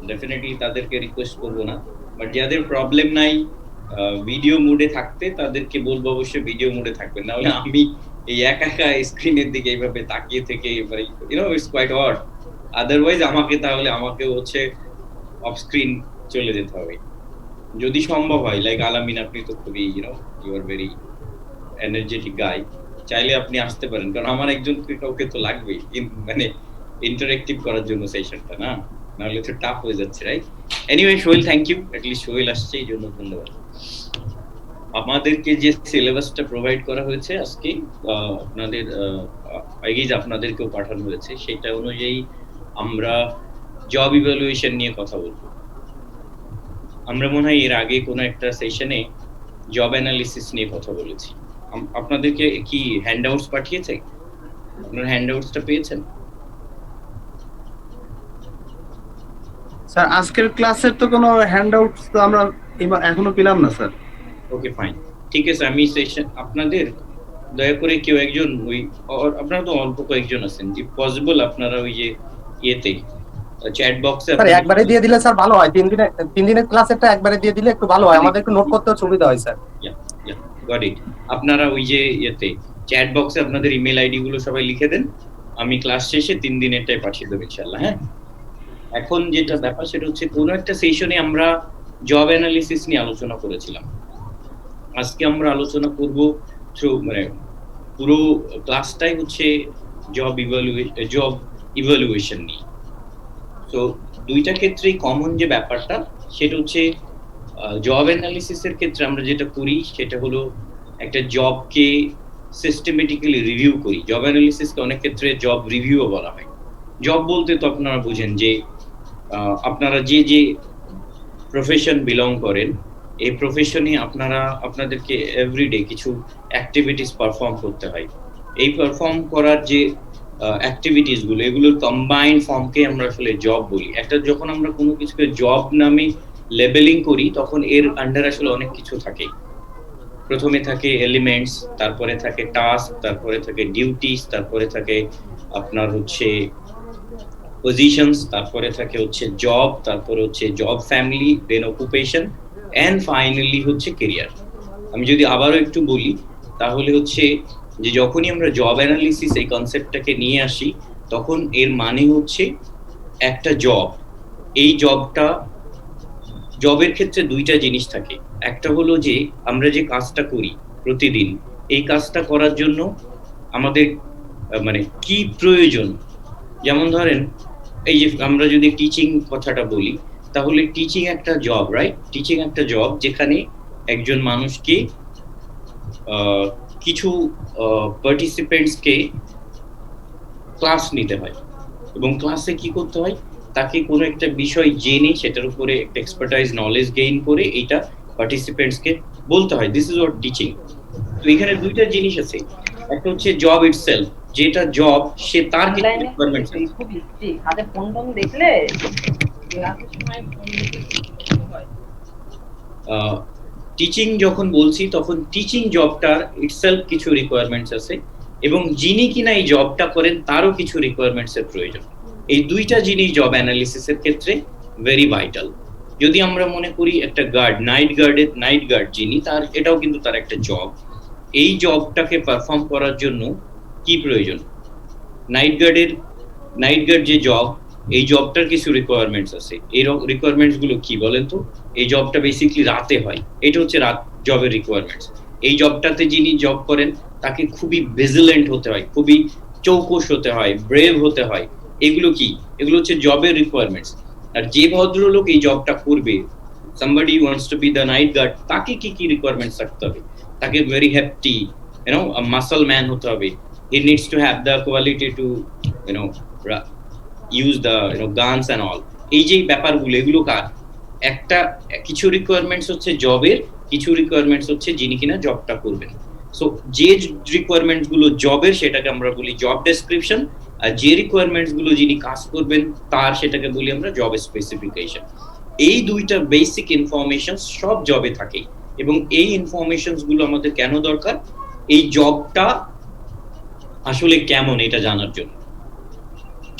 Definitely তাদেরকে request করব না, বাট যাদের প্রবলেম নাই ভিডিও মোডে থাকতে তাদেরকে বলবো অবশ্যই ভিডিও মোডে থাকবেন, না হলে আমি এই একা একা স্ক্রিনের দিকে এইভাবে তাকিয়ে থেকে মানে ইটস কোয়াইট অড। আদারওয়াইজ আমাকে হচ্ছে অফ স্ক্রিন চলে যেতে হবে যদি সম্ভব হয়। লাইক আলামিন, আপনি তো খুবই ইউ আর ভেরি এনার্জেটিক গাই, চাইলে আপনি আসতে পারেন, কারণ আমার একজন কাউকে তো লাগবেই মানে ইন্টারেক্টিভ করার জন্য সেশনটা, না নাহলে তো টাফ হয়ে যাচ্ছে, right? Anyway Sohel, thank you, at least Sohel আসছে, এই জন্য ধন্যবাদ। আমাদেরকে যে সিলেবাসটা প্রোভাইড করা হয়েছে আজকে, আপনাদের আপনাদেরকেও পাঠানো হয়েছে, সেটা অনুযায়ী আমরা জব ইভ্যালুয়েশন নিয়ে কথা বলবো। আমরা মনে হয় এর আগে কোনো একটা সেশনে জব অ্যানালিসিস নিয়ে কথা বলেছি। আপনাদেরকে কি হ্যান্ডআউটস পাঠিয়েছে? আপনারা হ্যান্ডআউটসটা পেয়েছেন? স্যার আজকের ক্লাসের তো কোনো হ্যান্ডআউটস তো আমরা এখনো পেলাম না স্যার। ওকে ফাইন, ঠিক আছে। আমি সেশন আপনাদের দয়া করে কেউ একজন ওই আপনারা তো অল্প কয়েকজন আছেন, যে পসিবল আপনারা ওই যে ইয়েতে চ্যাট বক্সে স্যার একবারে দিয়ে দিলে স্যার ভালো হয়, 3 দিনের ক্লাসেরটা একবারে দিয়ে দিলে একটু ভালো হয়, আমাদের একটু নোট করতেও সুবিধা হয় স্যার। Got it. আপনারা ওই যে ইয়েতে চ্যাট বক্সে আপনাদের ইমেল আইডি গুলো সবাই লিখে দেন, আমি ক্লাস শেষে 3 দিনেরটাই পাঠিয়ে দেবো ইনশাআল্লাহ। হ্যাঁ, এখন যেটা ব্যাপার সেটা হচ্ছে কোনো একটা সেশনে আমরা জব অ্যানালিসিস নিয়ে আলোচনা করেছিলাম। আজকে আমরা আলোচনা করব মানে পুরো ক্লাসটাই হচ্ছে জব ইভ্যালুয়েশন নিয়ে। তো দুইটা ক্ষেত্রেই কমন যে ব্যাপারটা সেটা হচ্ছে জব অ্যানালিসিসের ক্ষেত্রে আমরা যেটা করি সেটা হলো একটা জবকে সিস্টেমেটিক্যালি রিভিউ করি। জব অ্যানালিসিসকে অনেক ক্ষেত্রে জব রিভিউও বলা হয়। জব বলতে তো আপনারা বুঝেন যে আপনারা যে যে প্রফেশন বিলং করেন, এই প্রফেশনে আপনাদেরকে এভরিডে কিছু অ্যাক্টিভিটিস পারফর্ম করতে হয়। এই পারফর্ম করার যে অ্যাক্টিভিটিস গুলো, এগুলোর কম্বাইন্ড ফর্মকে আমরা আসলে জব বলি। একটা যখন আমরা কোনো কিছুকে জব নামে লেবেলিং করি তখন এর আন্ডার আসলে অনেক কিছু থাকে। প্রথমে থাকে এলিমেন্টস, তারপরে থাকে টাস্ক, তারপরে থাকে ডিউটিস, তারপরে থাকে আপনার হচ্ছে পজিশনস, তারপরে থাকে হচ্ছে জব, তারপরে হচ্ছে job family, then occupation, and finally হচ্ছে কেরিয়ার। আমি যদি আবারও একটু বলি তাহলে হচ্ছে যে যখনই আমরা জব অ্যানালিসিস এই কনসেপ্টটাকে নিয়ে আসি তখন এর মানে হচ্ছে একটা জব, এই জবের ক্ষেত্রে দুইটা জিনিস থাকে। একটা হলো যে আমরা যে কাজটা করি প্রতিদিন, এই কাজটা করার জন্য আমাদের মানে কি প্রয়োজন। যেমন ধরেন এই যে আমরা যদি টিচিং কথাটা বলি, তাহলে টিচিং একটা জব, রাইট? টিচিং একটা জব যেখানে একজন মানুষকে কিছু পার্টিসিপেন্টসকে ক্লাস নিতে হয়, এবং ক্লাসে কি করতে হয়, তাকে কোনো একটা বিষয় জেনে সেটার উপরে একটা এক্সপার্টাইজ নলেজ গেইন করে এইটা পার্টিসিপেন্টসকে বলতে হয়। This is watt teaching. তো এখানে দুইটা জিনিস আছে, একটা হচ্ছে জব ইটসেলফ, যেটা জব সে তার কিছু রিকোয়ারমেন্টস আছে। হাতে ফোন টোন দেখলে টিচিং যখন বলছি তখন টিচিং জবটার ইটসেলফ কিছু রিকোয়ারমেন্টস আছে, এবং যিনি কিনা এই জবটা করেন তারও কিছু রিকোয়ারমেন্টস এর প্রয়োজন। এই দুইটা জিনিস জব অ্যানালিসিসের ক্ষেত্রে ভেরি ভাইটাল। যদি আমরা মনে করি একটা গার্ড, নাইট গার্ড যিনি, তার এটাও কিন্তু তার একটা জব। এই জবটাকে পারফর্ম করার জন্য কি প্রয়োজন? নাইট গার্ড যে জব, এই জবটার কিছু রিকোয়ারমেন্টস আছে। এই রিকোয়ারমেন্টস গুলো কি বলেন তো? এই জবটা বেসিক্যালি রাতে হয়, এটা হচ্ছে রাত জবের রিকোয়ারমেন্টস। এই জবটাতে যিনি জব করেন তাকে খুবই ভিজিলেন্ট হতে হয়, খুবই চৌকস হতে হয়, ব্রেভ হতে হয়। এগুলো কি? এগুলো হচ্ছে জবের রিকোয়ারমেন্টস। আর যে ভদ্রলোক এই জবটা করবে, somebody wants to be the night guard, তাকে কি কি রিকোয়ারমেন্টস থাকতে হবে? তাকে ভেরি হ্যাপটি, a muscle man হতে হবে। He needs to have the quality to use the guns and all। এই যে ব্যাপারগুলো, এগুলো কার? একটা কিছু রিকোয়ারমেন্টস হচ্ছে জবের, কিছু রিকোয়ারমেন্টস হচ্ছে যিনি কিনা জবটা করবেন। সো যে রিকোয়ারমেন্টস গুলো জবের সেটাকে আমরা বলি জব ডেসক্রিপশন, আর যে রিকোয়ারমেন্টস গুলো যিনি কাজ করবেন তার, সেটাকে বলি আমরা জব স্পেসিফিকেশন। এই দুইটা বেসিক ইনফরমেশন সব জবে থাকে, এবং এই ইনফরমেশনস গুলো আমাদের কেন দরকার? এই জবটা আসলে কেমন এটা জানার জন্য।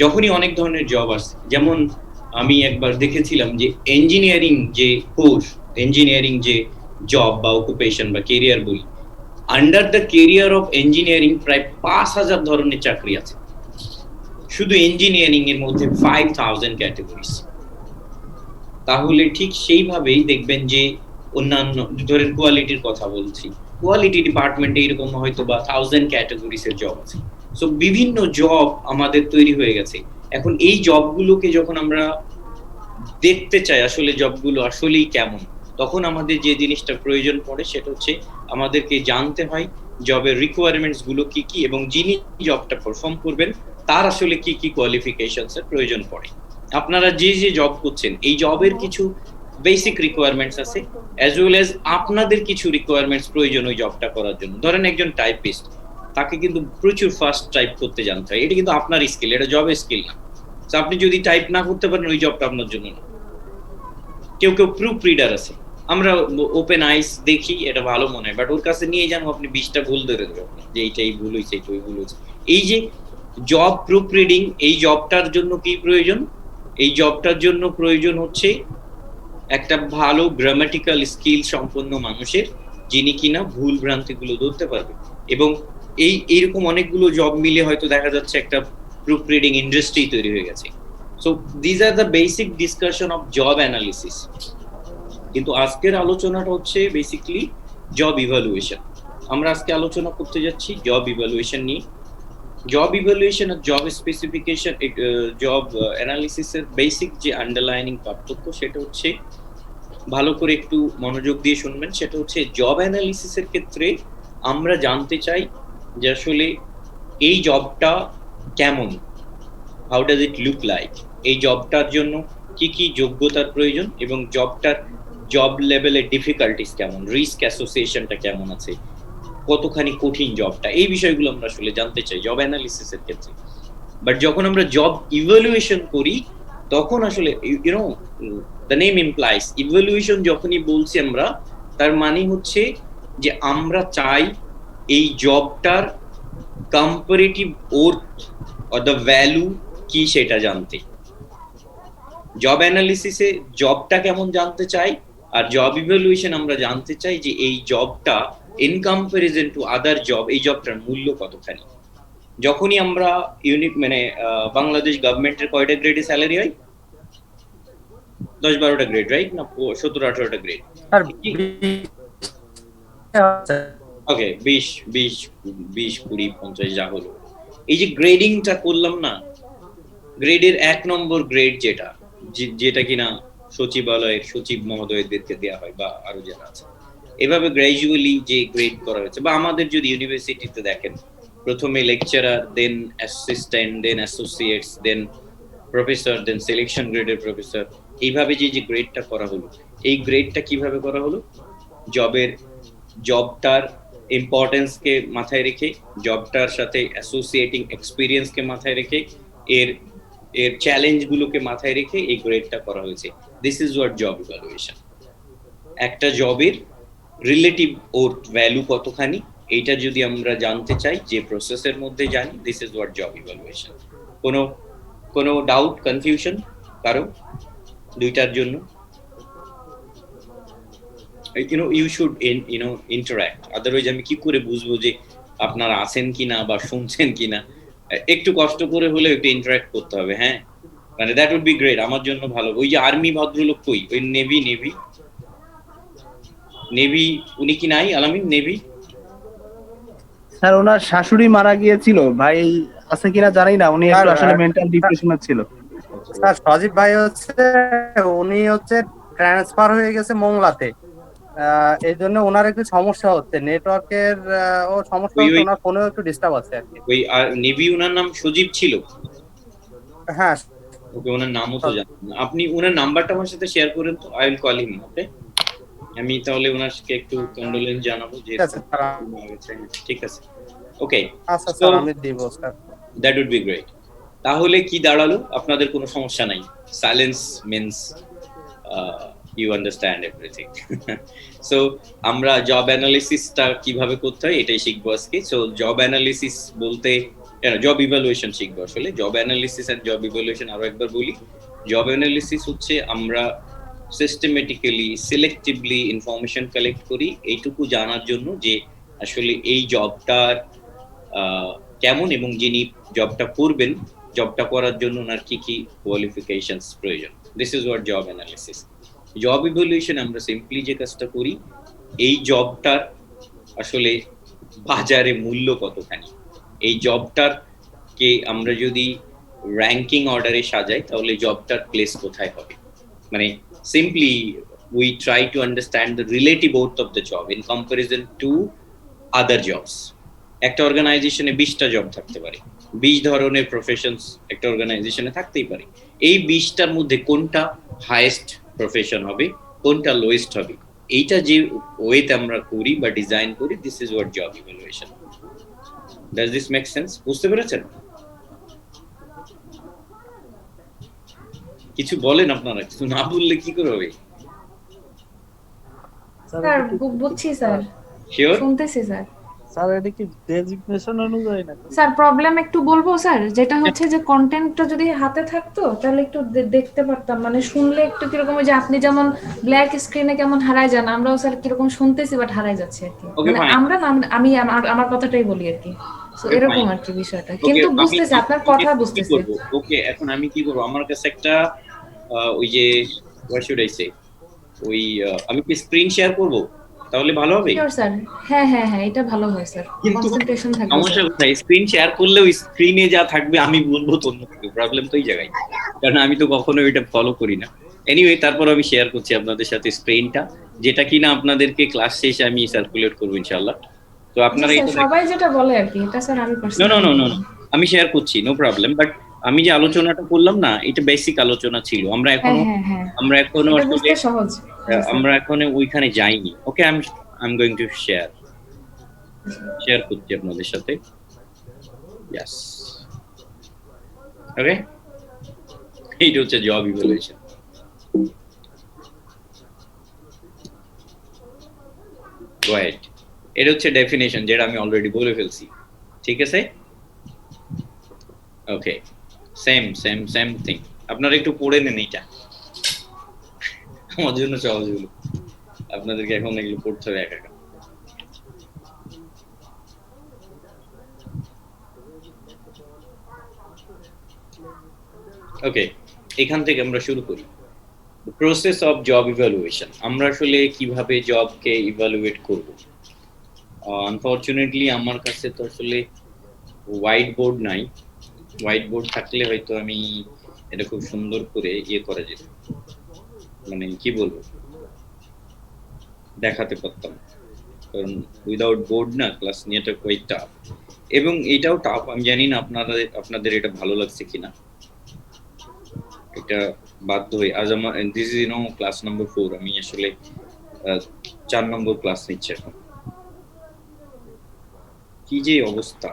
যখনই অনেক ধরনের জব আসছে, যেমন আমি একবার দেখেছিলাম যে ইঞ্জিনিয়ারিং যে কোর্স, ইঞ্জিনিয়ারিং যে জব বা অকুপেশন বা কেরিয়ার বলি, under the career of engineering প্রায় 5,000 ধরনের চাকরি আছে, শুধু ইঞ্জিনিয়ারিং এর মধ্যে 5,000 ক্যাটাগরিজ। তাহলে ঠিক সেইভাবেই দেখবেন যে অন্যান্য, ধরেন কোয়ালিটির কথা বলছি, কোয়ালিটি ডিপার্টমেন্টে এরকম হয়তো বা 1000 ক্যাটাগরিজ এর জব আছে। সো বিভিন্ন জব আমাদের তৈরি হয়ে গেছে। এখন এই জবগুলোকে যখন আমরা দেখতে চাই আসলে জবগুলো আসলেই কেমন, তখন আমাদের যে জিনিসটা প্রয়োজন পড়ে সেটা হচ্ছে আমাদেরকে জানতে হয় জবের রিকোয়ারমেন্টস গুলো কি কি, এবং যিনি জবটা পারফর্ম করবেন তার আসলে কি কি কোয়ালিফিকেশনস এর প্রয়োজন পড়ে। আপনারা যে যে জব করছেন এই জবের কিছু বেসিক রিকোয়ারমেন্টস আছে, অ্যাজ ওয়েল অ্যাজ আপনাদের কিছু রিকোয়ারমেন্টস প্রয়োজন ওই জবটা করার জন্য। ধরেন একজন টাইপিস্ট, তাকে কিন্তু প্রচুর ফাস্ট টাইপ করতে জানতে হয়, এটা কিন্তু আপনার স্কিল, এটা জবের স্কিল না। তো আপনি যদি টাইপ না করতে পারেন ওই জবটা আপনার জন্য না। কেউ কেউ প্রুফ রিডার আছে, আমরা ওপেন আইস দেখি এটা ভালো মনে হয়, বাট ওর কাছে নিয়ে যান আপনি 20টা ভুল ধরে দেবেন যে এইটা এই ভুল হয়েছে, এইটা ওই ভুল হয়েছে। এই যে জব প্রুফ রিডিং, এই জবটার জন্য কি প্রয়োজন? এই জবটার জন্য প্রয়োজন হচ্ছে একটা ভালো গ্রামাটিক্যাল স্কিল সম্পন্ন মানুষের, যিনি কিনা ভুল ভ্রান্তিগুলো ধরতে পারবে। এবং এইরকম অনেকগুলো জব মিলে হয়তো দেখা যাচ্ছে একটা প্রুফ রিডিং ইন্ডাস্ট্রি তৈরি হয়ে গেছে। So these are the basic discussion of job analysis. কিন্তু আজকের আলোচনাটা হচ্ছে বেসিক্যালি জব ইভালুয়েশন। আমরা আজকে আলোচনা করতে যাচ্ছি জব ইভালুয়েশন নিয়ে। জব ইভালুয়েশন আর জব স্পেসিফিকেশন, জব অ্যানালিসিসের বেসিক যে আন্ডারলাইনিং পার্থক্য সেটা হচ্ছে, ভালো করে একটু মনোযোগ দিয়ে শুনবেন, সেটা হচ্ছে জব অ্যানালিসিসের ক্ষেত্রে আমরা জানতে চাই যে আসলে এই জবটা কেমন, how does it look like, এই জবটার জন্য কি কি যোগ্যতার প্রয়োজন, এবং জবটার জব লেভেলের ডিফিকাল্টিস কেমন, রিস্ক অ্যাসোসিয়েশনটা কেমন আছে, কতখানি কঠিন জবটা, এই বিষয়গুলো আমরা আসলে জানতে চাই জব অ্যানালিসিসের ক্ষেত্রে। বাট যখন আমরা জব ইভালুয়েশন করি তখন আসলে YONO the name implies, evaluation যখনই বলছি আমরা, তার মানে হচ্ছে যে আমরা চাই এই জবটার comparative worth or the value কি সেটা জানতে। জব অ্যানালিসিসে জবটা কেমন জানতে চাই, আর জব ইভালুয়েশন আমরা জানতে চাই যে এই জবটা in comparison to other job, এই জবটার মূল্য কতখানি। যখনই আমরা ইউনিট মানে বাংলাদেশ গভর্নমেন্টের কয়টা গ্রেডে স্যালারি হয়? 10-12টা গ্রেড, রাইট? না 17-18টা গ্রেড? ওকে, 20-20-20-20-50 যা হলো। এই যে গ্রেডিংটা করলাম না, গ্রেডের 1 নম্বর গ্রেড যেটা কিনা সচিবালয়ের সচিব মহোদয়দেরকে দেওয়া হয় বা আরো যারা আছে, এভাবে গ্র্যাজুয়ালি যে গ্রেড করা হয়েছে। বা আমাদের যদি ইউনিভার্সিটিতে দেখেন, প্রথমে লেকচারার, দেন অ্যাসিস্ট্যান্ট, দেন অ্যাসোসিয়েটস, দেন প্রফেসর, দেন সিলেকশন গ্রেডের প্রফেসর, এইভাবে যে গ্রেডটা করা হলো, এই গ্রেডটা কিভাবে করা হলো? জবটার ইম্পর্টেন্সকে মাথায় রেখে, জবটার সাথে অ্যাসোসিয়েটিং এক্সপিরিয়েন্সকে মাথায় রেখে, এর চ্যালেঞ্জগুলোকে মাথায় রেখে এই গ্রেডটা করা হয়েছে। This is what job evaluation. একটা জবের রিলেটিভ ওর্থ ভ্যালু কতখানি, এইটা যদি আমরা জানতে চাই, যে প্রসেসের মধ্যে জানি, this is what job evaluation. কোনো ডাউট, কনফিউশন কারো দুইটার জন্য? you should interact, otherwise আমি কি করে বুঝবো যে আপনারা আছেন কিনা বা শুনছেন কিনা? একটু কষ্ট করে হলে একটু ইন্টারঅ্যাক্ট করতে হবে, হ্যাঁ, মানে দ্যাট উড বি গ্রেট, আমার জন্য ভালো। ওই যে আর্মি ভদ্রলোক কই, ওই নেভি উনি কি নাই? আলামিন নেভি স্যার, ওনার শাশুড়ি মারা গিয়েছিল, ভাই আছে কিনা জানি না, উনি একটু আসলে মেন্টাল ডিপ্রেশনে ছিল। স্যার সজীব ভাই উনি ট্রান্সফার হয়ে গেছে মোংলাতে, এই জন্য ওনার একটু সমস্যা হচ্ছে, নেটওয়ার্কের ও সমস্যা হচ্ছে, ওনার ফোনেও একটু ডিস্টার্ব আছে আর কি। ওই নেভি, ওনার নাম সজীব ছিল? হ্যাঁ, ওকে, ওনার নামও তো জানেন না আপনি। ওনার নাম্বারটা আমার সাথে শেয়ার করেন তো, আই উইল কল হিম। ওকে, আমি তাহলে ওনাকে একটু কন্ডোলেন্স জানাবো যে ঠিক আছে। ওকে, আচ্ছা স্যার, আমি দেব sir. That would be great. তাহলে কি দাঁড়ালো? আপনাদের কোনো সমস্যা নাই? Silence means you understand everything. So আমরা জব অ্যানালিসিসটা কিভাবে করতে হয় এটাই শিখবো আজকে। সো জব অ্যানালিসিস বলতে জব ইভালুয়েশন শিখবো আসলে। Job analysis and job evaluation আরো একবার বলি, জব অ্যানালিসিস হচ্ছে আমরা সিস্টেমেটিক্যালি সিলেক্টিভলি ইনফরমেশন কালেক্ট করি এইটুকু জানার জন্য যে আসলে এই জবটার কেমন এবং যিনি জবটা করবেন জবটা করার জন্য ওনার কি কি কোয়ালিফিকেশনস প্রয়োজন। This is what job analysis. Job evaluation আমরা সিম্পলি যে কাজটা করি এই জবটার আসলে বাজারে মূল্য কতখানি, এই জবটার কে আমরা যদি র্যাঙ্কিং অর্ডারে সাজাই তাহলে জবটার প্লেস কোথায় হবে, মানে simply we try to understand the relative worth of the job in comparison to other jobs. একটা অর্গানাইজেশনে 20টা জব থাকতে পারে, 20 ধরনের প্রফেশনস একটা অর্গানাইজেশনে থাকতেই পারে, এই 20টার মধ্যে কোনটা হাইয়েস্ট প্রফেশন হবে, কোনটা লোয়েস্ট হবে, এইটা যে ওয়েতে আমরা করি বা ডিজাইন করি, this is what job evaluation. Does this make sense? বুঝতে পেরেছেন? কিছু বলেন আপনারা, কিছু না বললে কি করে হবে? স্যার বুঝছি স্যার, শিওর? শুনতেছি স্যার। স্যার এটা কি ডেজিগনেশন অনুযায়ী না? স্যার প্রবলেম একটু বলবো স্যার, যেটা হচ্ছে যে কন্টেন্টটা যদি হাতে থাকতো তাহলে একটু দেখতে পারতাম, মানে শুনলে একটু কিরকম, যে আপনি যেমন ব্ল্যাক স্ক্রিনে কেমন হারায় যান, আমরাও স্যার কিরকম শুনতেছি বাট হারায় যাচ্ছে আর কি। Okay, মানে fine. আমরা না, আমি আমার কথাটাই বলি আর কি। সো Okay, এরকম fine. আর কি বিষয়টা, কিন্তু বুঝতেছি আপনার কথা বুঝতেছি। ওকে, এখন আমি কি করব, আমার কাছে একটা ওই যে হোয়াট শুড আই সে, ওই আমি কি স্ক্রিন শেয়ার করব তাহলে ভালো হবে? শিওর স্যার, হ্যাঁ হ্যাঁ হ্যাঁ, এটা ভালো হয় স্যার, কিন্তু কনসেন্ট্রেশন থাকবে সমস্যা স্যার। কোথায়, স্ক্রিন শেয়ার করলেও স্ক্রিনে যা থাকবে আমি বলবো তো অন্য কিছু, প্রবলেম তো এই জায়গায়, কারণ আমি তো কখনো এটা ফলো করি না। এনিওয়ে, তারপর আমি শেয়ার করছি আপনাদের সাথে স্ক্রিনটা, যেটা কিনা আপনাদেরকে ক্লাস শেষে আমি সার্কুলেট করবো ইনশাআল্লাহ। তো আপনারা স্যার, এটা সবাই যেটা বলে আর কি, এটা স্যার আমি নো নো নো নো আমি শেয়ার করছি, নো প্রবলেম, বাট আমি যে আলোচনাটা করলাম না, এটা বেসিক আলোচনা ছিল, আমরা হ্যাঁ এখনো হ্যাঁ হ্যাঁ, আমরা এখনো এটা আসলে বুঝতে সহজ। আমরা এখনো ওইখানে যাইনি। Okay, I am going to share করছি আপনাদের সাথে। ইয়েস, ওকে, এইটা হচ্ছে জব ইভ্যালুয়েশন। রাইট, এটা হচ্ছে ডেফিনেশন, যেটা আমি অলরেডি বলে ফেলছি, ঠিক আছে? ওকে, সেম থিং, আপনারা একটু পড়ে নেন, এইটা আমার জন্য সহজ হলো, আপনাদেরকে এখন এগুলো পড়তে হবে একা একা। ওকে, এখান থেকে আমরা শুরু করি। প্রসেস অফ জব ইভ্যালুয়েশন, আমরা আসলে কিভাবে জবকে ইভ্যালুয়েট করব। আনফরচুনেটলি আমার কাছে তো আসলে হোয়াইট বোর্ড নাই, হোয়াইট বোর্ড থাকলে হয়তো আমি এটা খুব সুন্দর করে ইয়ে করা যেত, মানে কি বলবো, দেখাতে পারতাম, কারণ উইদাউট বোর্ড না ক্লাস নিয়েটা কোয়াইট টাফ, এবং এটাও টাফ। আমি জানি না আপনাদের এটা ভালো লাগছে কিনা, এটা বাধ্য হয়ে আজ আমার দিস ইজ ক্লাস নাম্বার 4, আমি আসলে 4 নম্বর ক্লাস নিচ্ছি এখন। কি যে অবস্থা,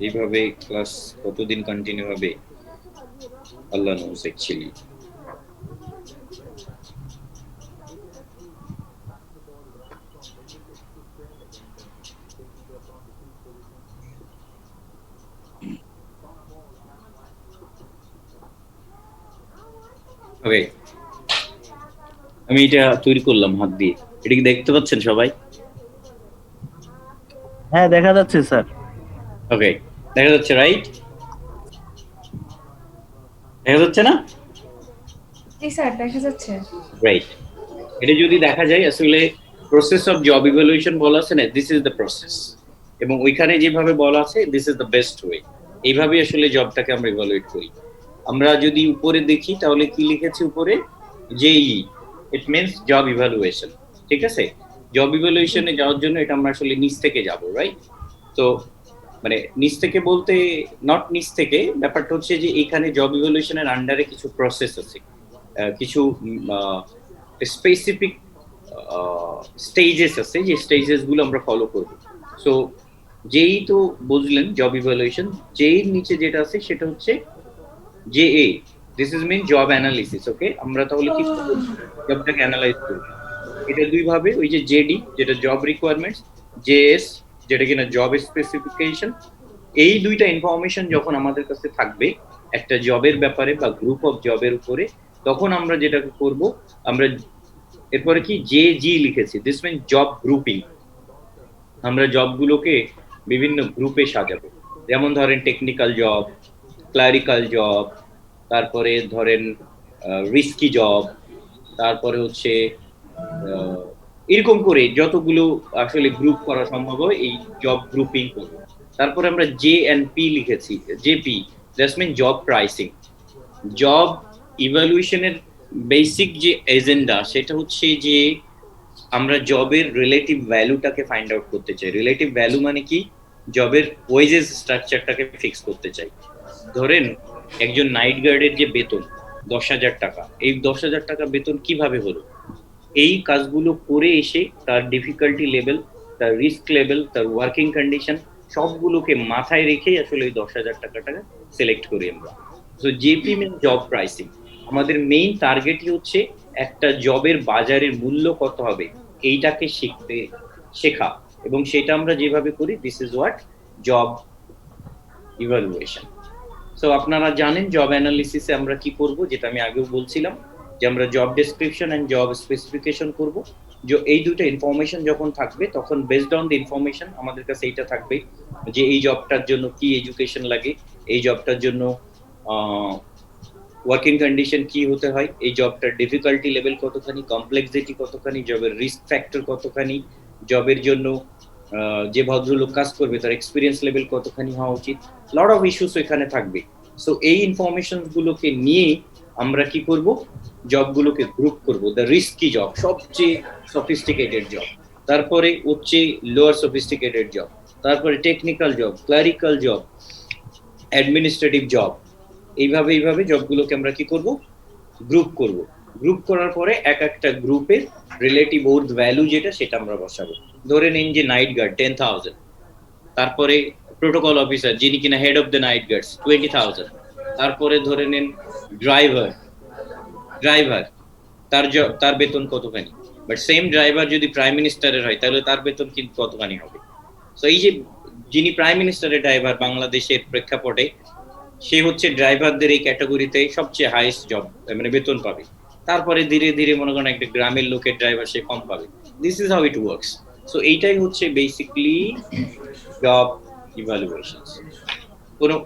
এইভাবে ক্লাস কতদিন কন্টিনিউ হবে আল্লাহ নোস অ্যাকচুয়ালি। ওকে, আমি এটা তৈরি করলাম হাত দিয়ে, এটা কি দেখতে পাচ্ছেন সবাই? হ্যাঁ দেখা যাচ্ছে স্যার। ওকে, দেখা যাচ্ছে, রাইট? দেখা যাচ্ছে না? জি স্যার, দেখা যাচ্ছে। রাইট, এটা যদি দেখা যায় আসলে প্রসেস অফ জব ইভ্যালুয়েশন বলা আছে না, দিস ইজ দ্য প্রসেস, এবং ওইখানে যেভাবে বলা আছে this is the best way, এইভাবে আসলে জবটাকে আমরা ইভ্যালুয়েট করি। আমরা যদি উপরে দেখি তাহলে কি লিখেছে উপরে, জেই, ইট মিনস জব ইভ্যালুয়েশন, ঠিক আছে? জব ইভ্যালুয়েশনে যাওয়ার জন্য এটা আমরা আসলে নিচ থেকে যাব, রাইট? তো মানে নিচ থেকে বলতে নট নিচ থেকে, ব্যাপারটা হচ্ছে যে এখানে জব ইভ্যালুয়েশনের আন্ডারে কিছু প্রসেস আছে, কিছু স্পেসিফিক স্টেজেস আছে, যে স্টেজেস গুলো আমরা ফলো করব। সো যেই তো বুঝলেন জব ইভ্যালুয়েশন, যেই নিচে যেটা আছে সেটা হচ্ছে JA, this is mean job analysis. Okay, আমরা তাহলে কি করব, জবটাকে অ্যানালাইজ করব। এটা দুই ভাবে, ওই যে জেডি যেটা জব রিকোয়ারমেন্টস, জেএস যেটা কিনা জব স্পেসিফিকেশন, এই দুইটা ইনফরমেশন যখন আমাদের কাছে থাকবে একটা জবের ব্যাপারে বা গ্রুপ অফ জবের উপরে, তখন আমরা যেটা করব, আমরা এরপরে কি জে জি লিখেছি, দিস মিন জব গ্রুপিং। আমরা জবগুলোকে বিভিন্ন গ্রুপে সাজাবো। যেমন ধরেন টেকনিক্যাল জব, ক্লারিক্যাল জব, তারপরে ধরেন রিস্কি জব, তারপরে হচ্ছে এরকম করে যতগুলো আসলে গ্রুপ করা সম্ভব হয় এই জব গ্রুপিং করব। তারপরে আমরা জে এন্ড পি লিখেছি, JP that's mean job pricing. Job ইভ্যালুয়েশনের বেসিক যে এজেন্ডা সেটা হচ্ছে যে আমরা জবের রিলেটিভ ভ্যালুটাকে ফাইন্ড আউট করতে চাই। রিলেটিভ ভ্যালু মানে কি, জবের ওয়েজেস স্ট্রাকচারটাকে ফিক্স করতে চাই। ধরেন একজন নাইট গার্ডের যে বেতন 10,000 টাকা, এই 10,000 টাকা বেতন কিভাবে হলো? এই কাজগুলো করে এসে তার ডিফিকাল্টি লেভেল, তার রিস্ক লেভেল, তার ওয়ার্কিং কন্ডিশন সবগুলোকে মাথায় রেখেই আসলে ওই 10,000 টাকাটা সিলেক্ট করি আমরা। সো জেপি মিন জব প্রাইসিং। আমাদের মেইন টার্গেটই হচ্ছে একটা জবের বাজারের মূল্য কত হবে এইটাকে শেখা, এবং সেটা আমরা যেভাবে করি, this is what job evaluation. So আপনারা জানেন জব অ্যানালিসিসে আমরা কি করব, যেটা আমি আগেও বলছিলাম যে আমরা job description and job specification করব। যে এই দুটো ইনফরমেশন যখন থাকবে তখন বেসড অন দ্য ইনফরমেশন আমাদের কাছে এইটা থাকবে যে এই জবটার জন্য কি এডুকেশন লাগে, এই জবটার জন্য ওয়ার্কিং কন্ডিশন কি হতে হয়, এই জবটার ডিফিকাল্টি লেভেল কতখানি, কমপ্লেক্সিটি কতখানি, জবের রিস্ক ফ্যাক্টর কতখানি, জবের জন্য যে ভদ্রলোক কাজ করবে তার এক্সপিরিয়েন্স লেভেল কতখানি হওয়া উচিত, লট অফ ইস্যুস এখানে থাকবে। সো এই ইনফরমেশন গুলোকে নিয়ে আমরা কি করব, জবগুলোকে গ্রুপ করব। দ্য রিস্কি জব, সবচেয়ে সফিস্টিকেটেড জব, তারপরে হচ্ছে লোয়ার সফিস্টিকেটেড জব, তারপরে technical job, clerical job, administrative job. এইভাবে জবগুলোকে আমরা কি করব, গ্রুপ করব। গ্রুপ করার পরে এক একটা গ্রুপের রিলেটিভ ওর্থ ভ্যালু যেটা সেটা আমরা বসাবো। ধরে নিন যে নাইট গার্ড 10,000, তারপরে প্রোটোকল অফিসার যিনি কিনা head of the night guards 20,000, তারপরে ধরে নিন ড্রাইভার তার বেতন কতখানি। বাট সেম ড্রাইভার যদি প্রাইম মিনিস্টারের হয় তাহলে তার বেতন কিন্তু কতখানি হবে। তো এই যে যিনি প্রাইম মিনিস্টারের ড্রাইভার বাংলাদেশের প্রেক্ষাপটে, সে হচ্ছে ড্রাইভারদের এই ক্যাটাগরিতে সবচেয়ে হাইয়েস্ট জব মানে বেতন পাবে। তারপরে ধীরে ধীরে মনে করেন একটা গ্রামের লোকের ড্রাইভার সে কম পাবে। This is how it works. So এইটাই হচ্ছে বেসিকলি জব ইভালুয়েশনস।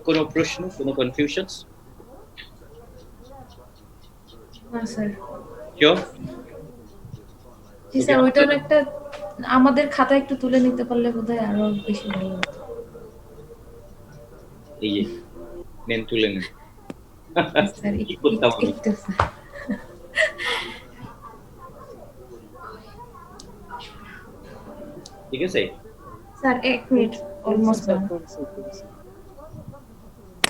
কোনো প্রশ্ন, কোনো কনফিউশনস? না স্যার। শিওর? জি স্যার, ওইটার একটা আমাদের খাতা একটু তুলে নিতে পারলে বোধহয় আরো বেশি ভালো হতো। এই যে নেন, তুলে নেন। স্যার কি করতাম আমি? একটু স্যার। ঠিক আছে স্যার 1 মিনিট অলমোস্ট ডান।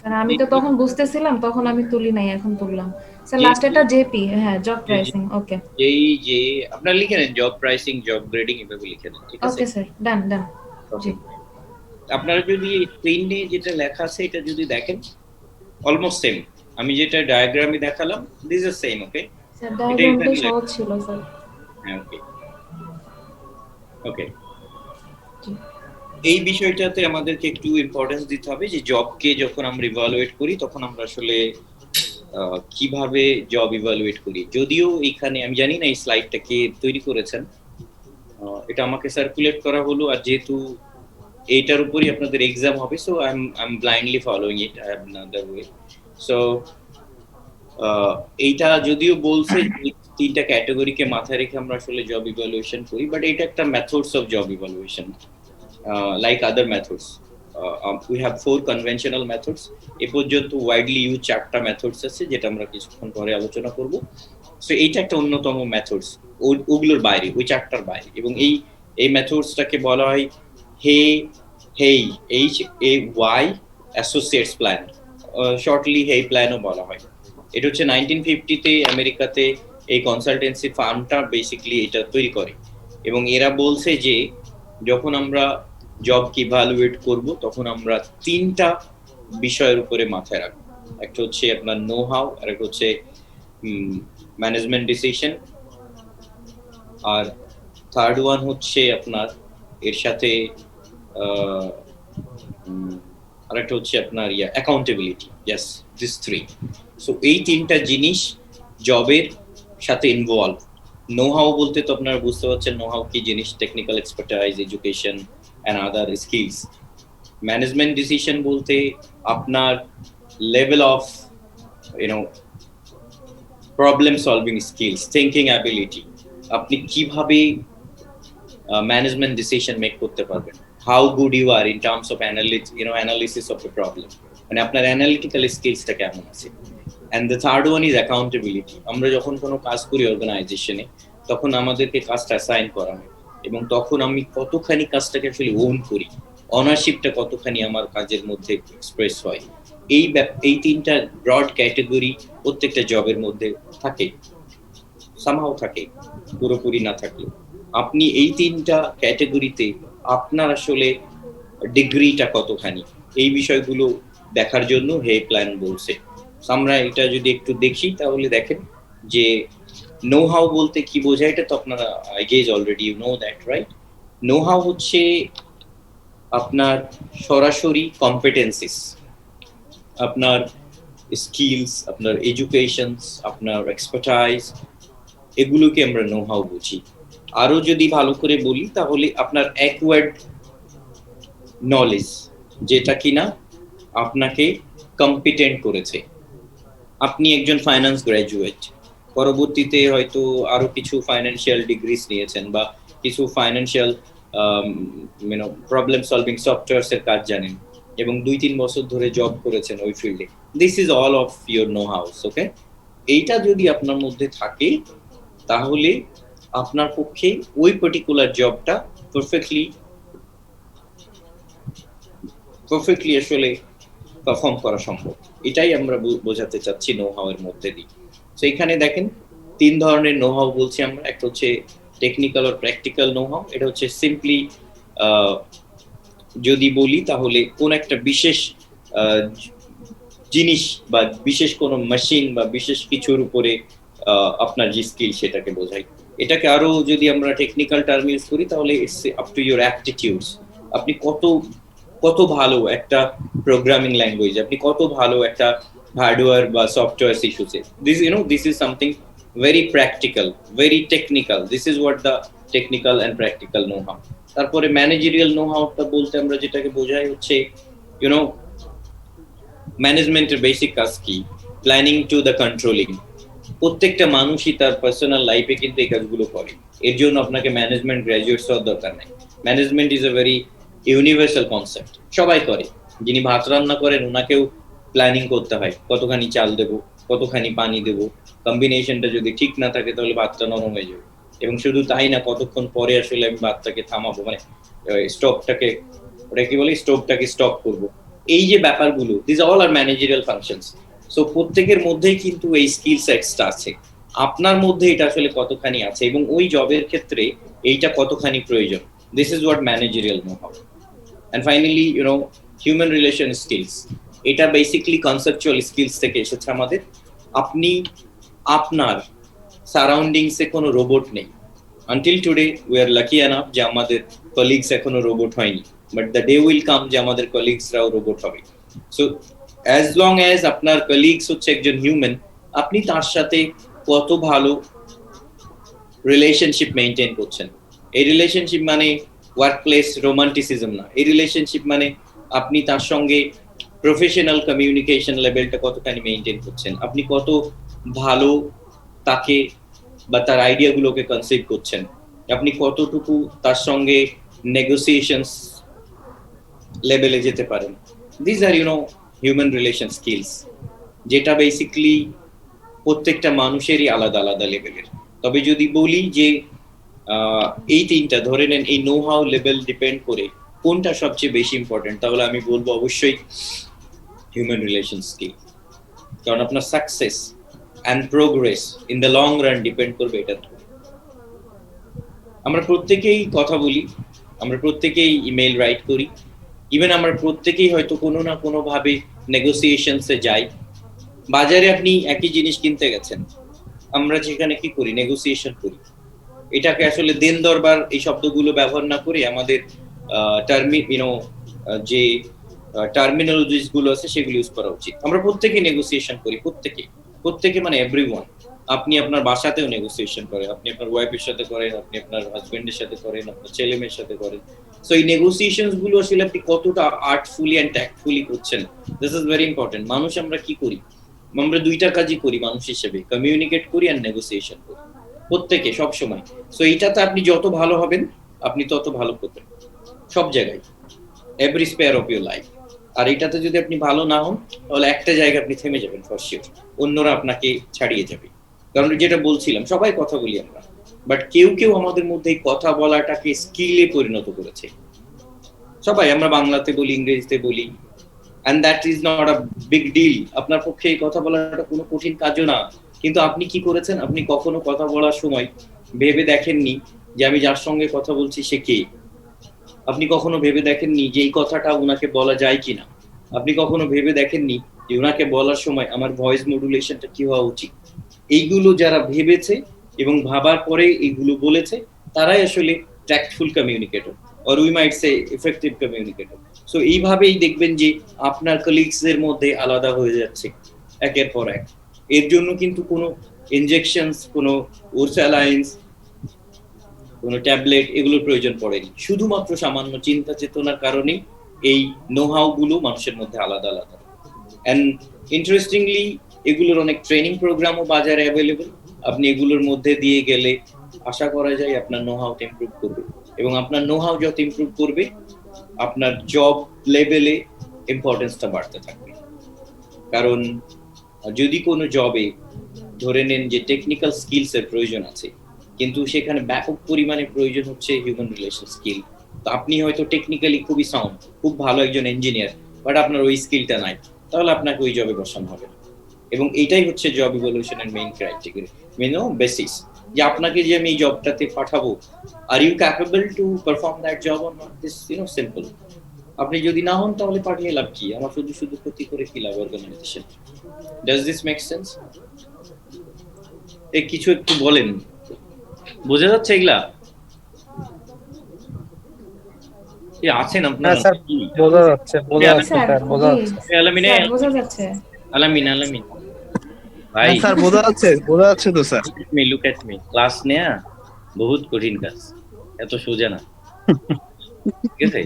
কারণ আমি তো তখন বুঝতেছিলাম, তখন আমি তুলি নাই, এখন তুললাম। স্যার লাস্ট এটা জেপি, হ্যাঁ জব প্রাইসিং। ওকে এই যে আপনারা লিখে নেন জব প্রাইসিং, জব গ্রেডিং, এভাবে লিখে নেন। ঠিক আছে ওকে স্যার, ডান ডান। জি আপনারা যদি স্ক্রিনে যেটা লেখা আছে এটা যদি দেখেন, অলমোস্ট সেম। আমি যেটা ডায়াগ্রামে দেখালাম, this is same. Okay sir ডায়াগ্রামটা সহজ ছিল স্যার। হ্যাঁ ওকে ওকে। জি এই বিষয়টাতে আমাদেরকে একটু ইম্পর্টেন্স দিতে হবে যে জবকে যখন আমরা ইভালুয়েট করি তখন আমরা আসলে কিভাবে জব ইভালুয়েট করি। যদিও এখানে আমি জানি না এই স্লাইডটা কে তৈরি করেছেন, এটা আমাকে সার্কুলেট করা হলো, আর যেহেতু এইটার উপরই আপনাদের এক্সাম হবে, so I am blindly following it, I have another way. So এইটা যদিও বলছে তিনটা ক্যাটাগরিকে মাথায় রেখে আমরা আসলে জব ইভালুয়েশন করি, বাট এটা একটা methods of job evaluation, like other methods. we have 4 conventional methods. এ পর্যন্ত ওয়াইডলি ইউজ 4টা মেথডস আছে যেটা আমরা কিছুক্ষণ পরে আলোচনা করব। সো এইটা একটা অন্যতম মেথডস ওগুলোর বাইরে, ওই 4টার বাইরে, এবং এই মেথডসটাকে বলা হয় হেই HAY অ্যাসোসিয়েটস প্ল্যান, শর্টলি হেই প্ল্যানও বলা হয়। এটা হচ্ছে 1950-তে আমেরিকাতে এই কনসালটেন্সি ফার্মটা বেসিক্যালি এটা তৈরি করে, এবং এরা বলছে যে যখন আমরা জবকে ইভালুয়েট করব তখন আমরা 3টা বিষয়ের উপরে মাথায় রাখবো। একটা হচ্ছে আপনার নো হাউ, আর একটা হচ্ছে ম্যানেজমেন্ট ডিসিশন, আর থার্ড ওয়ান হচ্ছে আপনার এর সাথে আর একটা হচ্ছে আপনার accountability. Yes, this three. So এই তিনটা জিনিস জবের সাথে ইনভলভ। নো হাউ বলতে তো আপনারা বুঝতে পারছেন নো হাউ কি জিনিস, technical expertise, education and other skills. Management decision বলতে আপনার level of problem solving skills, thinking ability, আপনি কিভাবে ম্যানেজমেন্ট ডিসিশন মেক করতে পারবেন, how good you are in terms of analysis of the problem, মানে আপনার অ্যানালিটিক্যাল স্কিলসটা কেমন আছে। And the third one is accountability. আমরা যখন কোনো কাজ করি অর্গানাইজেশনে, তখন আমাদেরকে কাজটা অ্যাসাইন করা হয়, এবং তখন আমি কতখানি কাজটাকে আসলে ওন করি, অনারশিপটা কতখানি আমার কাজের মধ্যে এক্সপ্রেস হয়। এই তিনটা ব্রড ক্যাটেগরি প্রত্যেকটা জবের মধ্যে থাকে, সামহাও থাকে, পুরোপুরি না থাকলেও। আপনি এই তিনটা ক্যাটেগরিতে আপনার আসলে ডিগ্রিটা কতখানি, এই বিষয়গুলো দেখার জন্য হে প্ল্যান বলছে। আমরা এটা যদি একটু দেখি তাহলে দেখেন যে নো হাউ বলতে কি বোঝায়, এটা তো আপনারা I guess already you know that, right? Know how হচ্ছে আপনার সরাসরি কম্পিটেন্সিস, আপনার স্কিলস, আপনার এডুকেশনস, আপনার এক্সপার্টাইজ, এগুলোকে আমরা নো হাউ বুঝি। আরো যদি ভালো করে বলি তাহলে আপনার অ্যাকোয়ার্ড নলেজ, যেটা কিনা আপনাকে কম্পিটেন্ট করেছে। আপনি একজন ফাইন্যান্স গ্র্যাজুয়েট, পরবর্তীতে হয়তো আরো কিছু ফাইন্যান্সিয়াল ডিগ্রিজ নিয়েছেন, বা কিছু ফাইন্যান্সিয়াল প্রবলেম সলভিং সফটওয়্যারস এর কাজ জানেন, এবং 2-3 বছর ধরে জব করেছেন ওই ফিল্ডে। This is all of your know how. Okay, এইটা যদি আপনার মধ্যে থাকে তাহলে আপনার পক্ষে ওই পার্টিকুলার জবটা পারফেক্টলি আসলে পারফর্ম করা সম্ভব। এটাই আমরা বোঝাতে চাচ্ছি নো হাউ এর মধ্যে দিয়ে। তো এখানে দেখেন 3 ধরনের নো হাউ বলছি আমরা। একটা হচ্ছে টেকনিক্যাল আর প্র্যাকটিক্যাল নো হাউ। এটা হচ্ছে সিম্পলি যদি বলি তাহলে কোন একটা বিশেষ জিনিস বা বিশেষ কোনো মেশিন বা বিশেষ কিছুর উপরে আপনার যে স্কিল সেটাকে বোঝায়। এটাকে আরো যদি আমরা টেকনিক্যাল টার্ম ইউজ করি তাহলে ইটস আপ টু ইউর অ্যাপটিটিউডস। আপনি কত ভালো একটা প্রোগ্রামিং ল্যাঙ্গুয়েজ, আপনি কত ভালো একটা হার্ডওয়্যার বা সফটওয়্যার ইস্যুসে, this is something very practical, very technical. This is what the technical and practical know how. তারপরে ম্যানেজেরিয়াল নো হাউটা বলতে আমরা যেটাকে বোঝাই হচ্ছে ম্যানেজমেন্টের বেসিক কাজ কি, প্ল্যানিং টু দ্য কন্ট্রোলিং। প্রত্যেকটা মানুষই তার পার্সোনাল লাইফে কিন্তু এই কাজগুলো করে, এর জন্য আপনাকে ম্যানেজমেন্ট গ্র্যাজুয়েটস হওয়ার দরকার নাই। Management is a very universal concept, সবাই করে। যিনি ভাত রান্না করেন ওনাকেও প্ল্যানিং করতে হয়, কতখানি চাল দেবো, কতখানি পানি দেবো, কম্বিনেশনটা যদি ঠিক না থাকে তাহলে ভাতটা নরম হয়ে যাবে। এবং শুধু তাই না, কতক্ষণ পরে আসলে আমি ভাতটাকে থামাবো, মানে স্টোভটাকে স্টপ করবো। এই যে ব্যাপারগুলো, this all are managerial functions. So প্রত্যেকের মধ্যেই কিন্তু এই স্কিল সেটসটা আছে। আপনার মধ্যে এটা আসলে কতখানি আছে এবং ওই জবের ক্ষেত্রে এইটা কতখানি প্রয়োজন, this is what managerial know how. And finally human relation skills. এটা বেসিক্যালি কনসেপচুয়াল স্কিলস থেকে এসেছে আমাদের। আপনি আপনার সারাউন্ডিংসে কোনো রোবট নেই। Until today we are lucky enough যে আমাদের কলিগস এখনো রোবট হয়নি, but the day will come যে আমাদের কলিগসরাও রোবট হবে। সো অ্যাজ লং অ্যাজ আপনার কলিগস হচ্ছে একজন হিউম্যান, আপনি তার সাথে কত ভালো রিলেশনশিপ মেনটেন করছেন। এই রিলেশনশিপ মানে ওয়ার্ক প্লেস রোমান্টিসিজম না, এই রিলেশনশিপ মানে আপনি তার সঙ্গে প্রফেশনাল কমিউনিকেশন লেভেলটা কতখানি মেনটেন করছেন, আপনি কত ভালো তাকে বা তার আইডিয়াগুলোকে কনসিভ করছেন, আপনি কতটুকু তার সঙ্গে নেগোসিয়েশনস লেভেলে যেতে পারেন। This are human relation skills, যেটা বেসিক্যালি প্রত্যেকটা মানুষেরই আলাদা আলাদা লেভেলের। তবে যদি বলি যে এই তিনটা ধরে নেন, এই নো হাউ লেভেল ডিপেন্ড করে কোনটা সবচেয়ে বেশি ইম্পর্টেন্ট, তাহলে আমি বলবো অবশ্যই হিউম্যান রিলেশন স্কিল। কারণ আপনার success and progress in the long run depend করবে এটা। আমরা প্রত্যেকেই কথা বলি, আমরা প্রত্যেকেই ইমেল রাইট করি, ইভেন আমরা প্রত্যেকেই হয়তো কোনো না কোনো ভাবে নেগোসিয়েশনসে যাই। বাজারে আপনি একই জিনিস কিনতে গেছেন, আমরা যেখানে কি করি, নেগোসিয়েশন করি। এটাকে আসলে দেন দরবার এই শব্দগুলো ব্যবহার না করে আমাদের যে টার্মিনোলজিস গুলো আছে সেগুলো ইউজ করা উচিত। আমরা প্রত্যেকে নেগোসিয়েশন করি, প্রত্যেকে মানে এভরিওয়ান। আপনি আপনার বাসাতেও নেগোসিয়েশন করেন, আপনি আপনার ওয়াইফের সাথে করেন, আপনি আপনার হাজবেন্ডের সাথে করেন, আপনার ছেলে মেয়ের সাথে করেন। সো এই নেগোসিয়েশনস গুলো আসলে আপনি কতটা আর্টফুলি এন্ড ট্যাক্টফুলি করছেন, দিস ইজ ভেরি ইম্পর্টেন্ট। মানুষ আমরা কি করি, আমরা দুইটা কাজই করি মানুষ হিসেবে, কমিউনিকেট করি আর নেগোসিয়েশন করি প্রত্যেকে সব সময়। সো এইটাতে আপনি যত ভালো হবেন আপনি তত ভালো করবেন সব জায়গায়, every sphere of your life. আর এটাতে যদি আপনি ভালো না হন তাহলে একটা জায়গায় আপনি থেমে যাবেন ফর শিওর, অন্যরা আপনাকে ছাড়িয়ে যাবে। কারণ যেটা বলছিলাম, সবাই কথা বলি আমরা, বাট কেউ কেউ আমাদের মধ্যে এই কথা বলাটাকে স্কিলে পরিণত করেছে। সবাই আমরা বাংলাতে বলি, ইংরেজিতে বলি, and that is not a big deal. আপনার পক্ষে এই কথা বলাটা কোনো কঠিন কাজও না। কিন্তু আপনি কি করেছেন, আপনি কখনো কথা বলার সময় ভেবে দেখেননি যে আমি যার সঙ্গে কথা বলছি সে কে। আপনি কখনো ভেবে দেখেননি যে এই কথাটা উনাকে বলা যায় কিনা। আপনি কখনো ভেবে দেখেননি যে উনাকে বলার সময় আমার ভয়েস মডুলেশনটা কি হওয়া উচিত। এইগুলো যারা ভেবেছে এবং ভাবার পরে এইগুলো বলেছে তারাই আসলে tactful communicator, or we might say effective communicator. So এইভাবেই দেখবেন যে আপনার কলিগসদের মধ্যে আলাদা হয়ে যাচ্ছে একের পর এক। এর জন্য কিন্তু কোনো ইনজেকশনস, কোনো ওরস্যালাইন্স, কোনো ট্যাবলেট এগুলোর প্রয়োজন পড়েনি। শুধুমাত্র সামান্য চিন্তা চেতনার কারণেই এই নোহাউ গুলো মানুষের মধ্যে আলাদা আলাদা। অ্যান্ড ইন্টারেস্টিংলি এগুলোর অনেক ট্রেনিং প্রোগ্রামও বাজারে অ্যাভেলেবল। আপনি এগুলোর মধ্যে দিয়ে গেলে আশা করা যায় আপনার নোহাউটা ইমপ্রুভ করবে, এবং আপনার নোহাউ যত ইমপ্রুভ করবে আপনার জব লেভেলে ইম্পর্টেন্সটা বাড়তে থাকবে। কারণ যদি কোনো জবে ধরে নেন যে টেকনিক্যাল স্কিলস এর প্রয়োজন আছে, কিন্তু সেখানে ব্যাপক পরিমাণে প্রয়োজন হচ্ছে হিউম্যান রিলেশন স্কিল, তো আপনি হয়তো টেকনিক্যালি খুবই সাউন্ড, খুব ভালো একজন ইঞ্জিনিয়ার, বাট আপনার ওই স্কিলটা নাই, তাহলে আপনাকে ওই জবে বসানো হবে না। এবং এইটাই হচ্ছে job ইভলিউশনের main criteria, main basis, যে আপনাকে যে আমি এই জবটাতে পাঠাবো, are you capable to perform that job or not, this simple. আপনি যদি না হন তাহলে পাঠিয়ে লাভ কি, আমার শুধু শুধু ক্ষতি করে কি লাভ organisation. Does this make sense? এই কিছু একটু বলেন, বোঝা যাচ্ছে এগুলা? আছেন আপনারা? স্যার বোঝা যাচ্ছে, বোঝা যাচ্ছে স্যার, বোঝা যাচ্ছে। বোঝা যাচ্ছে। আলামিন ভাই স্যার বোঝা যাচ্ছে তো sir. Look at me, class নেয়া বহুত কঠিন কাজ, এত সোজা না, ঠিক আছে?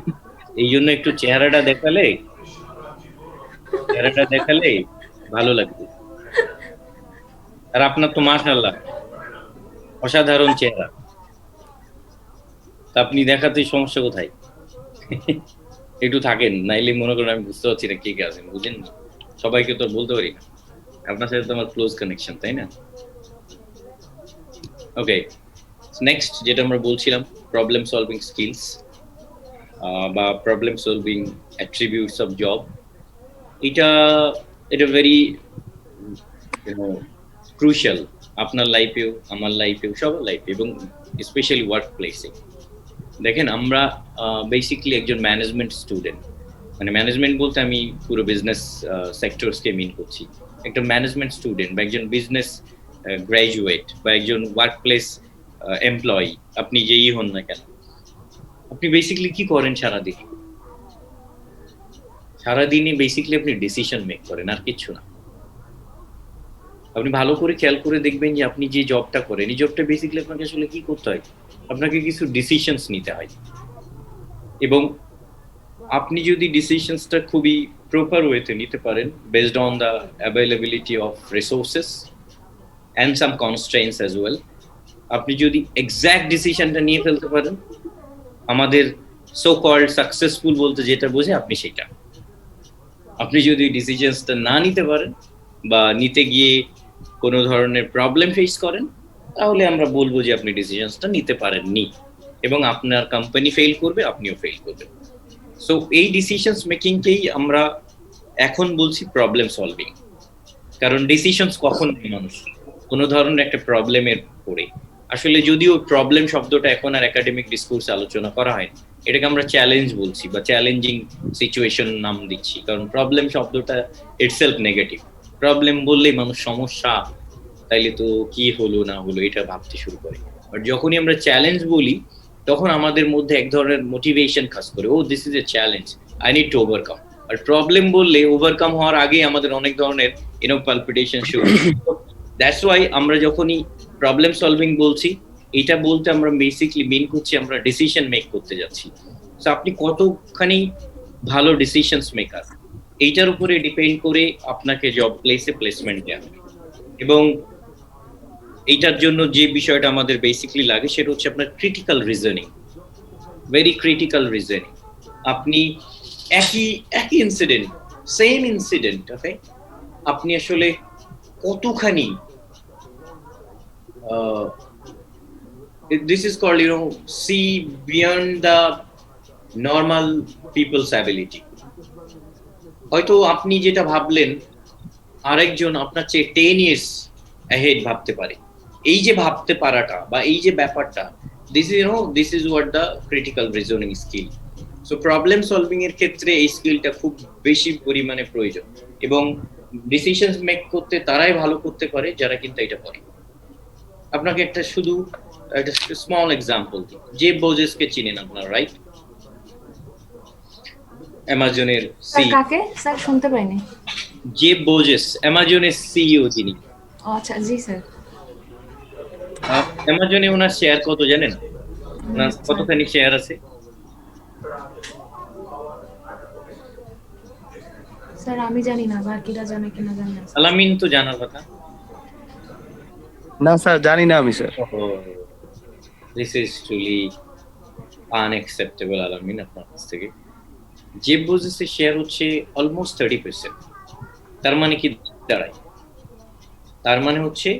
এই জন্য একটু চেহারাটা দেখালে ভালো লাগবে। আর আপনার তো মাশাআল্লাহ অসাধারণ চেহারা, তা আপনি দেখাতে সমস্যা কোথায়? একটু থাকেন, নাইলে মনে করেন আমি বুঝতে পারছি না কে কে আছেন, বুঝেন না, সবাইকে তো বলতে পারি না। আপনার সাথে তো আমার ক্লোজ কানেকশন, তাই না? ওকে, নেক্সট যেটা আমরা বলছিলাম, প্রবলেম সলভিং স্কিলস বা problem solving attributes of job. এটা ভেরি ক্রুশিয়াল আপনার লাইফেও, আমার লাইফেও, সবার লাইফে, এবং স্পেশালি ওয়ার্ক প্লেসে। দেখেন, আমরা বেসিক্যালি একজন ম্যানেজমেন্ট স্টুডেন্ট, মানে ম্যানেজমেন্ট বলতে আমি পুরো বিজনেস সেক্টরসকে মিন করছি। একটা ম্যানেজমেন্ট স্টুডেন্ট বা একজন বিজনেস গ্র্যাজুয়েট বা একজন ওয়ার্ক প্লেস এমপ্লয়ি, আপনি যেই হন না কেন, আপনি বেসিক্যালি কি করেন সারাদিনে বেসিক্যালি আপনি ডিসিশন মেক করেন, আর কিচ্ছু না। আপনি ভালো করে খেয়াল করে দেখবেন যে আপনি যে জবটা করেন, এই জবটা বেসিক্যালি আপনাকে আসলে কি করতে হয়, আপনাকে কিছু ডিসিশনস নিতে হয়। এবং আপনি যদি ডিসিশনসটা খুবই প্রপার ওয়েতে নিতে পারেন, based on the availability of resources and some constraints as well, আপনি যদি এক্স্যাক্ট ডিসিশনটা নিয়ে ফেলতে পারেন, আমাদের সো কল্ড সাকসেসফুল বলতে যেটা বোঝে আপনি সেটা। আপনি যদি ডিসিশনসটা না নিতে পারেন বা নিতে গিয়ে কোনো ধরনের প্রবলেম ফেস করেন, তাহলে আমরা বলবো যে আপনি ডিসিশনসটা নিতে পারেননি, এবং আপনার কোম্পানি ফেল করবে, আপনিও ফেল করবেন। সো এই ডিসিশনস মেকিংকেই আমরা এখন বলছি প্রবলেম সলভিং। কারণ ডিসিশনস কখন নেয় মানুষ কোনো ধরনের একটা প্রবলেমের পরে। আসলে যদিও প্রবলেম শব্দটা এখন আর একাডেমিক ডিসকোর্সে আলোচনা করা হয়, এটাকে আমরা চ্যালেঞ্জ বলছি বা চ্যালেঞ্জিং সিচুয়েশন নাম দিচ্ছি, কারণ প্রবলেম শব্দটা ইটসেলফ নেগেটিভ। প্রবলেম বললেই মানুষ সমস্যা, তাইলে তো কি হলো না হলো এটা ভাবতে শুরু করে। বাট যখনই আমরা চ্যালেঞ্জ বলি, তখন আমাদের মধ্যে এক ধরনের মোটিভেশন কাজ করে, ও this is a challenge, I need to overcome. আর প্রবলেম বললে ওভারকাম হওয়ার আগে আমাদের অনেক ধরনের পালপিটেশন শুরু। দ্যাটস ওয়াই আমরা যখনই প্রবলেম সলভিং বলছি, এটা বলতে আমরা বেসিকলি মিন করছি আমরা ডিসিশন মেক করতে যাচ্ছি। তো আপনি কতখানি ভালো ডিসিশনস মেকার, এইটার উপরে ডিপেন্ড করে আপনাকে জব প্লেসে প্লেসমেন্ট দেওয়া হবে। এবং এইটার জন্য যে বিষয়টা আমাদের বেসিকলি লাগে সেটা হচ্ছে আপনার critical reasoning, very critical reasoning. আপনি একই ইনসিডেন্ট, সেম ইনসিডেন্ট, ওকে, আপনি আসলে কতখানি this is called see beyond the normal people's ability. হয়তো আপনি যেটা ভাবলেন আরেকজন আপনার চেয়ে 10 years ahead ভাবতে পারে। এই যে ভাবতে পারাটা বা এই যে ব্যাপারটা, this is what the critical reasoning skill. So problem solving এর ক্ষেত্রে এই স্কিলটা খুব বেশি পরিমাণে প্রয়োজন, এবং ডিসিশন মেক করতে তারাই ভালো করতে পারে যারা কিন্তু এটা করে। আপনাকে একটা শুধু একটা স্মল এক্সাম্পল দিই। জেফ বেজোসকে চিনেন আপনারা, রাইট? অ্যামাজনের কাকে স্যার শুনতে পাইনি? জেফ বেজোস অ্যামাজনের সিইও তিনি। আচ্ছা, জি স্যার। অ্যামাজনে ওনার শেয়ার কত জানেন? ওনার কতখানি শেয়ার আছে? স্যার আমি জানি না, বাকিরা জানে কিনা জানি না। আলামিন তো জানার কথা। না স্যার, জানি না আমি sir. This is truly unacceptable আলামিন আপনার কাছ থেকে। জেফ বেজোসের শেয়ার হচ্ছে অলমোস্ট 30%। তার মানে কি দাঁড়ায়? তার মানে হচ্ছে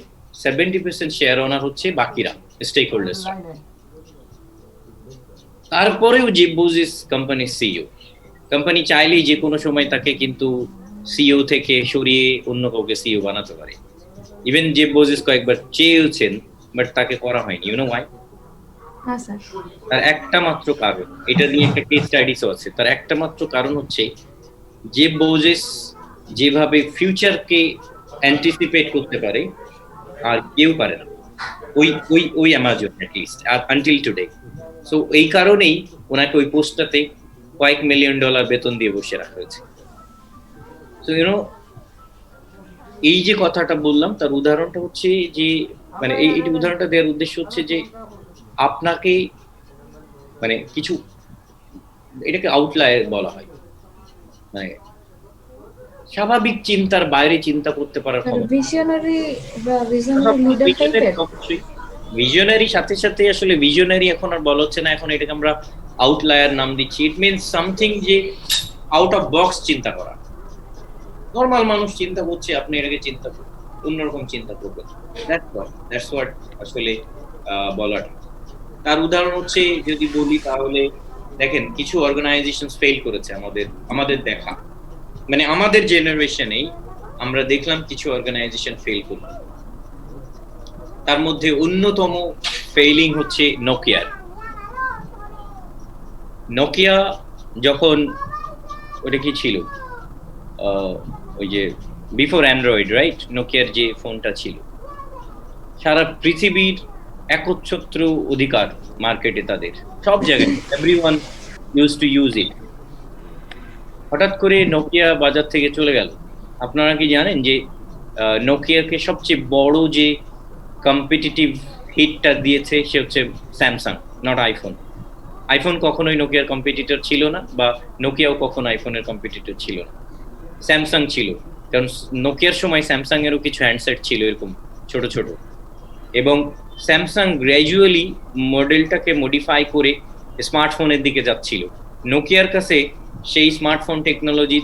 70% শেয়ার ওনার হচ্ছে বাকিরা, স্টেক হোল্ডার্স। তারপরেও জেফ বেজোস কোম্পানির সিইও। কোম্পানি চাইলেই যে কোনো সময় তাকে কিন্তু সিইও থেকে সরিয়ে অন্য কাউকে সিইও বানাতে পারে। ইভেন জেফ বেজোস কয়েকবার চেয়েছেন, বাট তাকে করা হয়নি। You know why? হ্যাঁ স্যার। তার একটা মাত্র কারণ, এটা নিয়ে একটা কেস স্টাডিজও আছে। তার একটা মাত্র কারণ হচ্ছে জেফ বেজোস যেভাবে ফিউচারকে অ্যান্টিসিপেট করতে পারে আর কেউ পারে না, ওই Amazon at least until today. So এই কারণেই ওনাকে ওই পোস্টটাতে কয়েক $1 মিলিয়ন বেতন দিয়ে বসে রাখা হয়েছে। সো এই যে কথাটা বললাম তার উদাহরণটা হচ্ছে যে মানে এই উদাহরণটা দেওয়ার উদ্দেশ্য হচ্ছে যে আপনাকে মানে কিছু, এটাকে আউটলায়ার বলা হয়, মানে স্বাভাবিক চিন্তার বাইরে চিন্তা করতে পারার ক্ষমতা। ভিশনারি বা ভিশনারি লিডার টাইপের। ভিশনারি সাথে সাথে আসলে ভিশনারি এখন আর বলা হচ্ছে না, এখন এটাকে আমরা আউটলায়ার নাম দিচ্ছি। ইট মিনস সামথিং যে আউট অফ বক্স চিন্তা করা। নর্মাল মানুষ চিন্তা করছে, আপনি এটাকে চিন্তা অন্যরকম চিন্তা করবেন। দ্যাটস হোয়াট আসলে বলাটা। তার উদাহরণ হচ্ছে যদি বলি তাহলে দেখেন কিছু অর্গানাইজেশন ফেল করেছে আমাদের দেখা, মানে আমাদের জেনারেশনেই আমরা দেখলাম কিছু অর্গানাইজেশন ফেল করলো। তার মধ্যে অন্যতম ফেইলিং হচ্ছে নোকিয়া। যখন ওটা কি ছিল, ওই যে বিফোর অ্যান্ড্রয়েড, রাইট? নোকিয়ার যে ফোনটা ছিল, সারা পৃথিবীর একচ্ছত্র অধিকার মার্কেটে, তাদের সব জায়গায় everyone use to use it. হঠাৎ করে নোকিয়া বাজার থেকে চলে গেল। আপনারা কি জানেন যে নোকিয়াকে সবচেয়ে বড় যে কম্পিটিটিভ হিটটা দিয়েছে সে হচ্ছে স্যামসাং, নট আইফোন। আইফোন কখনোই নোকিয়ার কম্পিটিটর ছিল না, বা নোকিয়াও কখনো আইফোনের কম্পিটিটর ছিল না, স্যামসাং ছিল। কারণ নোকিয়ার সময় স্যামসাং এরও কিছু হ্যান্ডসেট ছিল এরকম ছোট ছোট, এবং স্যামসাং গ্র্যাজুয়ালি মডেলটাকে মডিফাই করে স্মার্টফোনের দিকে যাচ্ছিল। নোকিয়ার কাছে সেই স্মার্টফোন টেকনোলজি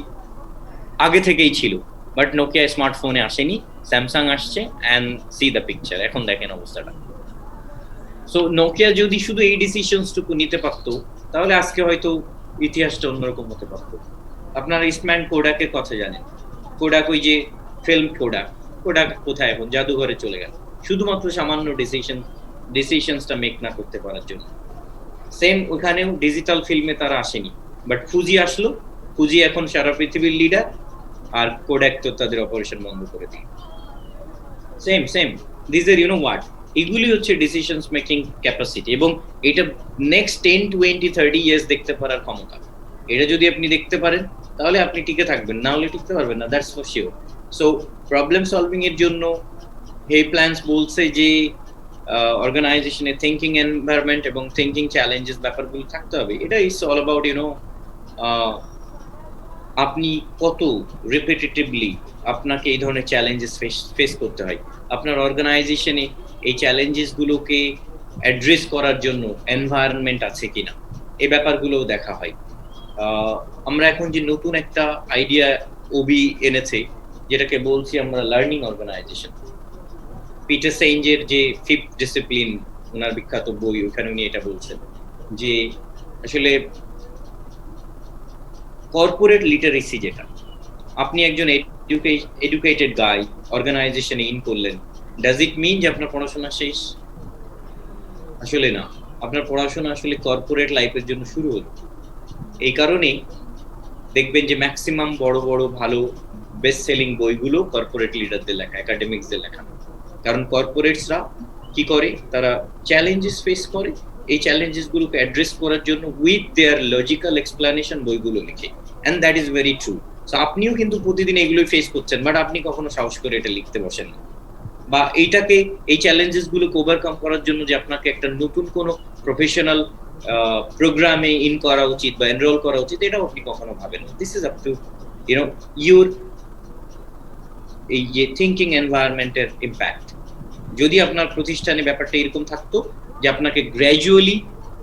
আগে থেকেই ছিল, বাট নোকিয়া স্মার্টফোনে আসেনি, স্যামসাং আসছে। অ্যান্ড সি দ্য পিকচার, এখন দেখেন অবস্থাটা। সো নোকিয়া যদি শুধু এই ডিসিশনসটুকু নিতে পারতো তাহলে আজকে হয়তো ইতিহাসটা অন্যরকম হতে পারতো। আপনারা ইস্টম্যান কোডাকের কথা জানেন। কোডাক, ওই যে ফিল্ম কোডাক কোথায় এখন? জাদুঘরে চলে গেল, শুধুমাত্র সামান্য ডিসিশনসটা মেক না করতে পারার জন্য। সেম ওখানেও ডিজিটাল ফিল্মে তারা আসেনি, বাট ফুজি আসলো। ফুজি এখন সারা পৃথিবীর লিডার, আর কোডাক তো তাদের অপারেশন বন্ধ করে দিল। সেম দিস আর হোয়াট, এগুলি হচ্ছে ডিসিশনস মেকিং ক্যাপাসিটি, এবং এটা নেক্সট 10, 20, 30 ইয়ার্স দেখতে পারার ক্ষমতা। এটা যদি আপনি দেখতে পারেন তাহলে আপনি টিকে থাকবেন, না হলে টিকতে পারবেন না, that's for sure. So problem solving এর জন্য এই প্ল্যান্স বলছে যে অর্গানাইজেশনে থিঙ্কিং এনভায়রনমেন্ট এবং থিঙ্কিং চ্যালেঞ্জেস ব্যাপারগুলো থাকতে হবে। এটা ইজ অল অ্যাবাউট আপনি কত রিপিটেটিভলি আপনাকে এই ধরনের চ্যালেঞ্জেস ফেস করতে হয়, আপনার অর্গানাইজেশনে এই চ্যালেঞ্জেস গুলোকে অ্যাড্রেস করার জন্য এনভায়রনমেন্ট আছে কিনা, এই ব্যাপারগুলো দেখা হয়। আমরা এখন যে নতুন একটা আইডিয়া ওবি এনেছে, যেটাকে বলছি আমরা লার্নিং অর্গানাইজেশন। পিটার সেইঞ্জের যে ফিফথ ডিসিপ্লিন, ওনার বিখ্যাত বই, ওখানে উনি এটা বলছেন যে আসলে কর্পোরেট লিটারেসি যেটা, আপনি একজন এডুকেটেড গাই অর্গানাইজেশনে ইন করলেন, ডাজ ইট মিন যে আপনার পড়াশোনা শেষ? আসলে না, আপনার পড়াশোনা আসলে কর্পোরেট লাইফের জন্য শুরু হলো। এই কারণে দেখবেন যে ম্যাক্সিমাম বড় বড় ভালো বেস্ট সেলিং বইগুলো কর্পোরেট লিডারদের লেখা, একাডেমিক্সদের লেখা। কারণ কর্পোরেটসরা কি করে, তারা চ্যালেঞ্জেস ফেস করে, এই চ্যালেঞ্জেস গুলোকে অ্যাড্রেস করার জন্য উইথ দেয়ার লজিক্যাল এক্সপ্লানেশন বইগুলো লিখে, and that is very true. So আপনিও কিন্তু প্রতিদিন এগুলোই ফেস করছেন, বাট আপনি কখনো সাহস করে এটা লিখতে বসেন না, বা এইটাকে এই চ্যালেঞ্জেস গুলোকে ওভারকাম করার জন্য যে আপনাকে একটা নতুন কোনো প্রফেশনাল প্রোগ্রামে ইন করা উচিত বা এনরোল করা উচিত, এটাও আপনি কখনো ভাবেন না। This is up to your এই যে থিঙ্কিং এনভায়রনমেন্টের ইম্প্যাক্ট। যদি আপনার প্রতিষ্ঠানে ব্যাপারটা এরকম থাকতো যে আপনাকে গ্র্যাজুয়ালি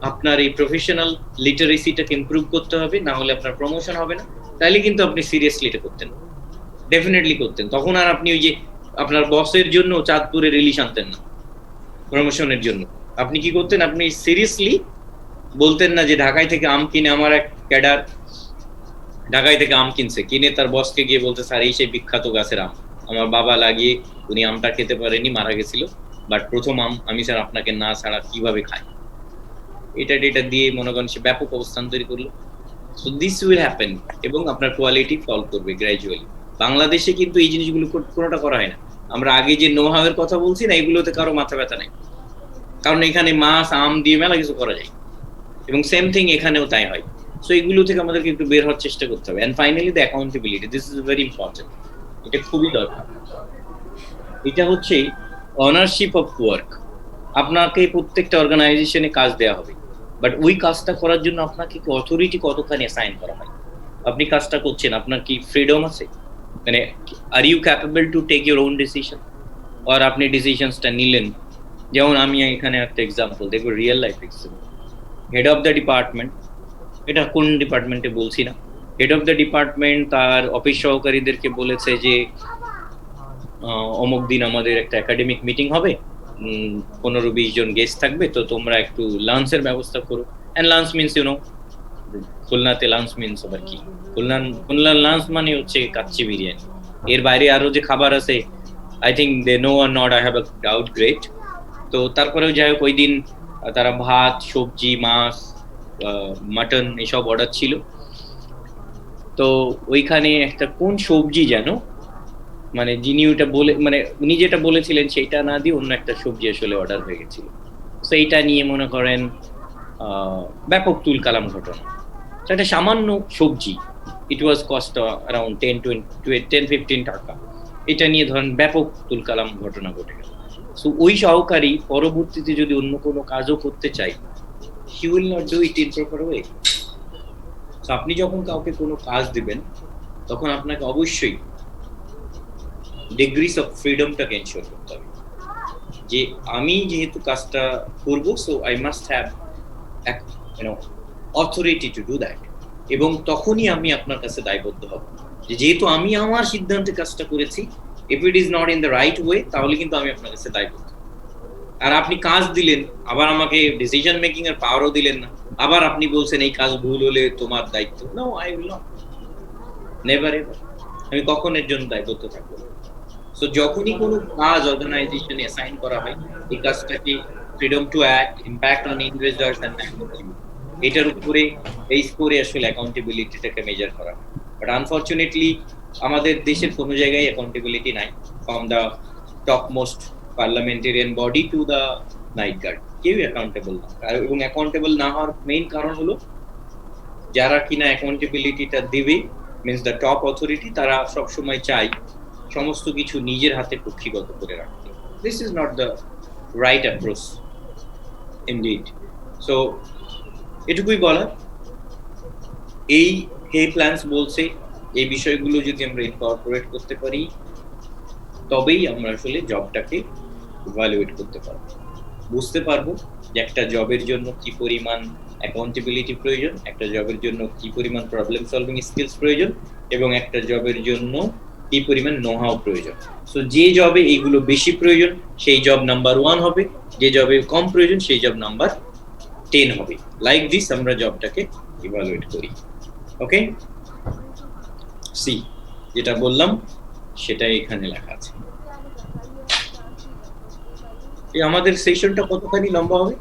আপনার এই প্রফেশনাল লিটারেসিটাকে ইমপ্রুভ করতে হবে, না হলে আপনার প্রমোশন হবে না, তাহলে কিন্তু আপনি সিরিয়াসলি এটা করতেন, ডেফিনেটলি করতেন। তখন আর আপনি ওই যে আপনার বসের জন্য চাঁদপুরে রিলিশ আনতেন না প্রমোশনের জন্য। আপনি কি করতেন, আপনি সিরিয়াসলি বলতেন না যে ঢাকায় থেকে আম কিনে, আমার এক ক্যাডার ঢাকায় থেকে আম কিনছে, কিনে তার বসকে গিয়ে বলতে, স্যার এই সেই বিখ্যাত গাছের আম, আমার বাবা লাগিয়ে উনি আমটা খেতে পারেনি, মারা গেছিল, বাট প্রথম আম আমি স্যার আপনাকে না ছাড়া কিভাবে খাই। এটা দিয়ে মনে করেন সে ব্যাপক অবস্থান তৈরি করলো। সো দিস উইল হ্যাপেন, এবং আপনার কোয়ালিটি ফল করবে গ্র্যাজুয়ালি। বাংলাদেশে কিন্তু এই জিনিসগুলো কোনোটা করা হয় না। আমরা আগে যে নো হাওয়ের কথা বলছি না, এগুলোতে কারো মাথা ব্যথা নেই, কারণ এখানে মাছ আম দিয়ে মেলা কিছু করা যায়, এবং সেম থিং এখানেও তাই হয়। সো এগুলো থেকে আমাদেরকে একটু বের হওয়ার চেষ্টা করতে হবে। And finally the accountability, this is very important, এটা খুবই দরকার। এটা হচ্ছে অনারশিপ অফ ওয়ার্ক। আপনাকে প্রত্যেকটা অর্গানাইজেশনে কাজ দেওয়া হবে, বাট ওই কাজটা করার জন্য আপনাকে অথরিটি কতখানি অ্যাসাইন করা হয়, আপনি কাজটা করছেন, আপনার কি ফ্রিডম আছে, মানে are you capable to take your own decision, আর আপনি ডিসিশনসটা নিলেন। যেমন আমি এখানে একটা এক্সাম্পল দেখবো, real life example. Head of the department, এটা কোন ডিপার্টমেন্টে বলছি না, হেড অফ দ্য ডিপার্টমেন্ট তার অফিস সহকারীদেরকে বলেছে যে অমুক দিন আমাদের একটা একাডেমিক মিটিং হবে, 15-20 জন গেস্ট থাকবে, তো তোমরা একটু লাঞ্চের ব্যবস্থা করো। এন্ড লাঞ্চ মিনস খুলনাতে লাঞ্চ মিনস আবার কি, খুলনার লাঞ্চ মানে হচ্ছে কাচ্চি বিরিয়ানি, এর বাইরে আরো যে খাবার আছে I think they know or not, I have a doubt, great. তো তারপরেও যাই হোক, ওই দিন তারা ভাত, সবজি, মাছ, মাটন এসব অর্ডার ছিল। তো ওইখানে একটা কোন সবজি যেন, মানে যিনি ওটা বলে, মানে উনি যেটা বলেছিলেন সেটা না দিয়ে অন্য একটা সবজি আসলে অর্ডার হয়ে গেছিল। তো এইটা নিয়ে মনে করেন ব্যাপক তুলকালাম ঘটনা। তো একটা সামান্য সবজি, ইট ওয়াজ কস্ট অ্যারাউন্ড 10-15 টাকা, এটা নিয়ে ধরেন ব্যাপক তুলকালাম ঘটনা ঘটে গেল। সো ওই সহকারী পরবর্তীতে যদি অন্য কোনো কাজও করতে চাই, he will not do it in proper way. So আপনি যখন কাউকে কোনো কাজ দিবেন, তখন আপনাকে অবশ্যই ডিগ্রিস অফ ফ্রিডমটাকে এনশিওর করতে হবে, যে আমি যেহেতু কাজটা করব, so I must have authority to do that. এবং তখনই আমি আপনার কাছে দায়বদ্ধ হব, যে যেহেতু আমি আমার সিদ্ধান্তে কাজটা করেছি, if it is not in the right way, তাহলে কিন্তু আমি আপনার কাছে দায়বদ্ধ। আর আপনি কাজ দিলেন, আবার আমাকে ডিসিশন মেকিং এর পাওয়ারও দিলেন না, আবার আপনি বলছেন এই কাজ ভুল হলে তোমার দায়িত্ব। No, I will not, never ever, আমি কখন এর জন্য দায়বদ্ধ থাকবো। সো যখনই কোনো কাজ অর্গানাইজেশনে অ্যাসাইন করা হয়, এই কাজটাকে freedom to act, impact on individuals and এটার উপরে বেস করে আসলে অ্যাকাউন্টেবিলিটিটাকে মেজার করা হয়। বাট আনফরচুনেটলি আমাদের দেশের কোনো জায়গায় অ্যাকাউন্টেবিলিটি নাই, from the top most parliamentarian body to the night guard, কেউই অ্যাকাউন্টেবল না। এবং অ্যাকাউন্টেবল না হওয়ার মেইন কারণ হলো, যারা কিনা অ্যাকাউন্টেবিলিটিটা দেবে মিন্স দ্য টপ অথরিটি, তারা সবসময় চায় সমস্ত কিছু নিজের হাতে কক্ষিগত করে রাখতে। This is not the right approach indeed. So এটুকুই বলা, এই হে প্ল্যানস বলছে এই বিষয়গুলো যদি আমরা ইনকর্পোরেট করতে পারি তবেই আমরা আসলে জবটাকে ইভালুয়েট করতে পারবো, বুঝতে পারবো যে একটা জবের জন্য কি পরিমাণ অ্যাকাউন্টেবিলিটি প্রয়োজন, একটা জবের জন্য কি পরিমাণ প্রবলেম সলভিং স্কিলস প্রয়োজন, এবং একটা জবের জন্য কি পরিমাণ নোহাও প্রয়োজন। সো যে জবে এইগুলো বেশি প্রয়োজন সেই জব নাম্বার 1 হবে, যে জবে কম প্রয়োজন সেই জব নাম্বার 10 হবে। লাইক দিস আমরা জবটাকে ইভালুয়েট করি। ওকে, সি যেটা বললাম সেটাই এখানে লেখা আছে। এই আমাদের সেশনটা কতখানি লম্বা হবে?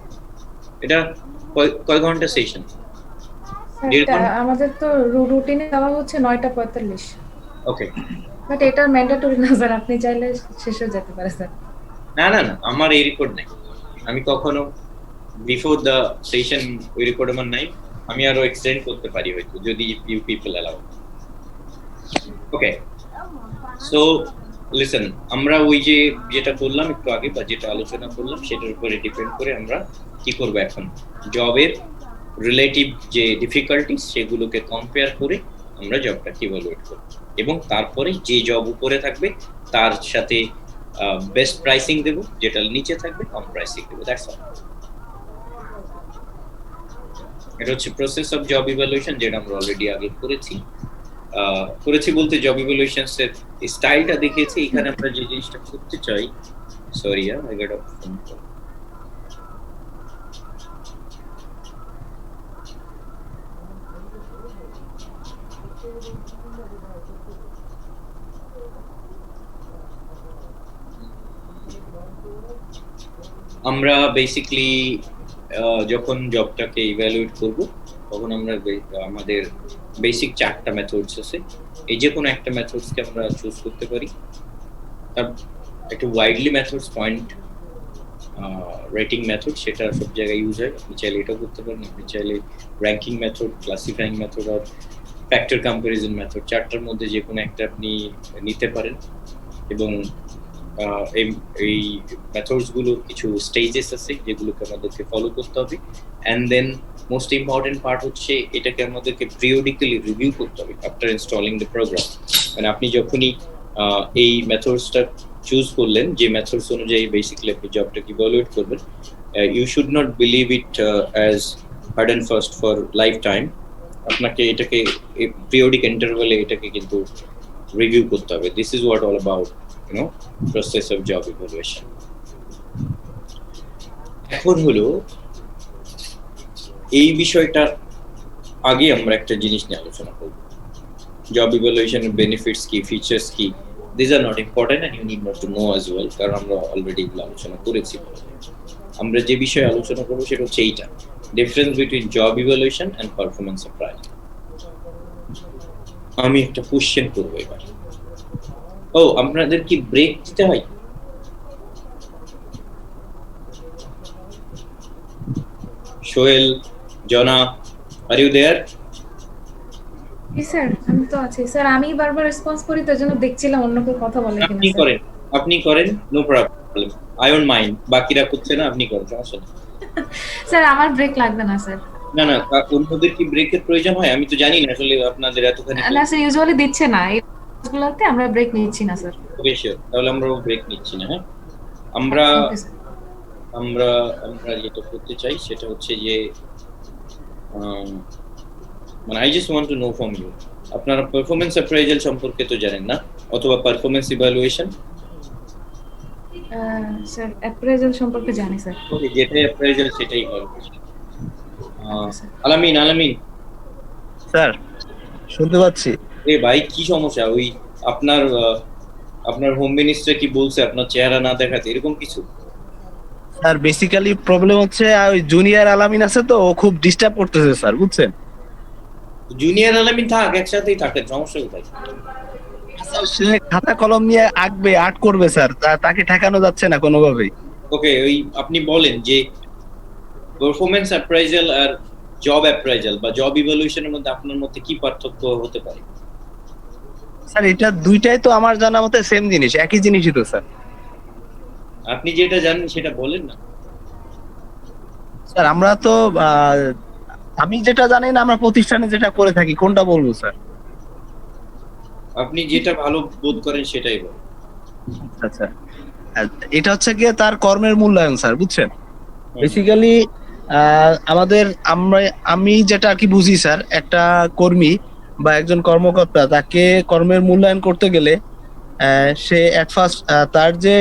এটা কয় ঘন্টা সেশন? আমাদের তো রুটিনে দেওয়া হচ্ছে 9:45। ওকে, বাট এটা ম্যান্ডেটরি না স্যার, আপনি চাইলে শেষ হয়ে যেতে পারে স্যার। না না না, আমার এই রেকর্ড নাই, আমি কখনো বিফোর দ্য সেশন ওই রেকর্ড আমার নাই, আমি আরো এক্সটেন্ড করতে পারি হয়তো যদি you people allow. Okay, so listen, আমরা ওই যে যেটা বললাম একটু আগে বা যেটা আলোচনা করলাম সেটার উপরে ডিপেন্ড করে আমরা কি করব, এখন জবের রিলেটিভ যে ডিফিকাল্টিস সেগুলোকে কম্পেয়ার করে আমরা জবটাকে ইভালুয়েট করব, এবং তারপরে যে জব উপরে থাকবে তার সাথে বেস্ট প্রাইসিং দেব, যেটা নিচে থাকবে কম প্রাইসিং দেব। That's all. এটা হচ্ছে প্রসেস অফ জব ইভালুয়েশন, যেটা আমরা অলরেডি আগে করেছি বলতে জব ইভালুয়েশনস এর স্টাইলটা দেখিয়েছি। এখানে আমরা যে জিনিসটা করতে চাই, sorry I got a phone call. আমরা বেসিক্যালি যখন জবটাকে ইভ্যালুয়েট করব তখন আমরা আমাদের বেসিক 4টা মেথডস আছে, এই যে কোনো একটা মেথডসকে আমরা চুজ করতে পারি। তার একটা widely methods point rating method, সেটা সব জায়গায় ইউজ হয়, আপনি চাইলে এটাও করতে পারেন, আপনি চাইলে র্যাঙ্কিং মেথড, ক্লাসিফাইং মেথড আর ফ্যাক্টর কম্প্যারিজন মেথড, 4টার মধ্যে যে কোনো একটা আপনি নিতে পারেন। এবং এই মেথডস গুলো কিছু স্টেজেস আছে যেগুলোকে আমাদেরকে ফলো করতে হবে, and then most important part হচ্ছে এটাকে আমাদেরকে পিরিয়ডিক্যালি রিভিউ করতে হবে আফটার ইনস্টলিং দ্য প্রোগ্রাম। মানে আপনি যখনই এই মেথডসটা চুজ করলেন, যে মেথডস অনুযায়ী বেসিক্যালি আপনি জবটাকে ইভালুয়েট করবেন, you should not believe it as hard and fast for life time. আপনাকে এটাকে পিরিয়ডিক ইন্টারভ্যালে এটাকে কিন্তু রিভিউ করতে হবে। This is what all about process of job evaluation. এখন হলো এই বিষয়টা আগে আমরা একটা জিনিস নিয়ে আলোচনা করব, জব ইভ্যালুয়েশনের বেনিফিটস কি, ফিচার্স কি। This are not important and you need not to know as well, কারণ আমরা অলরেডি এগুলো আলোচনা করেছি। আমরা যে বিষয়ে আলোচনা করবো সেটা হচ্ছে এইটা, difference between job evaluation and performance appraisal. আমি একটা কোশ্চেন করবো এবার। ও, আপনাদের কি ব্রেক দিতে হয়? সোহেল, জনা, are you there? G sir, আমি তো আছি স্যার। আমি বারবার রেসপন্স করি, তার জন্য দেখছিলাম অন্য কেউ কথা বলে কিনা। আপনি করেন, no problem, I don't mind. বাকিরা করছে না, আপনি করেন, সমস্যা নেই স্যার। আমার ব্রেক লাগবে না স্যার। না না, অন্যদের কি ব্রেকের প্রয়োজন হয়? আমি তো জানি না আসলে আপনাদের এতখানি। না স্যার, ইউজুয়ালি দিচ্ছে না, এইগুলোতে আমরা ব্রেক নিচ্ছি না স্যার। ওকে শিওর, তাহলে আমরা ব্রেক নিচ্ছি না। হ্যাঁ, আমরা যেটা করতে চাই সেটা হচ্ছে যে মানে I just want to know from you, আপনারা পারফরম্যান্স অ্যাপ্রাইজাল সম্পর্কে তো জানেন না, অথবা পারফরম্যান্স ইভ্যালুয়েশন? স্যার অ্যাপ্রাইজাল সম্পর্কে জানি স্যার। ওকে, যেটাই অ্যাপ্রাইজাল সেটাই করব। আলামিন স্যার শুনতে পাচ্ছি। এ ভাই, কি সমস্যা? ওই আপনার হোম মিনিস্টার কি বলছে আপনার চেহারা না দেখাতে, এরকম কিছু? স্যার বেসিক্যালি প্রবলেম হচ্ছে ওই জুনিয়র আলামিন আছে তো, ও খুব ডিস্টার্ব করতেছে স্যার, বুঝছেন? জুনিয়র আলামিন থাক, একসাথেই থাকেন, সমস্যা কোথায়? সে খাতা কলম নিয়ে আঁকবে, আর্ট করবে স্যার, তাকে ঠেকানো যাচ্ছে না কোনোভাবেই। ওকে, ওই আপনি বলেন যে পারফরম্যান্স অ্যাপ্রাইজাল আর জব অ্যাপ্রাইজাল বা জব ইভ্যালুয়েশনের মধ্যে আপনার মধ্যে কি পার্থক্য হতে পারে? স্যার এটা দুইটাই তো আমার জানা মতে সেম জিনিস, একই জিনিসই তো স্যার। আপনি যেটা জানেন সেটা বলেন না। স্যার আমরা তো আমি যেটা জানি না, আমরা প্রতিষ্ঠানে যেটা করে থাকি, কোনটা বলবো স্যার? আপনি যেটা ভালো বোধ করেন সেটাই বলেন। আচ্ছা, আর এটা হচ্ছে গিয়ে তার কর্মের মূল্যায়ন স্যার, বুঝছেন? বেসিক্যালি আমি যেটা আর কি বুঝি স্যার, একটা কর্মী বা একজন কর্মকর্তা তাকে কর্মের মূল্যায়ন করতে গেলে সে এট ফার্স্ট তার যে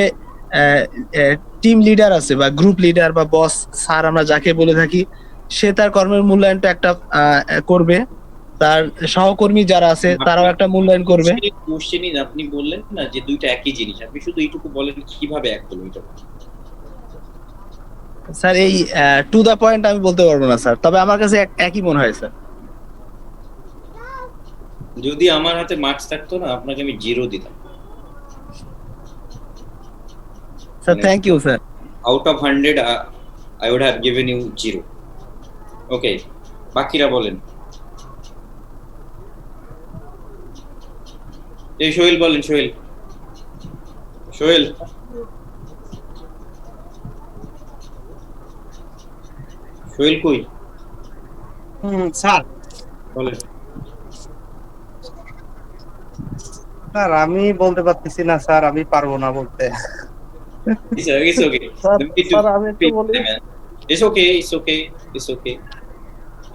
টিম লিডার আছে বা গ্রুপ লিডার বা বস স্যার আমরা যাকে বলে থাকি, সে তার কর্মের মূল্যায়নটা একটা করবে, তার সহকর্মী যারা আছে তারাও একটা মূল্যায়ন করবে। কোশ্চেনই আপনি বললেন না যে দুইটা একই জিনিস, আপনি শুধু এইটুকু বলেন কিভাবে এক হলো এটা। স্যার এই টু দা পয়েন্ট আমি বলতে পারবো না স্যার, তবে আমার কাছে একই মনে হয় স্যার। যদি আমার হাতে মার্কস থাকতো না, আপনাকে আমি 0 দিতাম। Sir thank you sir. Out of 100 I would have given you 0. Okay, বাকিরা বলেন। এই সোহেল বলেন, সোহেল কই? স্যার বলেন। স্যার আমি বলতে পারতেছি না স্যার, আমি পারবো না বলতে। It's okay. স্যার আমি একটু বলি। It's okay.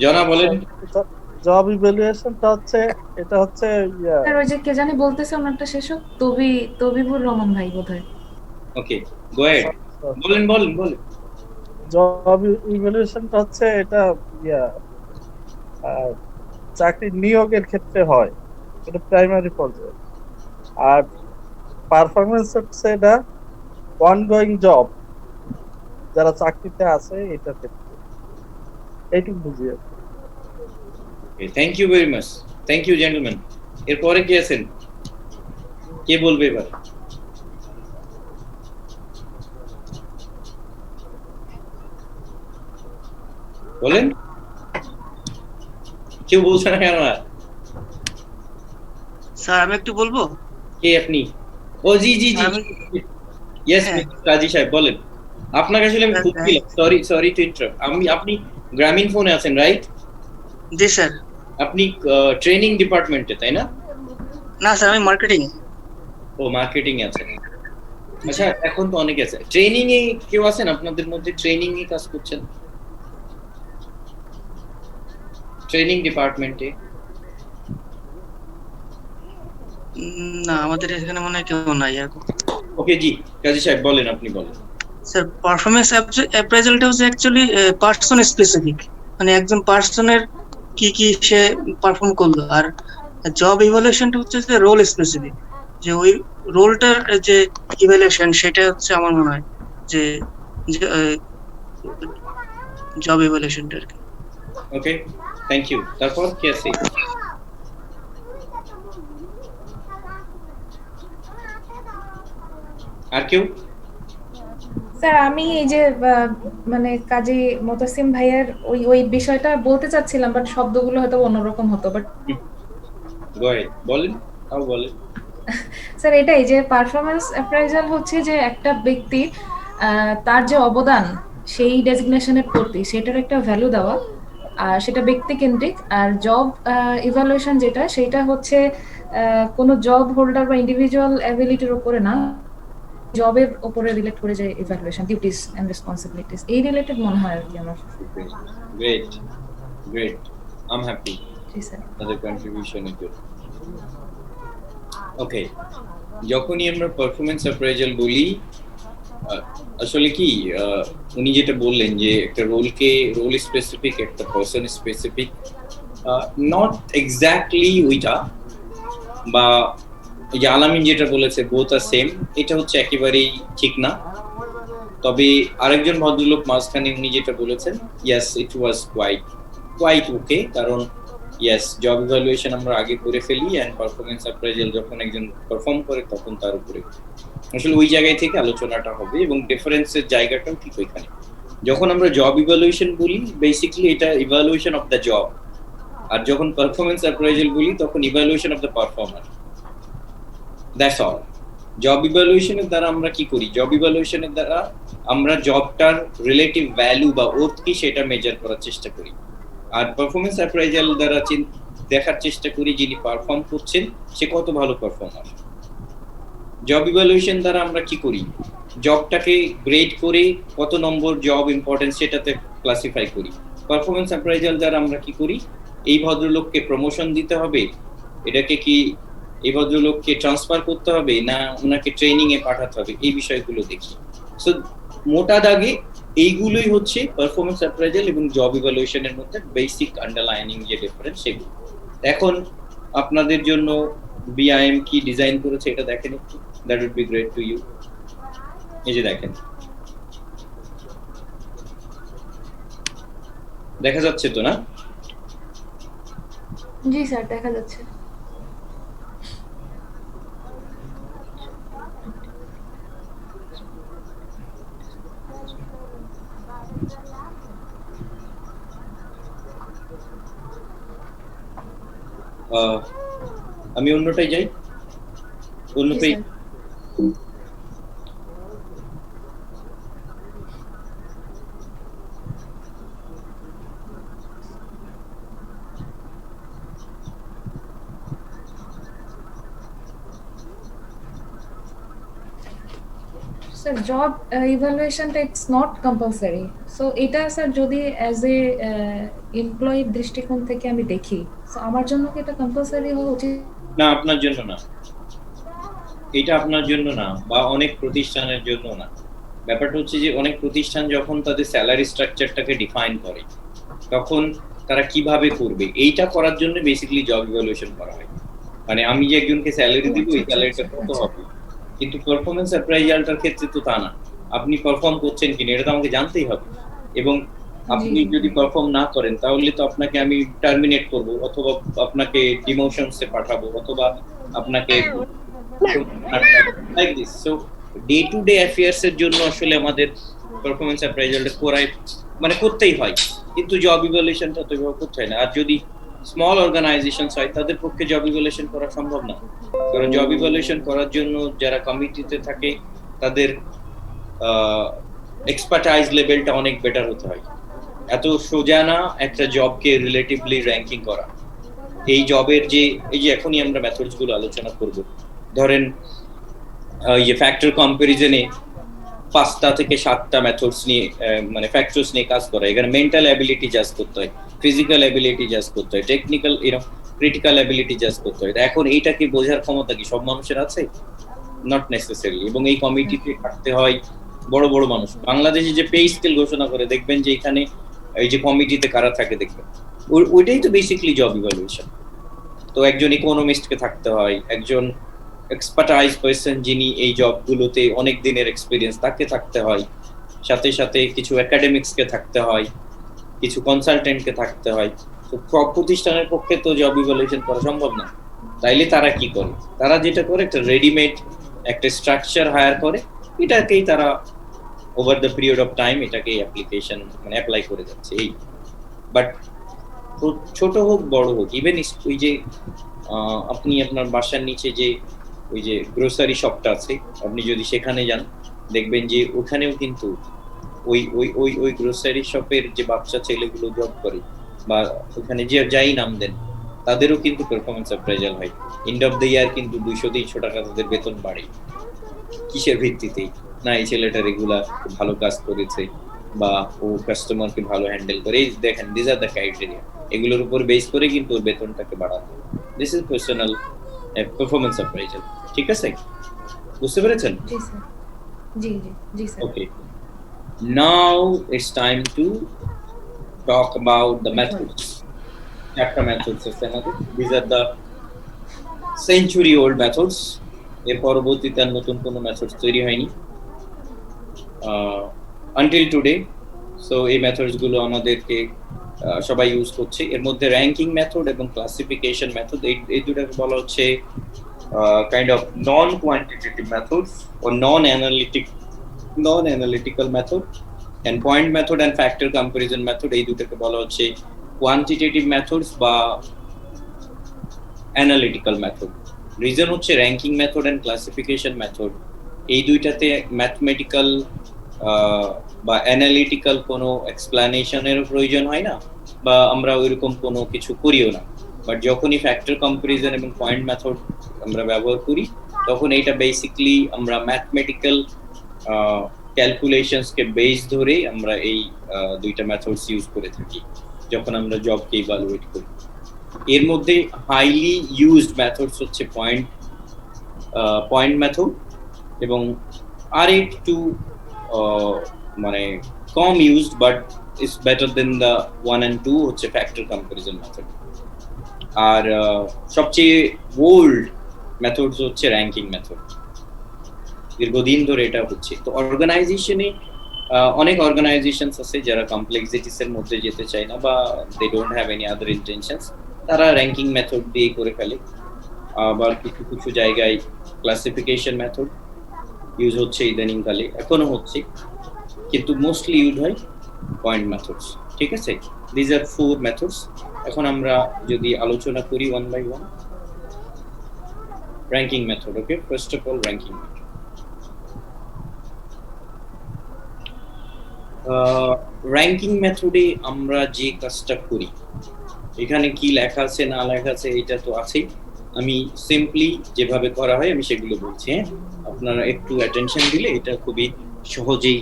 জনা বলেন। জব ইভ্যালুয়েশনটা হচ্ছে, এটা হচ্ছে স্যার ওই যে কে জানি বলতেছে ওনারটা শেষ হোক, তবিবুর রহমান ভাই বোধহয়। ওকে, গো অ্যাহেড। বলেন। জব ইভ্যালুয়েশনটা হচ্ছে এটা চাকরি নিয়োগের ক্ষেত্রে হয়, এটা প্রাইমারি পর্যায়ে। আর পারফরমেন্স হচ্ছে এটা অনগোয়িং জব, যারা চাকরিতে আছে এটার ক্ষেত্রে। এইটুকু বুঝিয়ে। Thank you very much. Thank you gentleman. এরপরে কে আছেন? কে বলবে এবার? বলেন। কেউ বলছে না কেন? স্যার আমি একটু বলবো। কে আপনি? ও জি ইয়েস, কাজী সাহেব বলেন। আপনাকে আসলে আমি খুব সরি টু ইন্টারাপ্ট। আপনি গ্রামীণ ফোনে আছেন, রাইট? জি স্যার। আপনি ট্রেনিং ডিপার্টমেন্টে, তাই না? না স্যার, আমি মার্কেটিং। ও, মার্কেটিং এ আছেন। আচ্ছা, এখন তো অনেকে আছে। ট্রেনিং এ কেউ আছেন আপনাদের মধ্যে ট্রেনিং এ কাজ করছেন? ট্রেনিং ডিপার্টমেন্টে? না, আমাদের এখানে মনে হয় কেউ নাই এরকম। ওকে জি, কাজী সাহেব বলেন, আপনি বলেন। স্যার পারফরম্যান্স অ্যাপ্রাইজালটা হচ্ছে অ্যাকচুয়ালি পার্সন স্পেসিফিক, মানে একজন পার্সনের কি সে পারফর্ম করলো। আর জব ইভালুয়েশনটা হচ্ছে যে রোল স্পেসিফিক, যে ওই রোলটার যে ইভালুয়েশন সেটা হচ্ছে আমার মনে হয় যে জব ইভালুয়েশনটা আর কি। ওকে, থ্যাংক ইউ। তারপর কি আছে? আর কেউ? স্যার আমি এই যে মানে কাজী মোতাসিম ভাইয়ের ওই বিষয়টা বলতে চাচ্ছিলাম, বাট শব্দগুলো হয়তো অন্যরকম হতো। বাট বলেন, তাও বলেন। স্যার এটাই যে পারফরমেন্স অ্যাপ্রাইজাল হচ্ছে যে একটা ব্যক্তি তার যে অবদান সেই ডেজিগনেশনের প্রতি সেটার একটা ভ্যালু দেওয়া, আর সেটা ব্যক্তি কেন্দ্রিক। আর জব ইভালুয়েশন যেটা, সেটা হচ্ছে কোনো জব হোল্ডার বা ইন্ডিভিজুয়াল অ্যাবিলিটির উপরে না, জবের উপরে রিলেট করে যে ইভালুয়েশন, ডিউটিস এন্ড রেসপন্সিবিলিটিস এই রিলেটেড মনে হয় আর কি আমার। Great, I am happy. G sir. তাদের কন্ট্রিবিউশন ইজ গুড। ওকে, যখনই আমরা পারফরম্যান্স অ্যাপ্রাইজাল বলি, আসলে কি উনি যেটা বললেন যে একটা রোল স্পেসিফিক, একটা পারসন স্পেসিফিক, নট এক্স্যাক্টলি ওইটা, বা এই যে আলামিন যেটা বলেছে বোথ আর সেম, এটা হচ্ছে একেবারেই ঠিক না। তবে আরেকজন ভদ্রলোক মাঝখানে উনি যেটা বলেছেন, ইয়েস ইট ওয়াজ কোয়াইট ওকে, কারণ ইয়েস জব ইভ্যালুয়েশন আমরা আগে করে ফেলি অ্যান্ড পারফরমেন্স অ্যাপ্রাইজাল যখন একজন পারফর্ম করে তখন তার উপরে আসলে ওই জায়গায় থেকে আলোচনাটা হবে, এবং ডিফারেন্সের জায়গাটাও ঠিক ওইখানে। যখন আমরা জব ইভ্যালুয়েশন বলি, বেসিক্যালি এটা ইভ্যালুয়েশন অফ দ্য জব, আর যখন পারফরমেন্স অ্যাপ্রাইজাল বলি তখন evaluation of the performer. That's all. Job ইভ্যালুয়েশনের দ্বারা আমরা কি করি? জব ইভ্যালুয়েশনের দ্বারা আমরা জবটার রিলেটিভ ভ্যালু বা ওর্থ কি সেটা মেজার করার চেষ্টা করি। আর পারফরমেন্স অ্যাপ্রাইজাল দ্বারা দেখার চেষ্টা করি যিনি পারফর্ম করছেন সে কত ভালো পারফর্মার। জব ইভ্যালুয়েশন দ্বারা আমরা কি করি? জবটাকে গ্রেড করে কত নম্বর জব ইম্পর্টেন্স সেটাতে ক্লাসিফাই করি। পারফরমেন্স অ্যাপ্রাইজাল দ্বারা আমরা কি করি? এই ভদ্রলোককে প্রমোশন দিতে হবে, এটাকে কি এই ভদ্রলোককে ট্রান্সফার করতে হবে, না ওনাকে ট্রেনিং এ পাঠাতে হবে, এই বিষয়গুলো দেখি। সো মোটা দাগে এইগুলোই হচ্ছে পারফরমেন্স অ্যাপ্রাইজাল এবং জব ইভ্যালুয়েশনের মধ্যে বেসিক আন্ডারলাইনিং যে ডিফারেন্স সেগুলো। এখন আপনাদের জন্য বিআইএম কি ডিজাইন করেছে এটা দেখেন একটু, that would be great to you. এই যে দেখেন, দেখা যাচ্ছে তো না? জি স্যার, দেখা যাচ্ছে। আমি অন্যটাই যাই, অন্য G page. Sir. Sir job ইভ্যালুয়েশনটা ইটস নট কম্পালসারি। সো এটা স্যার যদি অ্যাজ এ এমপ্লয়ির দৃষ্টিকোণ থেকে আমি দেখি, সো আমার জন্য কি এটা কম্পালসারি হওয়া উচিত? না, আপনার জন্য না, এটা আপনার জন্য না, বা অনেক প্রতিষ্ঠানের জন্য না। ব্যাপারটা হচ্ছে যে অনেক প্রতিষ্ঠান যখন তাদের স্যালারি স্ট্রাকচারটাকে ডিফাইন করে তখন তারা কিভাবে করবে এইটা করার জন্য বেসিক্যালি জব ইভ্যালুয়েশন করা হয়। মানে আমি যে একজনকে স্যালারি দিব এই স্যালারিটা কত হবে, কিন্তু পারফরমেন্স অ্যাপ্রাইজালটার ক্ষেত্রে তো তা না। আপনি পারফর্ম করছেন কিনা এটা তো আমাকে জানতেই হবে, এবং আপনি যদি পারফর্ম না করেন তাহলে তো আপনাকে আমি টার্মিনেট করব, অথবা আপনাকে ডিমোশনসে পাঠাবো, অথবা আপনাকে like this. So day to day affairs এর জন্য আসলে আমাদের পারফরমেন্স অ্যাপ্রাইজালটা করাই মানে করতেই হয়, কিন্তু জব ইভ্যালুয়েশনটা তো এভাবে করতে হয় না। আর যদি স্মল অর্গানাইজেশনস হয় তাদের পক্ষে জব ইভ্যালুয়েশন করা সম্ভব না, কারণ জব ইভ্যালুয়েশন করার জন্য যারা কমিটিতে থাকে তাদের এক্সপার্টাইজ লেভেলটা অনেক বেটার হতে হয়। এত সোজা না একটা জবকে রিলেটিভলি র্যাঙ্কিং করা। এই জবের যে এই যে এখনই আমরা মেথডস গুলো আলোচনা করব, ধরেন এই ফ্যাক্টর কম্পারিজনে 5টা থেকে 7টা মেথডস নিয়ে মানে ফ্যাক্টরস নিয়ে কাজ করা। এখানে মেন্টাল অ্যাবিলিটি জাজ করতে হয়, ফিজিক্যাল অ্যাবিলিটি জাজ করতে হয়, টেকনিক্যাল ক্রিটিক্যাল অ্যাবিলিটি জাজ করতে হয়। এখন এইটাকে বোঝার ক্ষমতা কি সব মানুষের আছে? Not necessarily. এবং এই কমিটিতে থাকতে হয় বড় বড় মানুষ। বাংলাদেশে যে পে স্কেল ঘোষণা করে দেখবেন যে এখানে এই যে কমিটিতে কারা থাকে দেখবেন, ওইটাই তো বেসিক্যালি জব ইভ্যালুয়েশন। তো একজন ইকোনমিস্টকে থাকতে হয়, একজন এক্সপার্টাইজ পারসন যিনি এই জবগুলোতে অনেক দিনের এক্সপিরিয়েন্স তাকে থাকতে হয়, সাথে সাথে কিছু একাডেমিক্সকে থাকতে হয়, কিছু কনসালটেন্টকে থাকতে হয়। তো সব প্রতিষ্ঠানের পক্ষে তো জব ইভ্যালুয়েশন করা সম্ভব না। তাইলে তারা কি করে? তারা যেটা করে একটা রেডিমেড একটা স্ট্রাকচার হায়ার করে, এটাকেই তারা over the period of time এটাকে অ্যাপ্লিকেশন মানে অ্যাপ্লাই করে যাচ্ছে। এই বাট ছোট হোক বড় হোক, ইভেন ওই যে আপনি আপনার বাসার নিচে যে ওই যে গ্রোসারি শপটা আছে, আপনি যদি সেখানে যান দেখবেন যে ওখানেও কিন্তু ওই ওই ওই ওই গ্রোসারি শপের যে বাচ্চা ছেলেগুলো জব করে বা ওখানে যে যাই নাম দেন তাদেরও কিন্তু পারফরমেন্স অ্যাপ্রাইজাল হয়। এন্ড অফ দ্য ইয়ার কিন্তু 200-300 টাকা তাদের বেতন বাড়ে। কিসের ভিত্তিতে? না এই ছেলেটা রেগুলার ভালো কাজ করেছে বা ও কাস্টমারকে ভালো হ্যান্ডেল করে। এই দেখেন, দিস আর দ্য ক্রাইটেরিয়া। এগুলোর উপর বেস করে কিন্তু ওর বেতনটাকে বাড়ানো। This is personal performance appraisal. ঠিক আছে, বুঝতে পেরেছেন? জি স্যার, জি জি জি sir. Okay. Now it's time to talk about the methods. Chapter methods is another. These are the century-old methods. এর পরবর্তীতে আর নতুন কোনো মেথডস তৈরি হয়নি until today. So এই মেথডস গুলো আমাদেরকে সবাই ইউজ করছে। এর মধ্যে র্যাঙ্কিং মেথড এবং ক্লাসিফিকেশন মেথড, এই দুটাকে বলা হচ্ছে kind of non-quantitative methods or non-analytical method, and point method and factor comparison method এই দুটাকে বলা হচ্ছে quantitative methods বা analytical method. রিজন হচ্ছে ranking method and classification method, এই দুইটাতে ম্যাথমেটিক্যাল বা অ্যানালিটিক্যাল কোনো এক্সপ্লানেশনের প্রয়োজন হয় না, বা আমরা ওইরকম কোনো কিছু করিও না। বাট যখনই ফ্যাক্টর কম্পারিজন এবং পয়েন্ট মেথড আমরা ব্যবহার করি, তখন এইটা বেসিক্যালি আমরা ম্যাথমেটিক্যাল ক্যালকুলেশনসকে বেস ধরে আমরা এই দুইটা মেথডস ইউজ করে থাকি যখন আমরা জবকে ইভালুয়েট করি। এর মধ্যে হাইলি ইউজড মেথডস হচ্ছে পয়েন্ট মেথড, এবং আর একটু মানে কম used but is better than the 1 and 2 হচ্ছে ফ্যাক্টর কম্পারিজন মেথড। আর সবচেয়ে ওল্ড মেথডস হচ্ছে র্যাঙ্কিং মেথড, দীর্ঘদিন ধরে এটা হচ্ছে। তো অর্গানাইজেশনে অনেক অর্গানাইজেশনস আছে যারা কমপ্লেক্সিটিস এর মধ্যে যেতে চায় না, বা they don't have any other intentions, তারা র্যাঙ্কিং মেথড দিয়ে করে ফেলে। আবার কিছু কিছু জায়গায় ক্লাসিফিকেশন মেথড ইউজ হচ্ছে ইদানিংকালে, এখনো হচ্ছে, কিন্তু মোস্টলি ইউজ হয় পয়েন্ট মেথডস। ঠিক আছে, দিজ আর 4 মেথডস। এখন আমরা যদি আলোচনা করি one by one. Ranking method, okay, first of all ranking method. Ranking মেথডে আমরা যে কাজটা করি, এখানে কি লেখা আছে না লেখা আছে এটা তো আছেই, আমি সিম্পলি যেভাবে করা হয় আমি সেগুলো বলছি। হ্যাঁ, আপনারা একটু অ্যাটেনশন দিলে এটা খুবই সহজেই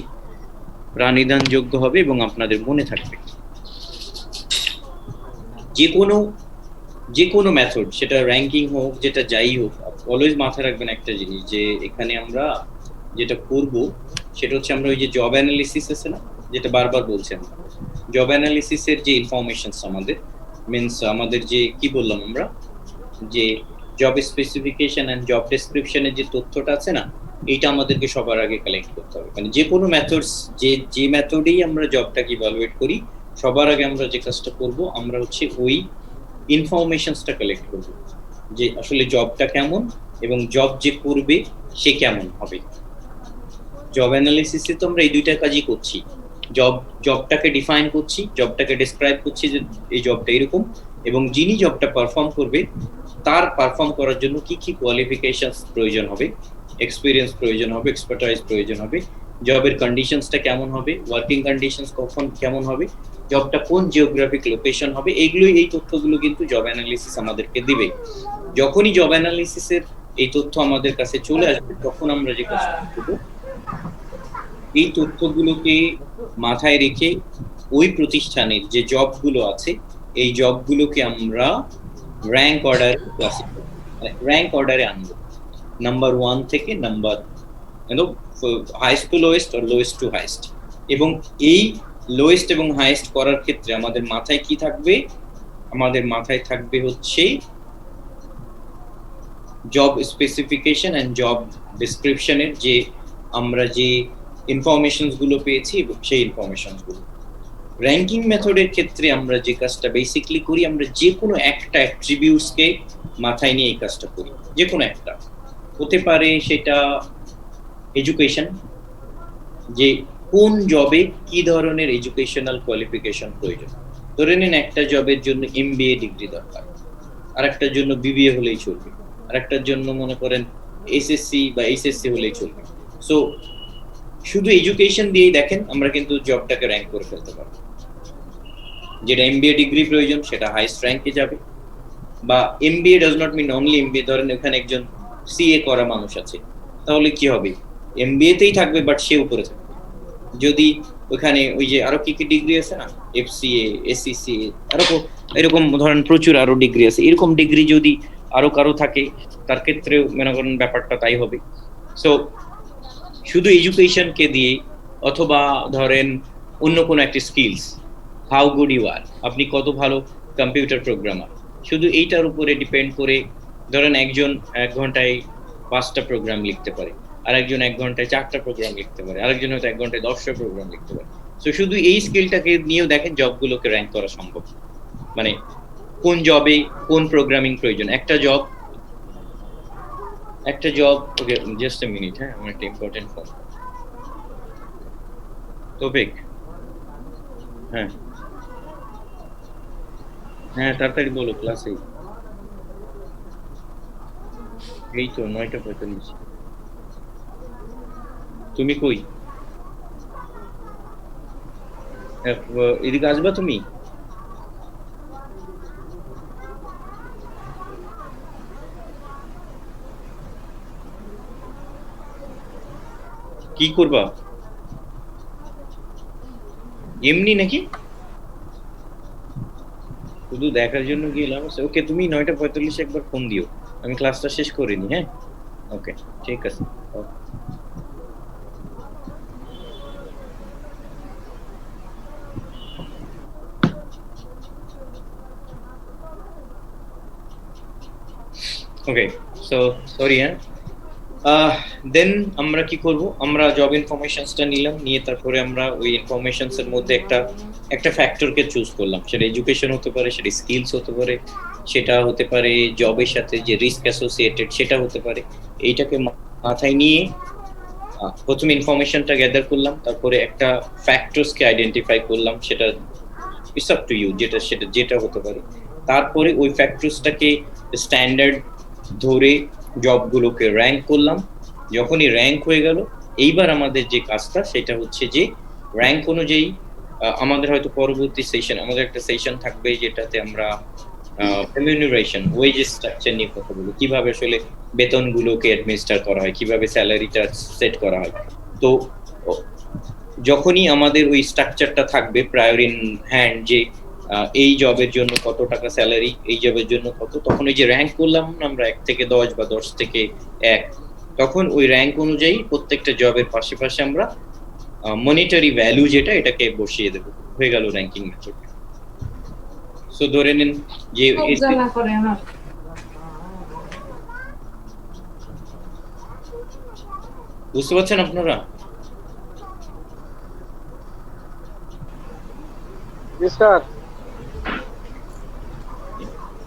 প্রাণীদানযোগ্য হবে এবং আপনাদের মনে থাকবে। যে কোনো মেথড, সেটা র্যাঙ্কিং হোক, যেটা যাই হোক, অলওয়েজ মাথায় রাখবেন একটা জিনিস, যে এখানে আমরা যেটা করব সেটা হচ্ছে আমরা ওই যে জব অ্যানালিসিস আছে না, যেটা বারবার বলছি আমরা, জব অ্যানালিসিসের যে ইনফরমেশনস আমাদের মিনস আমাদের যে কি বললাম আমরা, যে জব স্পেসিফিকেশন এন্ড জব ডেসক্রিপশনের যে তথ্যটা আছে না, এইটা আমাদেরকে সবার আগে কালেক্ট করতে হবে। মানে যে কোনো মেথডস, যে মেথডেই আমরা জবটাকে ইভালুয়েট করি, সবার আগে আমরা যে কাজটা করব, আমরা হচ্ছে ওই ইনফরমেশনসটা কালেক্ট করব, যে আসলে জবটা কেমন এবং জব যে করবে সে কেমন হবে। জব অ্যানালিসিসে তো আমরা এই দুইটা কাজই করছি, জবটাকে ডিফাইন করছি, জবটাকে ডেসক্রাইব করছি যে এই জবটা এরকম, এবং যিনি জবটা পারফর্ম করবে তার পারফর্ম করার জন্য কি কি কোয়ালিফিকেশনস প্রয়োজন হবে, এক্সপিরিয়েন্স প্রয়োজন হবে, এক্সপার্টাইজ প্রয়োজন হবে, জবের কন্ডিশনসটা কেমন হবে, ওয়ার্কিং কন্ডিশনস কখন কেমন হবে, জবটা কোন জিওগ্রাফিক লোকেশন হবে, এই তথ্যগুলো কিন্তু জব অ্যানালিসিস আমাদেরকে দিবে। যখনই জব অ্যানালিসিসের এই তথ্য আমাদের কাছে চলে আসবে, তখন আমরা যে কাজ করব, এই তথ্যগুলোকে মাথায় রেখে ওই প্রতিষ্ঠানের যে জবগুলো আছে, এই জবগুলোকে আমরা র্যাঙ্ক অর্ডারে ক্লাসিফাই, র্যাঙ্ক অর্ডারে আনবো, নাম্বার 1 থেকে নাম্বার হাইস্ট টু লোয়েস্ট আর লোয়েস্ট টু হাইস্ট। এবং এই লোয়েস্ট এবং হাইস্ট করার ক্ষেত্রে আমাদের মাথায় কি থাকবে, আমাদের মাথায় থাকবে হচ্ছে জব স্পেসিফিকেশন এন্ড জব ডেসক্রিপশনের যে আমরা যে ইনফরমেশনস গুলো পেয়েছি এবং সেই ইনফরমেশনস গুলো। র্যাঙ্কিং মেথডের ক্ষেত্রে আমরা যে কাজটা বেসিক্যালি করি, আমরা যে কোনো একটা অ্যাট্রিবিউটসকে মাথায় নিয়ে এই কাজটা করি। যে কোনো একটা হতে পারে সেটা এডুকেশন, যে কোন জবে কি ধরনের এডুকেশনাল কোয়ালিফিকেশন প্রয়োজন। ধরে নিন একটা জবের জন্য MBA ডিগ্রি দরকার, আর একটার জন্য BBA হলেই চলবে, আর একটার জন্য মনে করেন SSC বা HSC হলেই চলবে। সো শুধু এডুকেশন দিয়েই দেখেন আমরা কিন্তু জবটাকে র্যাঙ্ক করে ফেলতে পারবো। যেটা MBA ডিগ্রি প্রয়োজন সেটা হাইস্ট র্যাঙ্কে যাবে, বা MBA does not mean only MBA, ধরেন এখানে একজন CA করা মানুষ আছে, তাহলে কি হবে, MBA তেই থাকবে বাট সে উপরে থাকবে। যদি ওখানে ওই যে আরো কি কি ডিগ্রি আছে না, FCA, SCCA, আরো এরকম ধরেন প্রচুর আরো ডিগ্রি আছে, এরকম ডিগ্রি যদি আরো কারো থাকে তার ক্ষেত্রেও মনে করেন ব্যাপারটা তাই হবে। সো শুধু এডুকেশনকে দিয়ে, অথবা ধরেন অন্য কোনো একটা skills, how good you are, আপনি কত ভালো কম্পিউটার প্রোগ্রামার, শুধু এইটার উপরে ডিপেন্ড করে ধরেন একজন 1 ঘন্টায় 5টা প্রোগ্রাম লিখতে পারে, আর একজন 1 ঘন্টায় 4টা প্রোগ্রাম লিখতে পারে, আরেকজন হয়তো 1 ঘন্টায় 10টা প্রোগ্রাম লিখতে পারে। সো শুধু এই স্কিলটাকে নিয়েও দেখেন জবগুলোকে র্যাঙ্ক করা সম্ভব, মানে কোন জবে কোন প্রোগ্রামিং প্রয়োজন। একটা job okay, just a minute, হ্যাঁ আমার একটা ইম্পর্টেন্ট ফোন। তোপিক, হ্যাঁ তাড়াতাড়ি বলো, ক্লাসে এই তো 9:45। তুমি কই? এদিকে আসবা তুমি? কি করবা? এমনি নাকি? শুধু দেখার জন্য গেলাম। ওকে, তুমি 9:45 একবার ফোন দিও, আমি ক্লাসটা শেষ করিনি। হ্যাঁ, ওকে, ঠিক আছে। ওকে, সো সরি। হ্যাঁ, দেন আমরা কি করব? আমরা জব ইনফরমেশনসটা নিলাম, নিয়ে তারপরে আমরা ওই ইনফরমেশনস এর মধ্যে একটা ফ্যাক্টরকে চুজ করলাম। সেটা এডুকেশন হতে পারে, সেটা স্কিলস হতে পারে, সেটা হতে পারে জবের সাথে যে রিস্ক অ্যাসোসিয়েটেড সেটা হতে পারে। এইটাকে মাথায় নিয়ে প্রথমে ইনফরমেশনটা গ্যাদার করলাম, তারপরে একটা ফ্যাক্টরসকে আইডেন্টিফাই করলাম, সেটা ইটস আপ টু ইউ, যেটা হতে পারে। তারপরে ওই ফ্যাক্টরসটাকে স্ট্যান্ডার্ড ধরে জবগুলোকে র্যাঙ্ক করলাম। যখনই র্যাঙ্ক হয়ে গেল, এইবার আমাদের যে কাজটা সেটা হচ্ছে যে র্যাঙ্ক অনুযায়ী আমাদের হয়তো পরবর্তী সেশন, আমাদের একটা সেশন থাকবে যেটাতে আমরা রেমিউনারেশন, ওয়েজেস স্ট্রাকচার নিয়ে কথা বলবো, কিভাবে আসলে বেতনগুলোকে অ্যাডমিনিস্টার করা হয়, কিভাবে স্যালারিটা সেট করা হয়। তো যখনই আমাদের ওই স্ট্রাকচারটা থাকবে প্রায়র ইন হ্যান্ড, যে এই জবের জন্য কত টাকা স্যালারি, এই জবের জন্য কত, তখন ওই যে র্যাঙ্ক করলাম আমরা 1 থেকে 10 বা 10 থেকে 1, তখন ওই র্যাঙ্ক অনুযায়ী প্রত্যেকটা জবের পাশে পাশে আমরা মনিটারি ভ্যালু যেটা, এটাকে বসিয়ে দেব। হয়ে গেল র্যাঙ্কিং মেথড। সো ধরে নিন যে বুঝতে পারছেন আপনারা?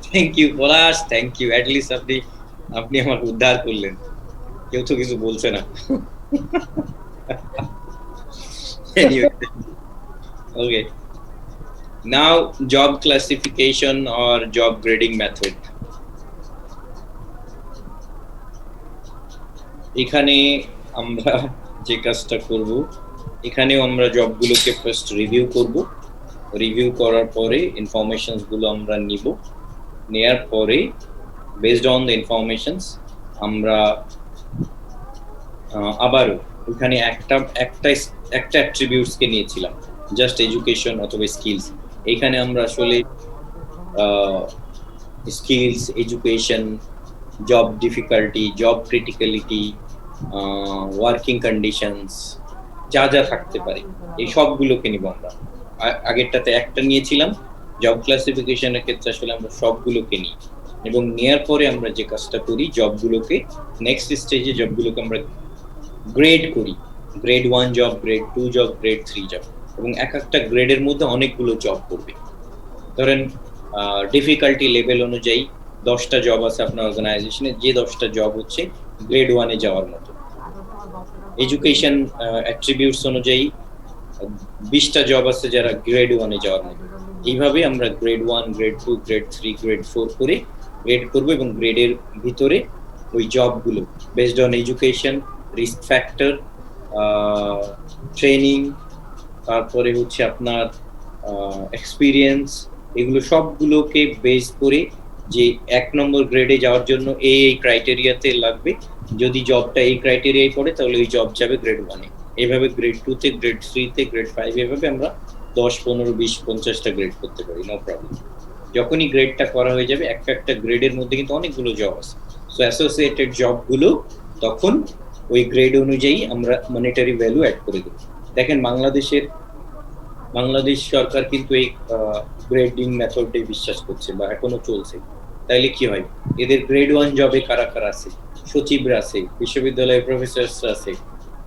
Thank you Palash, thank you. At least আপনি আমার উদ্ধার করলেন, কেউ তো কিছু বলছে না। Okay, now job classification or job grading method. এখানে আমরা যে কাজটা করব, এখানেও আমরা জবগুলোকে ফার্স্ট রিভিউ করব। রিভিউ করার পরে ইনফরমেশনস গুলো আমরা নিব, নেয়ার পরে বেসড অন দ্য ইনফরমেশনস আমরা আবারও এখানে একটা অ্যাট্রিবিউটস কে নিয়েছিলাম, জাস্ট এডুকেশন অথবা স্কিলস। এখানে আমরা আসলে skills, education, job difficulty, job criticality, working conditions, যা যা থাকতে পারে এই সবগুলোকে নিব আমরা। আগেরটাতে একটা নিয়েছিলাম, জব ক্লাসিফিকেশনের ক্ষেত্রে আসলে আমরা সবগুলোকে নিই, এবং নেয়ার পরে আমরা যে কাজটা করি, জবগুলোকে নেক্সট স্টেজে জবগুলোকে আমরা গ্রেড করি। Grade 1 job, grade 2 job, grade 3 job, এবং এক একটা গ্রেডের মধ্যে অনেকগুলো জব করবে। ধরেন ডিফিকাল্টি লেভেল অনুযায়ী 10টা জব আছে আপনার অর্গানাইজেশনে, যে 10টা জব হচ্ছে গ্রেড 1-এ যাওয়ার মতো। এডুকেশন অ্যাট্রিবিউটস অনুযায়ী 20টা জব আছে যারা গ্রেড 1-এ যাওয়ার মতো। এইভাবে আমরা গ্রেড 1, গ্রেড 2, গ্রেড 3, গ্রেড 4 করে গ্রেড করব, এবং গ্রেডের ভিতরে ওই জবগুলো based on education, risk factor, training, তারপরে হচ্ছে আপনার এক্সপিরিয়েন্স, এগুলো সবগুলোকে বেস করে যে 1 নম্বর গ্রেডে যাওয়ার জন্য এই ক্রাইটেরিয়াতে লাগবে, যদি জবটা এই ক্রাইটেরিয়ায় পড়ে তাহলে ওই জব যাবে গ্রেড 1-এ। এইভাবে গ্রেড 2-তে, গ্রেড 3-তে, গ্রেড 5 এভাবে আমরা 10, 15, 20, 50টা গ্রেড করতে পারি, নো প্রবলেম। যখনই গ্রেডটা করা হয়ে যাবে, একটা গ্রেডের মধ্যে কিন্তু অনেকগুলো জব আছে, সো অ্যাসোসিয়েটেড জবগুলো তখন ওই গ্রেড অনুযায়ী আমরা মনিটারি ভ্যালু অ্যাড করে দেব। দেখেন বাংলাদেশ সরকার কিন্তু এই গ্রেডিং মেথডে বিশ্বাস করছে বা এখনো চলছে। তাইলে কি হয়, এদের গ্রেড 1 জবে কারা কারা আছে, সচিবরা আছে, বিশ্ববিদ্যালয়ের প্রফেসরসরা আছে,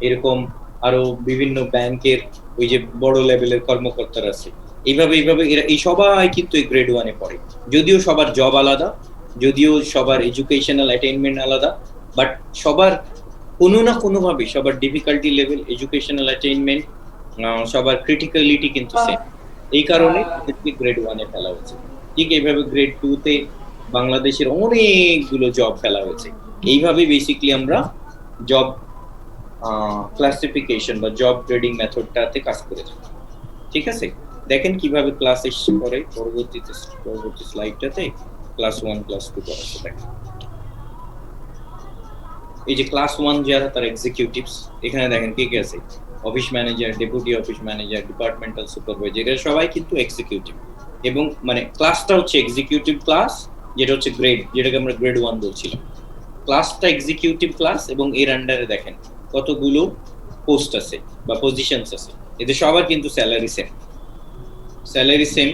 এরকম আরো বিভিন্ন ব্যাংকের ওই যে বড় লেভেলের কর্মকর্তারা আছে। এইভাবে এরা এই সবাই কিন্তু এই গ্রেড 1-এ পড়ে। যদিও সবার জব আলাদা, যদিও সবার এডুকেশনাল অ্যাটেইনমেন্ট আলাদা, বাট সবার কোনো না কোনোভাবে সবার ডিফিকাল্টি লেভেল, এডুকেশনাল অ্যাটেইনমেন্ট, সবার ক্রিটিক্যালিটি কিন্তু সেম। এই কারণে গ্রেড 1-এ ফেলা হয়েছে। ঠিক এইভাবে গ্রেড 2-তে বাংলাদেশের অনেকগুলো জব ফেলা হয়েছে। এইভাবে বেসিক্যালি আমরা জব ক্লাসিফিকেশন বা জব গ্রেডিং মেথডটাতে কাজ করে থাকি। ঠিক আছে, দেখেন কিভাবে ক্লাস এসে পরে পরবর্তী স্লাইডটাতে ক্লাস 1 ক্লাস 2 করাচ্ছে। দেখেন এই যে ক্লাস 1 যারা তার এক্সিকিউটিভস, এখানে দেখেন কে কে আছে, office manager, deputy office manager, departmental supervisor, এরা সবাই কিন্তু এক্সিকিউটিভ। এবং মানে ক্লাসটা হচ্ছে এক্সিকিউটিভ ক্লাস, যেটা হচ্ছে গ্রেড, যেটাকে আমরা গ্রেড 1 বলছিলাম। ক্লাসটা এক্সিকিউটিভ ক্লাস এবং এর আন্ডারে দেখেন কতগুলো পোস্ট আছে বা পজিশনস আছে। এদের সবার কিন্তু স্যালারি সেম,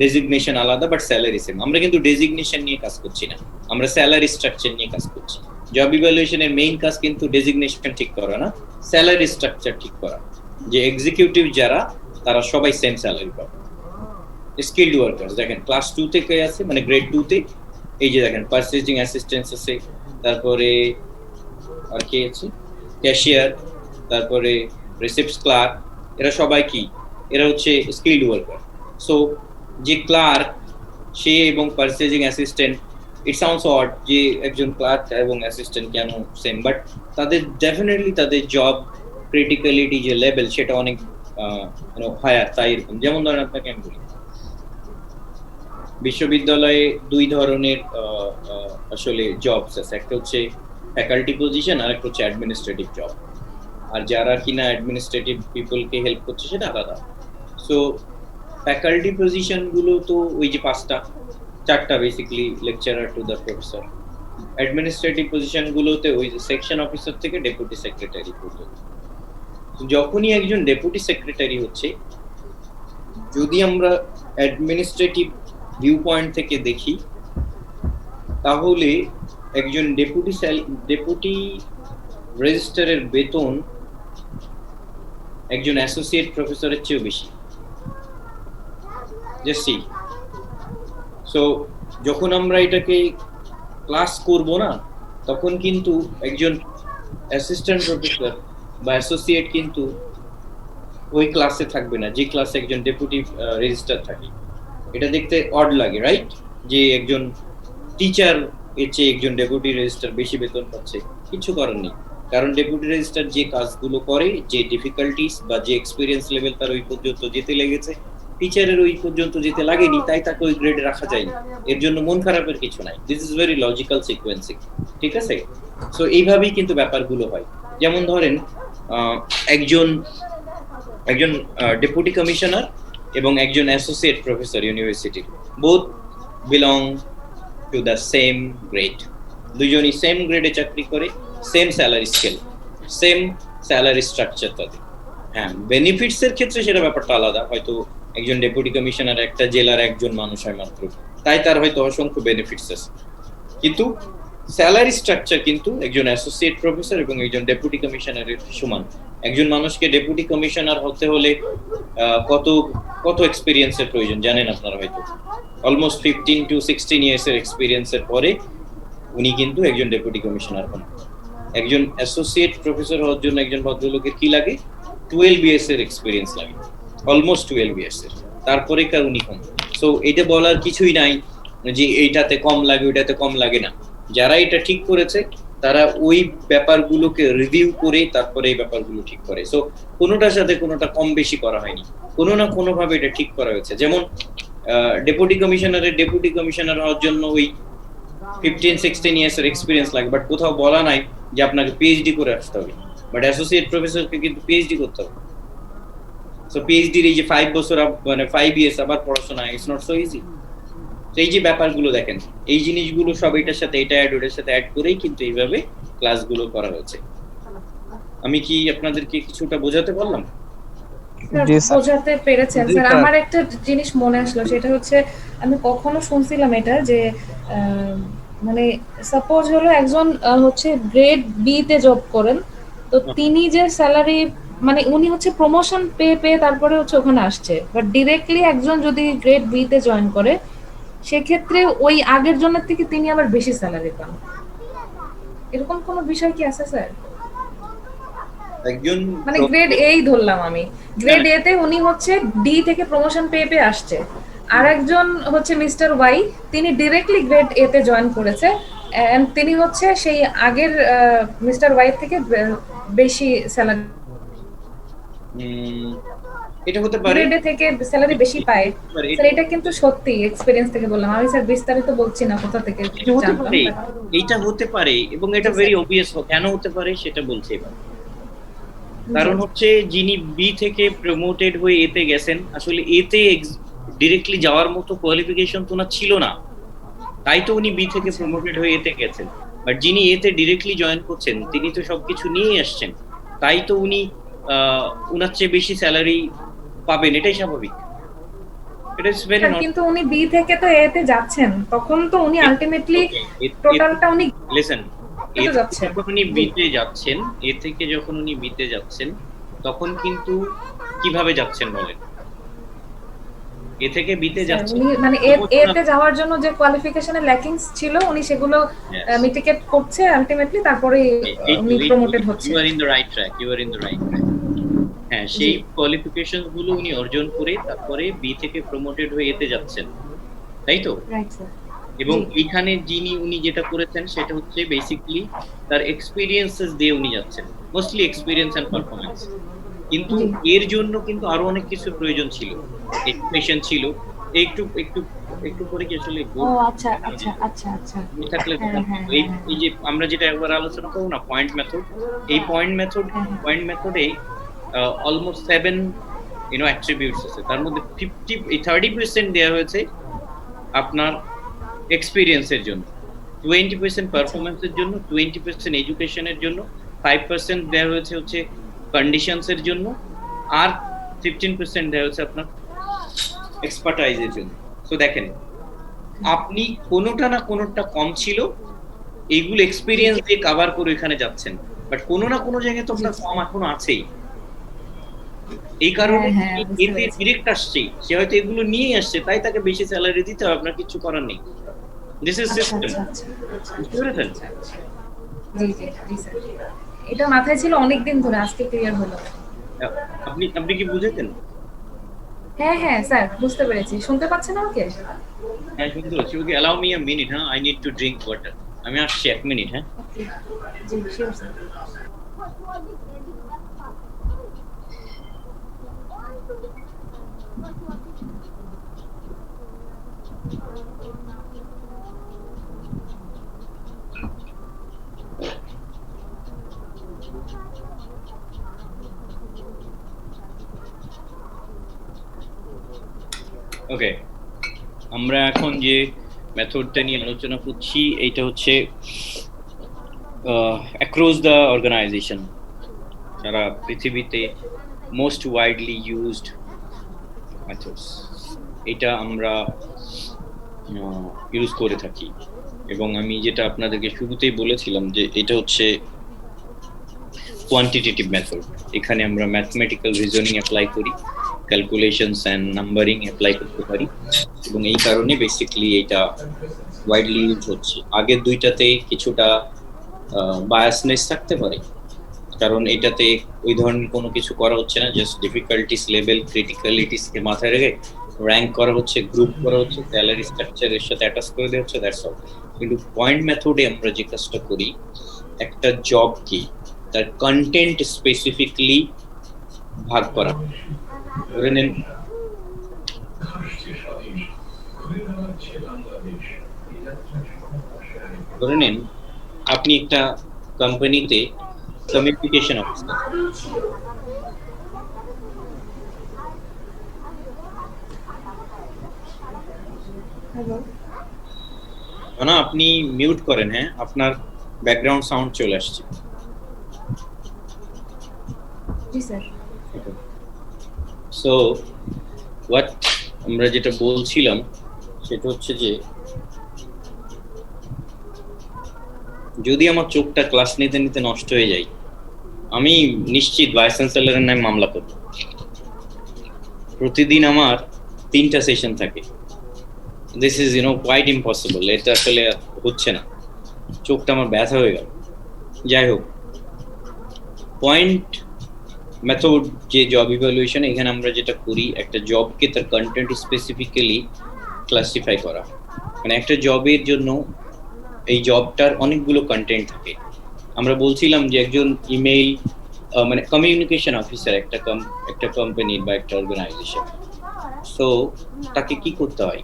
ডেজিগনেশন আলাদা, বাট স্যালারি সেম। আমরা কিন্তু ডেজিগনেশন নিয়ে কাজ করছি না, আমরা স্যালারি স্ট্রাকচার নিয়ে কাজ করছি। জব ইভ্যালুয়েশনের মেইন কাজ কিন্তু ডেজিগনেশন ঠিক করা না, স্যালারি স্ট্রাকচার ঠিক করা, যে এক্সিকিউটিভ যারা তারা সবাই সেম স্যালারি পাবে। স্কিলড ওয়ার্কার্স দেখেন ক্লাস 2 থেকে আছে, মানে গ্রেড 2 তে। এই যে দেখেন পারচেজিং অ্যাসিস্ট্যান্ট আছে, তারপরে আর কি আছে, ক্যাশিয়ার, তারপরে রিসিপ্টস ক্লার্ক, এরা সবাই কি, এরা হচ্ছে স্কিলড ওয়ার্কার। সো যে ক্লার্ক সে এবং purchasing assistant, it sounds odd যে একজন ক্লার্ক এবং অ্যাসিস্ট্যান্ট কেন সেম, বাট তাদের ডেফিনেটলি তাদের জব ক্রিটিক্যালিটি যে লেভেল সেটা অনেক হায়ার, তাই এরকম। যেমন ধরেন আপনাকে আমি বলি, বিশ্ববিদ্যালয়ে 2 ধরনের আসলে জবস আছে, একটা হচ্ছে ফ্যাকাল্টি পজিশন আর একটা হচ্ছে অ্যাডমিনিস্ট্রেটিভ জব। আর যারা কিনা অ্যাডমিনিস্ট্রেটিভ পিপলকে হেল্প করছে সেটা আলাদা। সো ফ্যাকাল্টি পজিশন গুলো তো ওই যে 4টা basically, lecturer to the professor. Administrative position গুলোতে ওই যে সেকশন অফিসার থেকে ডেপুটি সেক্রেটারি পর্যন্ত। যখনই একজন ডেপুটি সেক্রেটারি হচ্ছে, যদি আমরা অ্যাডমিনিস্ট্রেটিভ ভিউ পয়েন্ট থেকে দেখি, তাহলে একজন ডেপুটি রেজিস্ট্রারের বেতন একজন অ্যাসোসিয়েট প্রফেসরের চেয়েও বেশি। সো যখন আমরা এটাকে ক্লাস করব না, তখন কিন্তু একজন অ্যাসিস্ট্যান্ট প্রফেসর বা অ্যাসোসিয়েট কিন্তু ওই ক্লাসে থাকবে না যে ক্লাসে একজন ডেপুটি রেজিস্ট্রার থাকে। এটা দেখতে অড লাগে, রাইট? যে একজন টিচার এর চেয়ে একজন ডেপুটি রেজিস্ট্রার বেশি বেতন পাচ্ছে। কিছু করার নেই, কারণ ডেপুটি রেজিস্ট্রার যে কাজগুলো করে, যে ডিফিকাল্টিস বা যে এক্সপিরিয়েন্স লেভেল তার ওই পর্যন্ত যেতে লেগেছে, টিচারের ওই পর্যন্ত যেতে লাগেনি, তাই তাকে ওই গ্রেডে রাখা যায়নি। এর জন্য মন খারাপের কিছু নাই, this is very logical sequencing. ঠিক আছে, সো এইভাবেই কিন্তু ব্যাপারগুলো হয়। যেমন ধরেন একজন ডেপুটি কমিশনার এবং একজন অ্যাসোসিয়েট প্রফেসর ইউনিভার্সিটির, both belong to the same grade. দুজনই সেম গ্রেডে চাকরি করে, same salary scale, same salary structure তাদের। হ্যাঁ, বেনিফিটস এর ক্ষেত্রে সেটা ব্যাপারটা আলাদা। হয়তো একজন ডেপুটি কমিশনার একটা জেলার একজন মানুষ হয় মাত্র, তাই তার হয়তো অসংখ্য বেনিফিটস আছে, কিন্তু স্যালারি স্ট্রাকচার কিন্তু একজন অ্যাসোসিয়েট প্রফেসর এবং একজন ডেপুটি কমিশনারের সমান। একজন মানুষকে ডেপুটি কমিশনার হতে হলে কত এক্সপিরিয়েন্সের প্রয়োজন জানেন আপনারা হয়তো। অলমোস্ট 15 to 16 ইয়ার্সের এক্সপিরিয়েন্সের পরে উনি কিন্তু একজন ডেপুটি কমিশনার হন। একজন অ্যাসোসিয়েট প্রফেসর হওয়ার জন্য একজন ভদ্রলোকের কি লাগে? 12 ইয়ার্স এর এক্সপিরিয়েন্স লাগে, অলমোস্ট 12 ইয়ার্স এর, তারপরে কার উনি হন। সো এটা বলার কিছুই নাই যে এইটাতে কম লাগে ওইটাতে কম লাগে না। যারা এটা ঠিক করেছে তারা ওই ব্যাপারগুলোকে রিভিউ করে তারপরে এই ব্যাপারগুলো ঠিক করে। সো কোনোটার সাথে কোনোটা কম বেশি করা হয়নি, কোনো না কোনো ভাবে এটা ঠিক করা হয়েছে। যেমন ডেপুটি কমিশনার হওয়ার জন্য ওই 15-16 ইয়ার্স এর এক্সপিরিয়েন্স লাগে, বাট কোথাও বলা নাই যে আপনাকে পিএইচডি করে আসতে হবে। বাট অ্যাসোসিয়েট প্রফেসরকে কিন্তু পিএইচডি করতে হবে। সো পিএইচডির এই যে 5 বছর মানে 5 ইয়ার্স আবার পড়াশোনা, ইটস নট সো ইজি। এই যে ব্যাপারগুলো দেখেন, এই জিনিসগুলো সব এটার সাথে এটা ওটার সাথে অ্যাড করেই কিন্তু এইভাবে ক্লাসগুলো করা হয়েছে। আমি কি আপনাদেরকে কিছুটা বোঝাতে পারলাম? বোঝাতে পেরেছেন স্যার। আমার একটা জিনিস মনে আসলো, সেটা হচ্ছে আমি কখনো শুনছিলাম এটা যে মানে সাপোজ হলো একজন হচ্ছে গ্রেড বি তে জব করেন, তো তিনি যে স্যালারি মানে উনি হচ্ছে প্রমোশন পেয়ে তারপরে হচ্ছে ওখানে আসছে, বাট ডিরেক্টলি একজন যদি গ্রেড বি তে জয়েন করে সেক্ষেত্রে ওই আগের জনের থেকে তিনি আবার বেশি স্যালারি পান। এরকম কোনো বিষয় কি আছে স্যার? একজন মানে গ্রেড এই ধরলাম আমি, গ্রেড এ তে উনি হচ্ছে ডি থেকে প্রমোশন পেয়ে আসছে, আর একজন হচ্ছে মিস্টার ওয়াই, তিনি ডিরেক্টলি গ্রেড এ তে জয়েন করেছে, and তিনি হচ্ছে সেই আগের মিস্টার ওয়াইট থেকে বেশি স্যালারি এটা হতে পারে, গ্রেডে থেকে স্যালারি বেশি পায় স্যার। এটা কিন্তু সত্যি এক্সপেরিয়েন্স থেকে বললাম আমি স্যার, বিস্তারিত বলছি না কোথা থেকে এটা হতে জানলাম। পারে, এইটা হতে পারে, এবং এটা ভেরি অবভিয়াস। কেন হতে পারে সেটা বলছি এবার। কারণ হচ্ছে যিনি বি থেকে প্রমোটেড হয়ে এতে গেছেন, আসলে এতে ডিরেক্টলি যাওয়ার মতো কোয়ালিফিকেশন তো না ছিল না, তাই তো উনি বি থেকে প্রমোটেড হয়ে এতে গেছেন। বাট যিনি এতে ডিরেক্টলি জয়েন করছেন তিনি তো সবকিছু নিয়ে আসছেন, তাই তো উনি উনার চেয়ে বেশি স্যালারি পাবেন, এটাই স্বাভাবিক। এটা ইজ ভেরি নট। কিন্তু উনি বি থেকে তো এতে যাচ্ছেন, তখন তো উনি আলটিমেটলি টোটালটা উনি লিসেন, এতে যাচ্ছেন। যখন উনি বিতে যাচ্ছেন, এ থেকে যখন উনি বিতে যাচ্ছেন, তখন কিন্তু কিভাবে যাচ্ছেন বলেন? এ থেকে বিতে যাচ্ছেন উনি মানে এতে যাওয়ার জন্য যে কোয়ালিফিকেশনের ল্যাকিংস ছিল উনি সেগুলো মিটিগেট করছে আলটিমেটলি, তারপরে উনি প্রমোটেড হচ্ছে। You are in the right track, you are in the right track. হ্যাঁ, সেই কোয়ালিফিকেশন গুলো উনি অর্জন করে তারপরে বি থেকে প্রমোটেড হয়ে এতে যাচ্ছেন, তাই তো? Right sir. এবং এইখানে উনি যেটা করেছেন সেটা হচ্ছে বেসিক্যালি তার এক্সপেরিয়েন্সেস দিয়ে উনি যাচ্ছেন, মোস্টলি এক্সপেরিয়েন্স এন্ড পারফরম্যান্স। কিন্তু এর জন্য কিন্তু আরো অনেক কিছু প্রয়োজন ছিল, এডুকেশন ছিল। একটু একটু একটু পরে কি আসলে ও আচ্ছা আচ্ছা আচ্ছা আচ্ছা থাকলে এই যে আমরা যেটা একবার আলোচনা করব না, পয়েন্ট মেথড, এই পয়েন্ট মেথডে অলমোস্ট 7 অ্যাট্রিবিউটস আছে। তার মধ্যে 30% দেওয়া হয়েছে আপনার এক্সপেরিয়েন্সের জন্য, 20% পারফরম্যান্সের জন্য, 20% এডুকেশনের জন্য, 5% দেওয়া হয়েছে হচ্ছে কন্ডিশনসের জন্য, আর 15% দেওয়া হয়েছে আপনার এক্সপার্টাইজের জন্য। তো দেখেন, আপনি কোনোটা না কোনোটা কম ছিল, এইগুলো এক্সপেরিয়েন্স দিয়ে কভার করে এখানে যাচ্ছেন, বাট কোনো না কোনো জায়গায় তো আপনার কম এখনো আছেই। এই কারণে এতে ডিরেক্ট আসছে, সে হয়তো এগুলো নিয়ে আসছে, তাই তাকে বেশি স্যালারি দিতে হবে, আপনার কিছু করার নেই। This is system. বুঝতে পেরেছেন? জি জি জি স্যার, এটা মাথায় ছিল অনেক দিন ধরে, আজকে ক্লিয়ার হলো। আপনি কি বুঝেছেন? হ্যাঁ হ্যাঁ স্যার, বুঝতে পেরেছি। শুনতে পাচ্ছেন আমাকে? হ্যাঁ, শুনতে পাচ্ছি। ওকে, অ্যালাউ মি আ মিনিট। হ্যাঁ, I need to drink water. আমি আসছি 1 মিনিট। হ্যাঁ, জি শিওর স্যার। ওকে, আমরা এখন যে মেথডটা নিয়ে আলোচনা করছি এইটা হচ্ছে অ্যাক্রস দ্য অর্গানাইজেশন, সারা পৃথিবীতে মোস্ট ওয়াইডলি ইউজড মেথডস, এটা আমরা ইউজ করে থাকি। এবং আমি যেটা আপনাদেরকে শুরুতেই বলেছিলাম যে এটা হচ্ছে কোয়ান্টিটেটিভ মেথড। এখানে আমরা ম্যাথমেটিক্যাল রিজনিং অ্যাপ্লাই করি, ক্যালকুলেশনস অ্যান্ড নাম্বারিং অ্যাপ্লাই করতে পারি, এবং এই কারণে বেসিক্যালি এটা ওয়াইডলি ইউজ হচ্ছে। আগের দুইটাতে কিছুটা বায়াসনেস থাকতে পারে, কারণ এটাতে ওই ধরনের কোনো কিছু করা হচ্ছে না, জাস্ট ডিফিকাল্টিস লেভেল, ক্রিটিক্যালিটিসকে মাথায় রেখে র্যাঙ্ক করা হচ্ছে, গ্রুপ করা হচ্ছে, স্যালারি স্ট্রাকচারের সাথে অ্যাটাচ করে দেওয়া হচ্ছে, দ্যাটস অল। কিন্তু পয়েন্ট মেথডে আমরা যে কাজটা করি, একটা জবকে তার কন্টেন্ট স্পেসিফিকলি ভাগ করা। ধরে নেন আপনি একটা কোম্পানিতে কমিউনিকেশন অফিসার, না আপনি মিউট করেন। হ্যাঁ, আপনার ব্যাকগ্রাউন্ড সাউন্ড চলে আসছে। জি স্যার। সো হোয়াট আমরা যেটা বলছিলাম সেটা হচ্ছে যে যদি আমার চোখটা ক্লাস নিতে নিতে নষ্ট হয়ে যায়, আমি নিশ্চিত ভাইস চ্যান্সেলরের নামে মামলা করব। প্রতিদিন আমার 3টা সেশন থাকে। This is quite impossible. এটা আসলে হচ্ছে না, চোখটা আমার ব্যথা হয়ে গেল। যাই হোক, পয়েন্ট মেথড যে জব ইভ্যালুয়েশন, এখানে আমরা যেটা করি, একটা জবকে তার কন্টেন্ট স্পেসিফিক্যালি ক্লাসিফাই করা। মানে একটা জবের জন্য এই জবটার অনেকগুলো কন্টেন্ট থাকে। আমরা বলছিলাম যে একজন ইমেইল মানে কমিউনিকেশন অফিসার একটা কোম্পানির বা একটা অর্গানাইজেশন, সো তাকে কি করতে হয়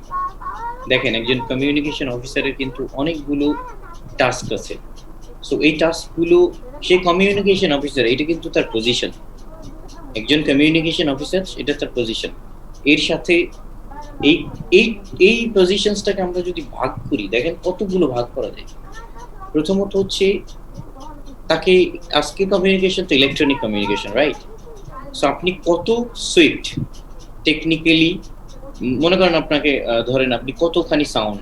দেখেন, একজন কমিউনিকেশন অফিসারের কিন্তু অনেকগুলো টাস্ক আছে। সো এই টাস্কগুলো, সে কমিউনিকেশন অফিসার, এটা কিন্তু তার পজিশন। একজন কমিউনিকেশন অফিসার, এটা তার পজিশন। এর সাথে এই এই এই পজিশনসটাকে আমরা যদি ভাগ করি, দেখেন কতগুলো ভাগ করা যায়। প্রথমত হচ্ছে তাকে, আজকে কমিউনিকেশন তো ইলেকট্রনিক কমিউনিকেশন, রাইট? সো আপনি কত সুইফট টেকনিক্যালি, মনে করেন আপনাকে ধরেন আপনি কতখানি সাউন্ড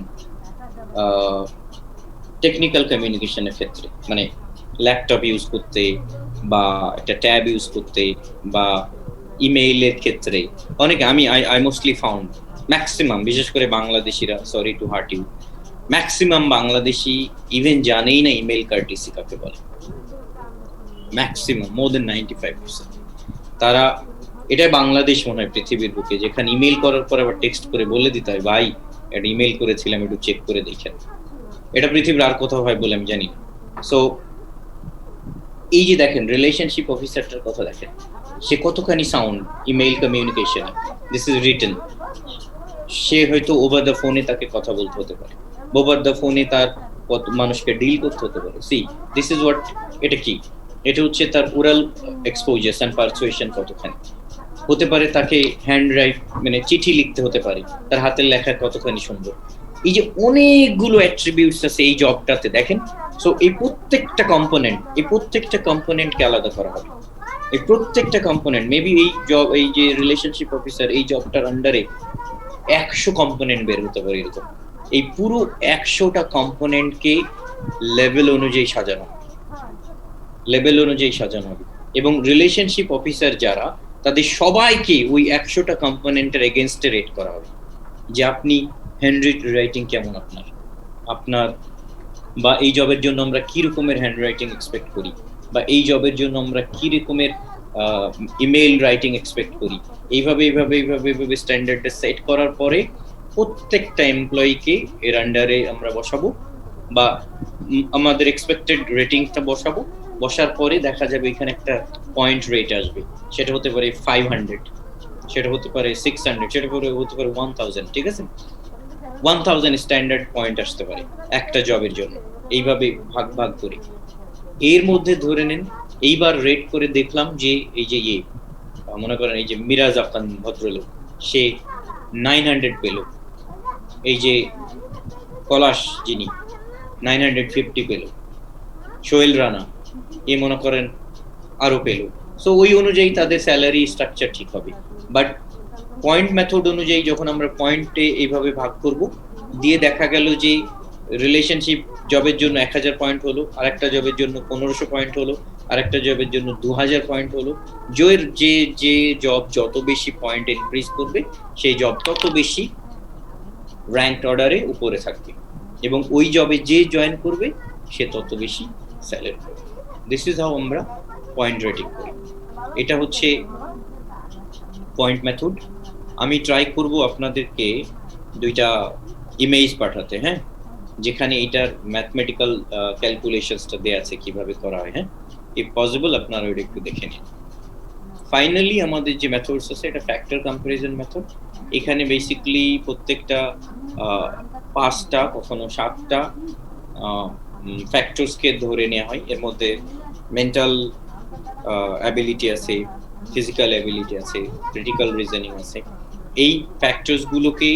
টেকনিক্যাল কমিউনিকেশনের ক্ষেত্রে, মানে ল্যাপটপ ইউজ করতে বা একটা ট্যাব ইউজ করতে বা ইমেইলের ক্ষেত্রে, অনেকে আই মোস্টলি ফাউন্ড ম্যাক্সিমাম, বিশেষ করে বাংলাদেশিরা, sorry to hurt you, maximum Bangladeshi even জানেই না ইমেইল কার্টিসি কাকে বলে। Maximum more than 95%। তারা, এটা বাংলাদেশ মনে হয় পৃথিবীর বুকে যেখানে ইমেইল করার পর আবার টেক্সট করে বলে দিতে হয়, ভাই একটা ইমেইল করেছিলাম, একটু চেক করে দেখেন। এটা পৃথিবীর আর কোথাও হয় বলে আমি জানি না। সো এই যে দেখেন রিলেশনশিপ অফিসারটার কথা দেখেন, সে কতখানি sound email communication, this is written. সে হয়তো ওভার দ্য ফোনে তাকে কথা বলতে হতে পারে, ওভার দ্য ফোনে তার কত মানুষকে ডিল করতে হতে পারে। সি দিস ইজ হোয়াট, এটা কি, এটা হচ্ছে তার ওরাল এক্সপোজার এন্ড পারসুয়েশন কতখানি হতে পারে। তাকে হ্যান্ড রাইট মানে চিঠি লিখতে হতে পারে, তার হাতের লেখা কতখানি সুন্দর। এই যে অনেকগুলো অ্যাট্রিবিউটস আছে এই জবটাতে, দেখেন। সো এই প্রত্যেকটা কম্পোনেন্টকে আলাদা করা হবে। এই প্রত্যেকটা কম্পোনেন্ট, মেবি এই জব, এই যে রিলেশনশিপ অফিসার, এই জবটার আন্ডারে 100 কম্পোনেন্ট বের হতে পারে এরকম। এই পুরো 100টা কম্পোনেন্টকে লেভেল অনুযায়ী সাজানো হবে এবং রিলেশনশিপ অফিসার যারা, তাদের সবাইকে ওই 100টা কম্পোনেন্টের এগেইনস্টে রেট করা হবে যে আপনি হ্যান্ড রাইটিং কেমন আপনার, বা এই জবের জন্য আমরা কি রকমের হ্যান্ড রাইটিং এক্সপেক্ট করি, বা এই জবের জন্য আমরা কি রকমের ইমেইল রাইটিং এক্সপেক্ট করি। এইভাবে স্ট্যান্ডার্ডটা সেট করার পরে প্রত্যেকটা এমপ্লয়িকে এর আন্ডারে আমরা বসাবো বা আমাদের এক্সপেক্টেড রেটিংটা বসাবো। বসার পরে দেখা যাবে এখানে একটা পয়েন্ট রেট আসবে, সেটা হতে পারে 500, সেটা হতে পারে 600, সেটা হতে পারে 1000, ঠিক আছে? 1000 স্ট্যান্ডার্ড পয়েন্ট আসতে পারে একটা জবের জন্য, এইভাবে ভাগ করে। এর মধ্যে ধরে নেন এইবার রেট করে দেখলাম যে এই যে মনে করেন এই যে মিরাজ আফতান ভদ্রলোক, সে 900 পেল। এই যে পলাশ যিনি 950 পেল। সোহেল রানা এ মনে করেন আরো পেল। সো ওই অনুযায়ী তাদের স্যালারি স্ট্রাকচার ঠিক হবে। বাট পয়েন্ট মেথড অনুযায়ী যখন আমরা পয়েন্টে এইভাবে ভাগ করব, দিয়ে দেখা গেল যে রিলেশনশিপ জবের জন্য 1000 পয়েন্ট হলো, আরেকটা জবের জন্য 1500 পয়েন্ট হলো, আরেকটা জবের জন্য 2000 পয়েন্ট হলো। যে জব যত বেশি পয়েন্ট ইনক্রিজ করবে, সেই জব তত বেশি র্যাঙ্কড অর্ডারে উপরে থাকবে এবং ওই জবে যে জয়েন করবে সে তত বেশি স্যালারি পাবে। দিস ইজ হাউ আমরা পয়েন্ট রেটিং করি। এটা হচ্ছে পয়েন্ট মেথড। আমি ট্রাই করব আপনাদেরকে 2টা ইমেজ পাঠাতে, হ্যাঁ, যেখানে এটার ম্যাথমেটিক্যাল ক্যালকুলেশনসটা দেয়া আছে কিভাবে করা হয়। হ্যাঁ, ইফ পসিবল আপনারা ওটা একটু দেখে নিন। ফাইনালি আমাদের যে মেথডস আছে, এটা ফ্যাক্টর কম্প্যারিজন মেথড। এখানে বেসিক্যালি প্রত্যেকটা 5টা কখনো 7টা ফ্যাক্টরসকে ধরে নেওয়া হয়। এর মধ্যে মেন্টাল অ্যাবিলিটি আছে, ফিজিক্যাল অ্যাবিলিটি আছে, ক্রিটিক্যাল রিজনিং আছে। এই ফ্যাক্টরস গুলোকে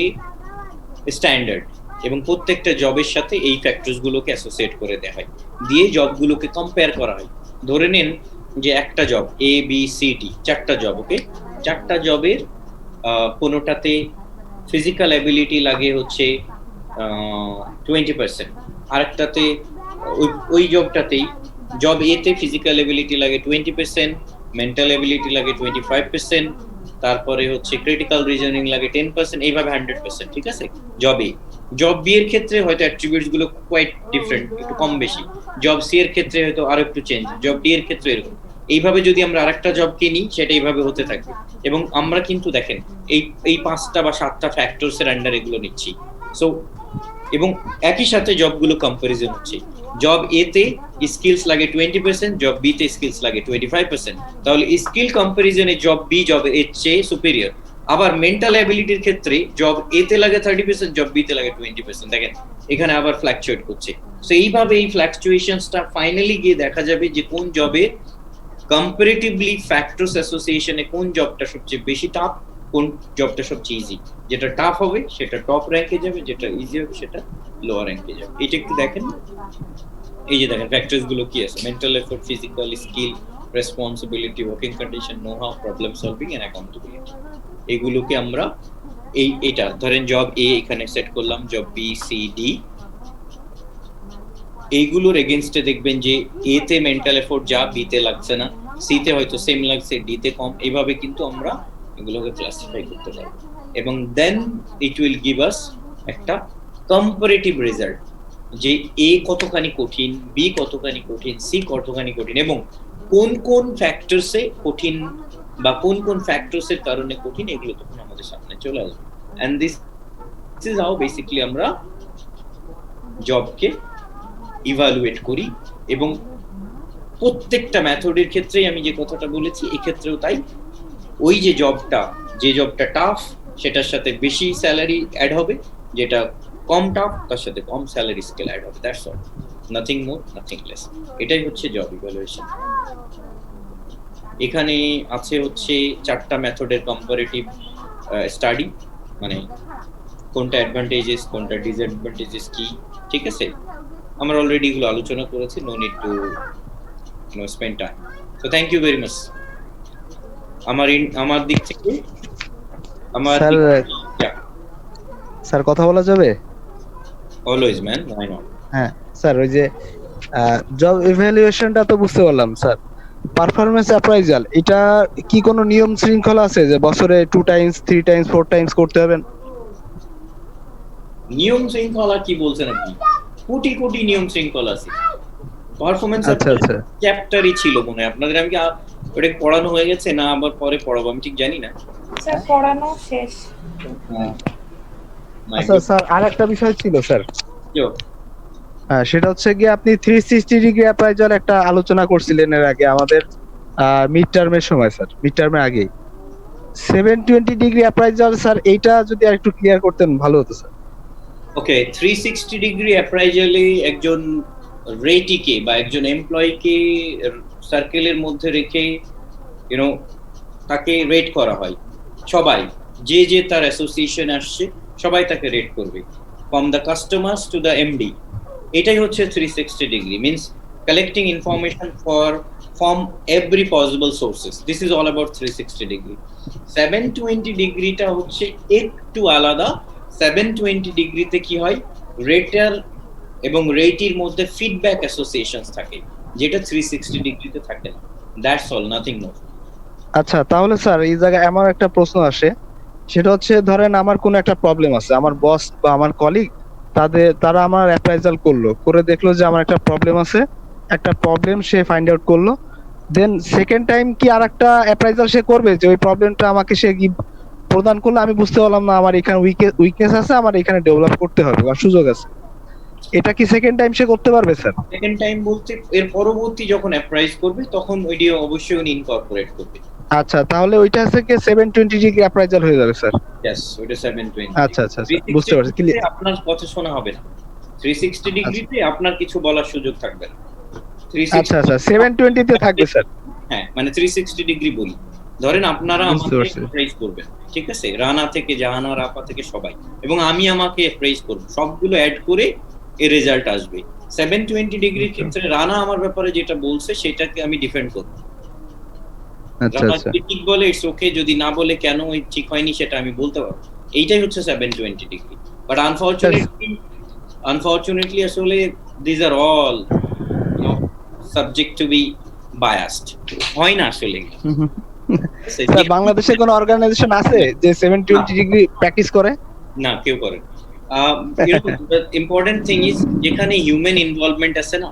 স্ট্যান্ডার্ড এবং প্রত্যেকটা জবের সাথে এই ফ্যাক্টরস গুলোকে অ্যাসোসিয়েট করে দেওয়া হয়, দিয়ে জবগুলোকে কম্পেয়ার করা হয়। ধরে নিন যে একটা job A B C D, 4টা জব, ওকে, 4টা জবের কোনোটাতে ফিজিক্যাল অ্যাবিলিটি লাগে হচ্ছে 20%, আরেকটাতে ওই জবটাতেই জব এ তে ফিজিক্যাল অ্যাবিলিটি লাগে 20%, মেন্টাল অ্যাবিলিটি লাগে 25%, তারপরে হচ্ছে ক্রিটিক্যাল রিজনিং লাগে 10%, এইভাবে 100%, ঠিক আছে? জব বি এর ক্ষেত্রে হয়তো অ্যাট্রিবিউটস গুলো কোয়াইট ডিফারেন্ট, একটু কম বেশি। জব সি এর ক্ষেত্রে হয়তো আরো একটু চেঞ্জ, জব ডি এর ক্ষেত্রে এরকম। এইভাবে যদি আমরা আরেকটা জবকে নিই, সেটা এইভাবে হতে থাকবে। এবং আমরা কিন্তু দেখেন এই 5টা বা 7টা ফ্যাক্টরস এর আন্ডার এগুলো নিচ্ছি। সো এবং একই সাথে জবগুলো কম্পারিজন হচ্ছে। জব এ তে স্কিলস লাগে 20%, জব বি তে স্কিলস লাগে 25%। তাহলে স্কিল কম্পারিজনে জব বি জব এর চেয়ে সুপিরিয়র। আবার মেন্টাল অ্যাবিলিটির ক্ষেত্রে জব এ তে লাগে 30%, জব বি তে লাগে 20%। দেখেন এখানে আবার ফ্ল্যাকচুয়েট করছে। সো এইভাবে এই ফ্ল্যাকচুয়েশনসটা ফাইনালি গিয়ে দেখা যাবে যে কোন জবে কম্পারেটিভলি ফ্যাক্টরস অ্যাসোসিয়েশনে কোন জবটা সবচেয়ে বেশি টাফ, কোন জবটা সবচেয়ে ইজি। যেটা টাফ হবে সেটা টপ র্যাঙ্কে যাবে, যেটা ইজি হবে সেটা লোয়ার র্যাঙ্কে যাবে। এটা একটু দেখেন, এই যে দেখেন ফ্যাক্টরস গুলো কি আছে: mental effort, physical skill, responsibility, working condition, know how, problem solving and accountability. এগুলোকে আমরা এটা ধরেন জব এ এখানে সেট করলাম, জব বি, সি, ডি। এইগুলোর এগেইনস্টে দেখবেন যে এ তে মেন্টাল এফোর্ট যা, বি তে লাগছে না, সি তে হয়তো সেম লাগছে, ডি তে কম। এইভাবে কিন্তু আমরা এগুলোকে ক্লাসিফাই করতে পারবো এবং দেন ইট উইল গিভ আস একটা কম্পারেটিভ রেজাল্ট যে এ কতখানি কঠিন, বি কতখানি কঠিন, সি কতখানি কঠিন এবং কোন কোন ফ্যাক্টরসে কঠিন বা কোন কোন ফ্যাক্টরসের কারণে কঠিন, এগুলো তখন আমাদের সামনে চলে আসবে। And this is how basically আমরা জবকে ইভালুয়েট করি। এবং প্রত্যেকটা মেথডের ক্ষেত্রেই আমি যে কথাটা বলেছি, এই ক্ষেত্রেও তাই। ওই যে জবটা টাফ সেটার সাথে বেশি স্যালারি অ্যাড হবে, যেটা কম টাফ তার সাথে কম স্যালারি স্কেল অ্যাড হবে। That's all, nothing more nothing less. এটাই হচ্ছে জব ইভ্যালুয়েশন। এখানে আছে হচ্ছে 4টা মেথডের কম্পারেটিভ স্টাডি, মানে কোনটা অ্যাডভান্টেজেস কোনটা ডিসঅ্যাডভান্টেজেস কি, ঠিক আছে? আমরা অলরেডি এগুলো আলোচনা করেছি, no need to spend time. So thank you very much. আমার দিক থেকে স্যার কথা বলা যাবে? Always man, why not? হ্যাঁ স্যার, ওই যে জব ইভ্যালুয়েশনটা তো বুঝতে পারলাম স্যার। পারফরম্যান্স অ্যাপ্রাইজাল, এটা কি কোনো নিয়ম শৃঙ্খলা আছে যে বছরে 2 টাইমস 3 টাইমস 4 টাইমস করতে হবে? নিয়ম শৃঙ্খলা কি বলছেন আপনি? কোটি কোটি নিয়ম শৃঙ্খলা আছে। পারফরম্যান্স চ্যাপ্টারই ছিল মনে হয় আপনাদের। আমি কি ওটা পড়ানো হয়ে গেছে না আবার পরে পড়াবো আমি ঠিক জানি না। স্যার পড়ানো শেষ। আচ্ছা স্যার, আরেকটা বিষয় ছিল স্যার। Jo. সেটা হচ্ছে গিয়ে আপনি 360 ডিগ্রি অ্যাপ্রাইজাল একটা আলোচনা করছিলেন এর আগে আমাদের মিড টার্মের সময় স্যার, মিড টার্মের আগে 720 ডিগ্রি অ্যাপ্রাইজাল স্যার, এইটা যদি আরেকটু ক্লিয়ার করতেন ভালো হতো স্যার। ওকে, 360 ডিগ্রি অ্যাপ্রাইজালে একজন রেটিকে বা একজন এমপ্লয়িকে সার্কেলের মধ্যে রেখে তাকে রেট করা হয়। সবাই যে তার অ্যাসোসিয়েশন আসছে সবাই তাকে রেট করবে, from the customers to the MD. এটাই হচ্ছে 360 degree, means collecting information from every possible sources. This is all about 360 degree. 720 ডিগ্রিটা হচ্ছে একটু আলাদা। 720 ডিগ্রিতে কি হয়, রেটার এবং রেটির মধ্যে ফিডব্যাক অ্যাসোসিয়েশনস থাকে, যেটা 360 ডিগ্রিতে থাকে না। That's all, nothing more. আচ্ছা, তাহলে স্যার এই জায়গায় আমার একটা প্রশ্ন আসে, সেটা হচ্ছে ধরেন আমার কোনো একটা প্রবলেম আছে, আমার বস বা আমার কলিগ তারা আমার অ্যাপ্রাইজাল করলো, করে দেখলো যে আমার একটা প্রবলেম আছে, একটা প্রবলেম সে ফাইন্ড আউট করলো, দেন সেকেন্ড টাইম কি আরেকটা অ্যাপ্রাইজাল সে করবে যে ওই প্রবলেমটা আমাকে সে প্রদান করলো, আমি বুঝতে পারলাম না আমার এখানে উইকনেস আছে, আমার এখানে ডেভেলপ করতে হবে বা সুযোগ আছে, এটা কি সেকেন্ড টাইম সে করতে পারবে স্যার? সেকেন্ড টাইম বলতে এর পরবর্তী যখন অ্যাপ্রাইজ করবে তখন ওইটা অবশ্যই উনি ইনকর্পোরেট করবে। আচ্ছা, তাহলে ওইটা হচ্ছে কি 720 ডিগ্রি অ্যাপ্রাইজাল হয়ে যাবে স্যার? यस, ওইটা 720। আচ্ছা আচ্ছা, বুঝতে পারছি। ক্লিয়ার। আপনার কথা শোনা হবে না 360 ডিগ্রিতে, আপনার কিছু বলার সুযোগ থাকবে না। আচ্ছা আচ্ছা, 720 তে থাকবে স্যার। হ্যাঁ, মানে 360 ডিগ্রি বলি, ধরেন আপনারা আমাকে প্রেজ করবেন, ঠিক আছে, রানা থেকে জাহানা রাপা থেকে সবাই, এবং আমি আমাকে প্রেজ করব, সবগুলো অ্যাড করে এর রেজাল্ট আসবে। 720 ডিগ্রির ক্ষেত্রে রানা আমার ব্যাপারে যেটা বলছে সেটাকে আমি ডিফেন্ড করব। আচ্ছা আচ্ছা, ঠিক বলে ইটস ওকে, যদি না বলে কেন ঠিক হয়নি সেটা আমি বলতে পারবো। এইটাই হচ্ছে 720 ডিগ্রি। বাট আনফরচুনেটলি আসলে this are all subject to be biased, হয় না আসলে। স্যার, বাংলাদেশে কোনো অর্গানাইজেশন আছে যে 720 ডিগ্রি প্র্যাকটিস করে? না, কেউ করে। ইম্পর্টেন্ট থিং ইজ, যেখানে হিউম্যান ইনভলভমেন্ট আছে না,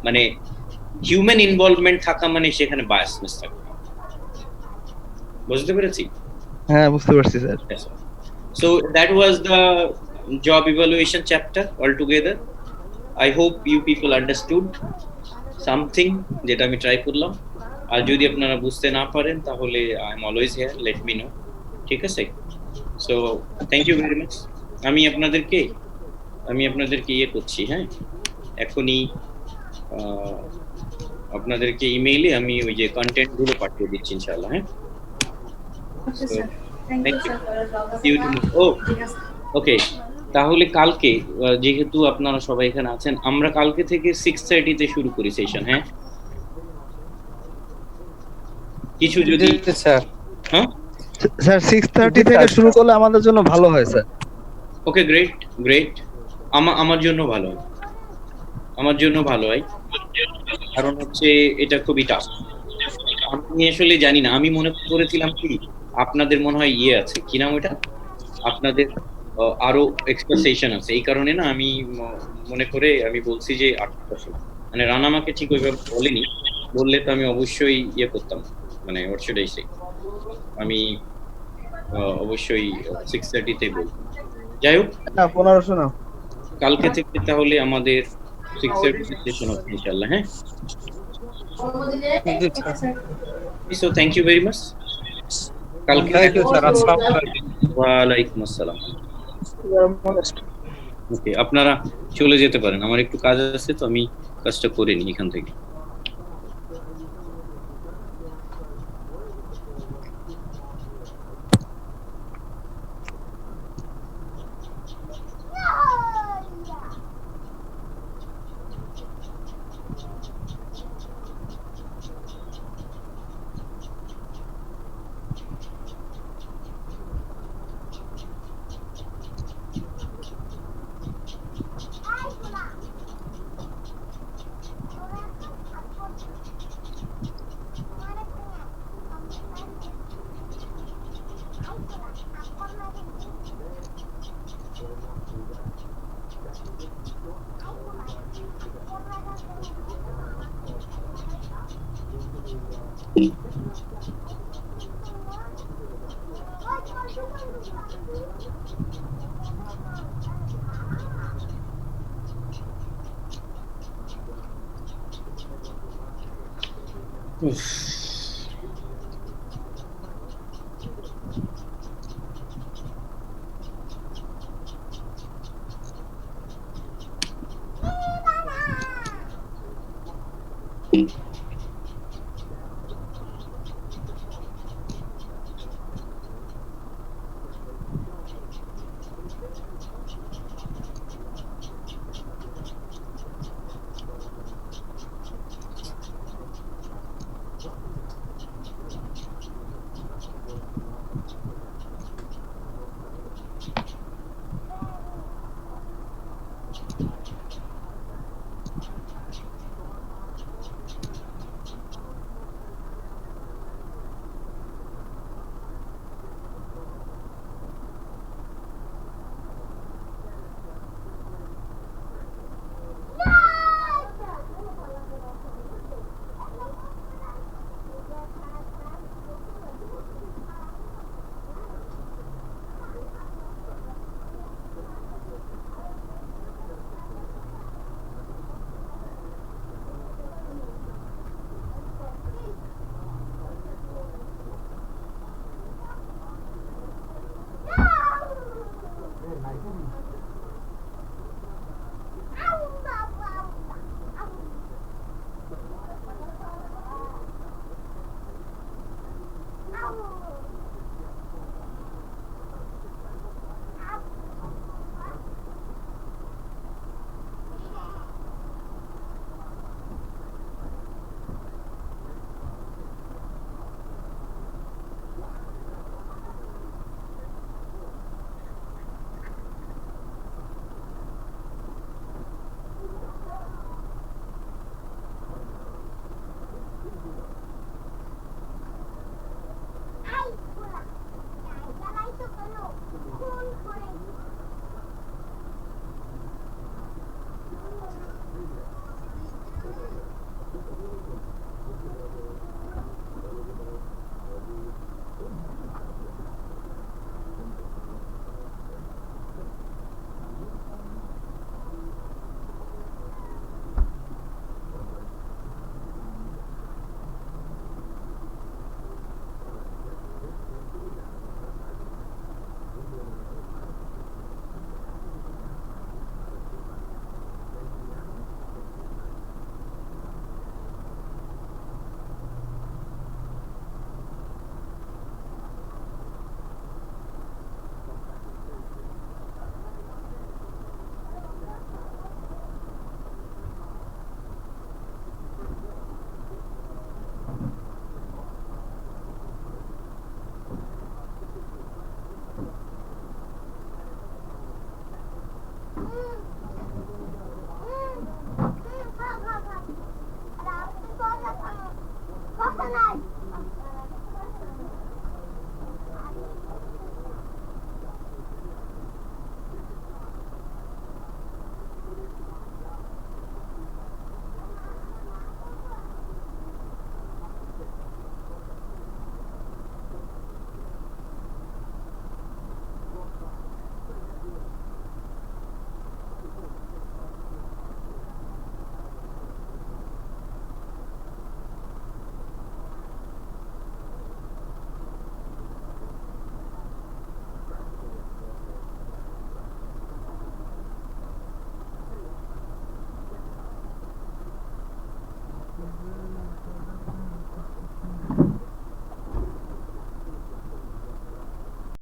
মানে হিউম্যান ইনভলভমেন্ট থাকা মানে সেখানে বায়াসনেস থাকে। বুঝতে পেরেছি? হ্যাঁ, বুঝতে পারছি sir. So that was the job evaluation chapter altogether. I hope you people understood something যেটা আমি ট্রাই করলাম। আর যদি আপনারা বুঝতে না পারেন তাহলে I am always here, let me know. ঠিক আছে? So thank you very much. আমি আপনাদেরকে ইয়ে করছি, হ্যাঁ, এখনই আপনাদেরকে ইমেইলে আমি ওই যে কন্টেন্ট গুলো পাঠিয়ে দিচ্ছি ইনশাআল্লাহ। হ্যাঁ, okay sir, thank you sir. See you tomorrow. Oh, okay, তাহলে কালকে যেহেতু আপনারা সবাই এখানে আছেন, আমরা কালকে থেকে 6:30 তে শুরু করি সেশন। হ্যাঁ, কিছু যদি স্যার হ্যাঁ, স্যার 6:30 থেকে শুরু করলে আমাদের জন্য ভালো হয় স্যার। ওকে, গ্রেট গ্রেট। আমার জন্য ভালো হয়, আমার জন্য ভালো হয়, কারণ হচ্ছে এটা খুবই টাফ। আমি আসলে জানি না, আমি মনে করেছিলাম কি আপনাদের মনে হয় ইয়ে আছে, কি নাম ওটা, আপনাদের আরো এক্সট্রা সেশন আছে, এই কারণে না আমি মনে করে আমি বলছি যে 8টা সময়। মানে রানা আমাকে ঠিক ওইভাবে বলেনি, বললে তো আমি অবশ্যই ইয়ে করতাম, মানে হোয়াট শুড আই সে, আমি অবশ্যই 6:30 তে বলতাম। যাই হোক, না 1500 না। কালকে থেকে তাহলে আমাদের 6:30 সেশন হবে ইনশাআল্লাহ। হ্যাঁ, so thank you very much. কালকে থ্যাংক ইউ স্যার, আসসালামু আলাইকুম। ওয়ালাইকুম আসসালাম। ওকে, আপনারা চলে যেতে পারেন, আমার একটু কাজ আছে, তো আমি কাজটা করে নিই এখান থেকে। উফ,